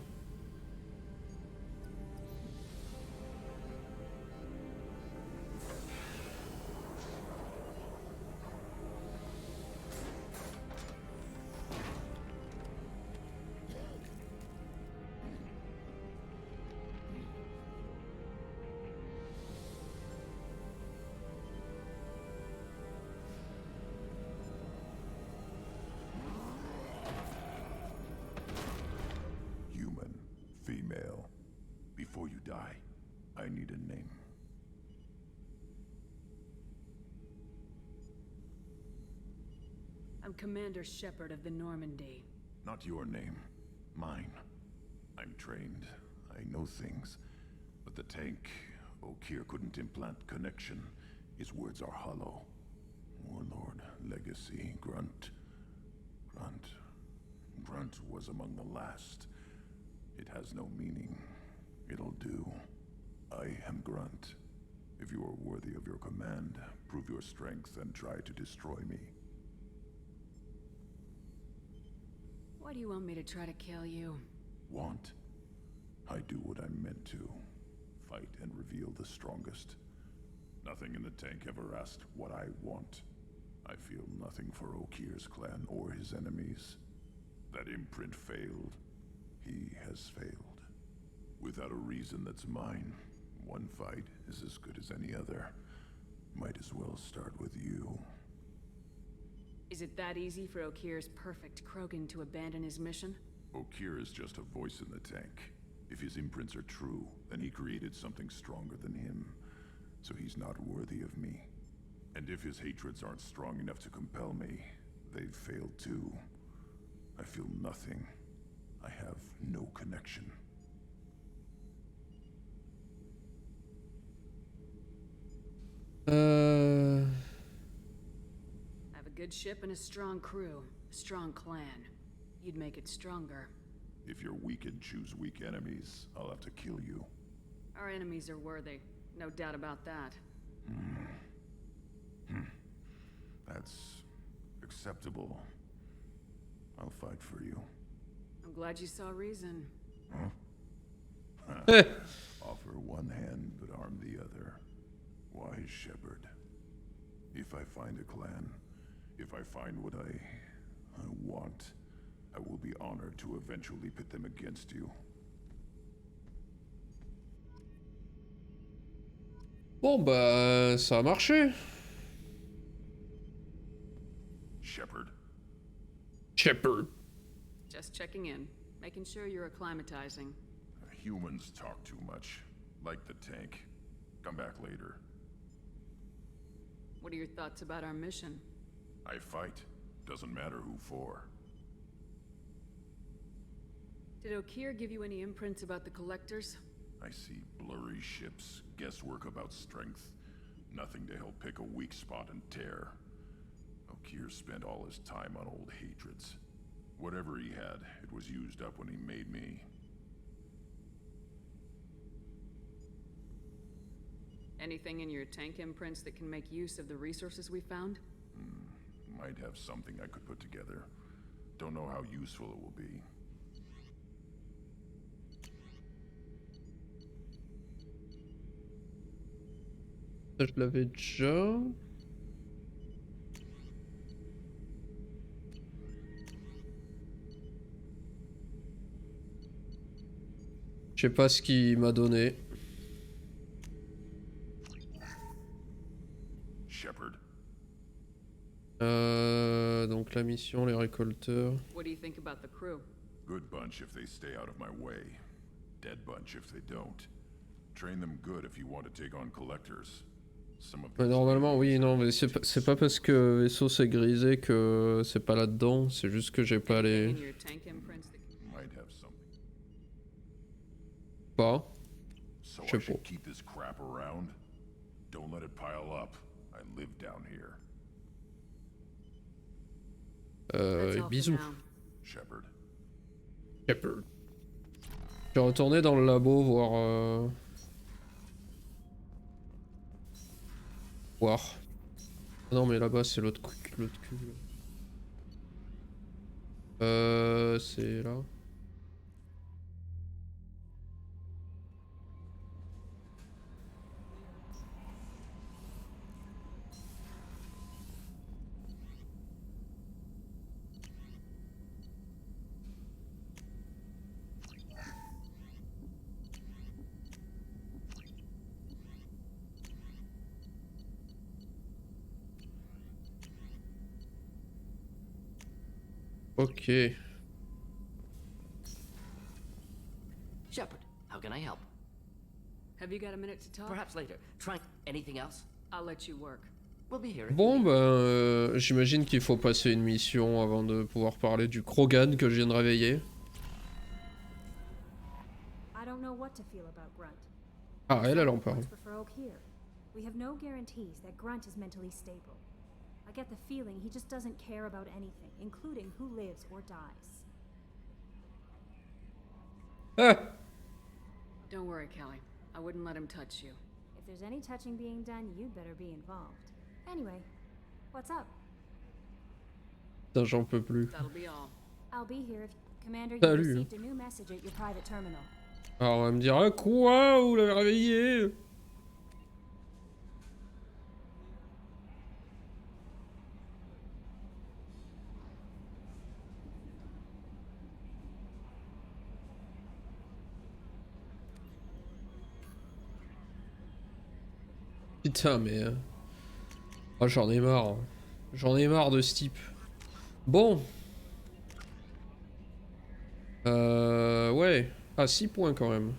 Female. Before you die, I need a name. I'm Commander Shepard of the Normandy. Not your name. Mine. I'm trained. I know things. But the tank, Okeer couldn't implant connection. His words are hollow. Warlord, legacy, Grunt. Grunt was among the last. It has no meaning. It'll do. I am Grunt. If you are worthy of your command, prove your strength and try to destroy me. Why do you want me to try to kill you? Want? I do what I'm meant to. Fight and reveal the strongest. Nothing in the tank ever asked what I want. I feel nothing for Okeer's clan or his enemies. That imprint failed. He has failed. Without a reason that's mine. One fight is as good as any other. Might as well start with you. Is it that easy for Okeer's perfect Krogan to abandon his mission? Okeer is just a voice in the tank. If his imprints are true, then he created something stronger than him. So he's not worthy of me. And if his hatreds aren't strong enough to compel me, they've failed too. I feel nothing. I have no connection. I have a good ship and a strong crew. A strong clan. You'd make it stronger. If you're weak and choose weak enemies, I'll have to kill you. Our enemies are worthy. No doubt about that. That's acceptable. I'll fight for you. I'm glad you saw reason. Huh? Offer one hand, but arm the other. Wise Shepard. If I find a clan, if I find what I want, I will be honored to eventually pit them against you. Bon bah ça a marché. Shepard. Just checking in, making sure you're acclimatizing. Humans talk too much, like the tank. Come back later. What are your thoughts about our mission? I fight. Doesn't matter who for. Did Okeer give you any imprints about the Collectors? I see blurry ships, guesswork about strength. Nothing to help pick a weak spot and tear. Okeer spent all his time on old hatreds. Whatever he had, it was used up when he made me. Anything in your tank imprints that can make use of the resources we found? Might have something I could put together. Don't know how useful it will be. Ça, je l'avais déjà. Je sais pas ce qu'il m'a donné. Shepard. Donc la mission, les récolteurs. What do you think about the crew? Good bunch if they stay out of my way. Dead bunch if they don't. Train them good if you want to take on collectors. Normalement oui, non, mais c'est pas parce que vaisseau c'est grisé que c'est pas là-dedans, c'est juste que j'ai pas les... Pas. So Je I sais should pas. keep this crap around? Don't let it pile up. I live down here. That's all for Bisous. now. Shepard. Shepard. Je vais retourner dans le labo voir... Voir. Ah non mais là-bas c'est l'autre cul. C'est là. Ok. Shepard, how can I help? Have you got a minute to talk? Perhaps later. Try anything else? I'll let you work. We'll be here. Bon ben, j'imagine qu'il faut passer une mission avant de pouvoir parler du Krogan que je viens de réveiller. I don't know what to feel about Grunt. Ah, elle en parle. For Oak here. We have no guarantees that Grunt is mentally stable. I get the feeling he just doesn't care about anything, including who lives or dies. Don't worry, Kelly. I wouldn't let him touch you. If there's any touching being done, you'd better be involved. Anyway, what's up? Putain, j'en peux plus. That'll be all. I'll be here if Commander, you Salut. received a new message at your private terminal. Alors on va me dire, ah quoi, vous l'avez réveillé? Putain mais... Oh, j'en ai marre. J'en ai marre de ce type. Bon. Ouais. Ah, 6 points quand même.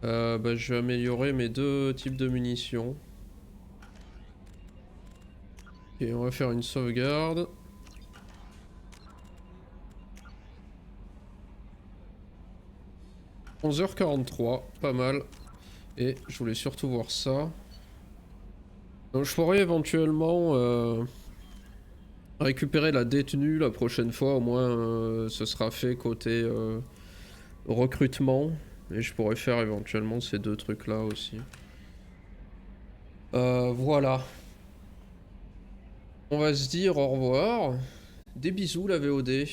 Bah, je vais améliorer mes deux types de munitions. Ok, on va faire une sauvegarde. « 11h43, pas mal. Et je voulais surtout voir ça. Donc je pourrais éventuellement récupérer la détenue la prochaine fois, au moins ce sera fait côté recrutement. Et je pourrais faire éventuellement ces deux trucs là aussi. Voilà. On va se dire au revoir. Des bisous la VOD.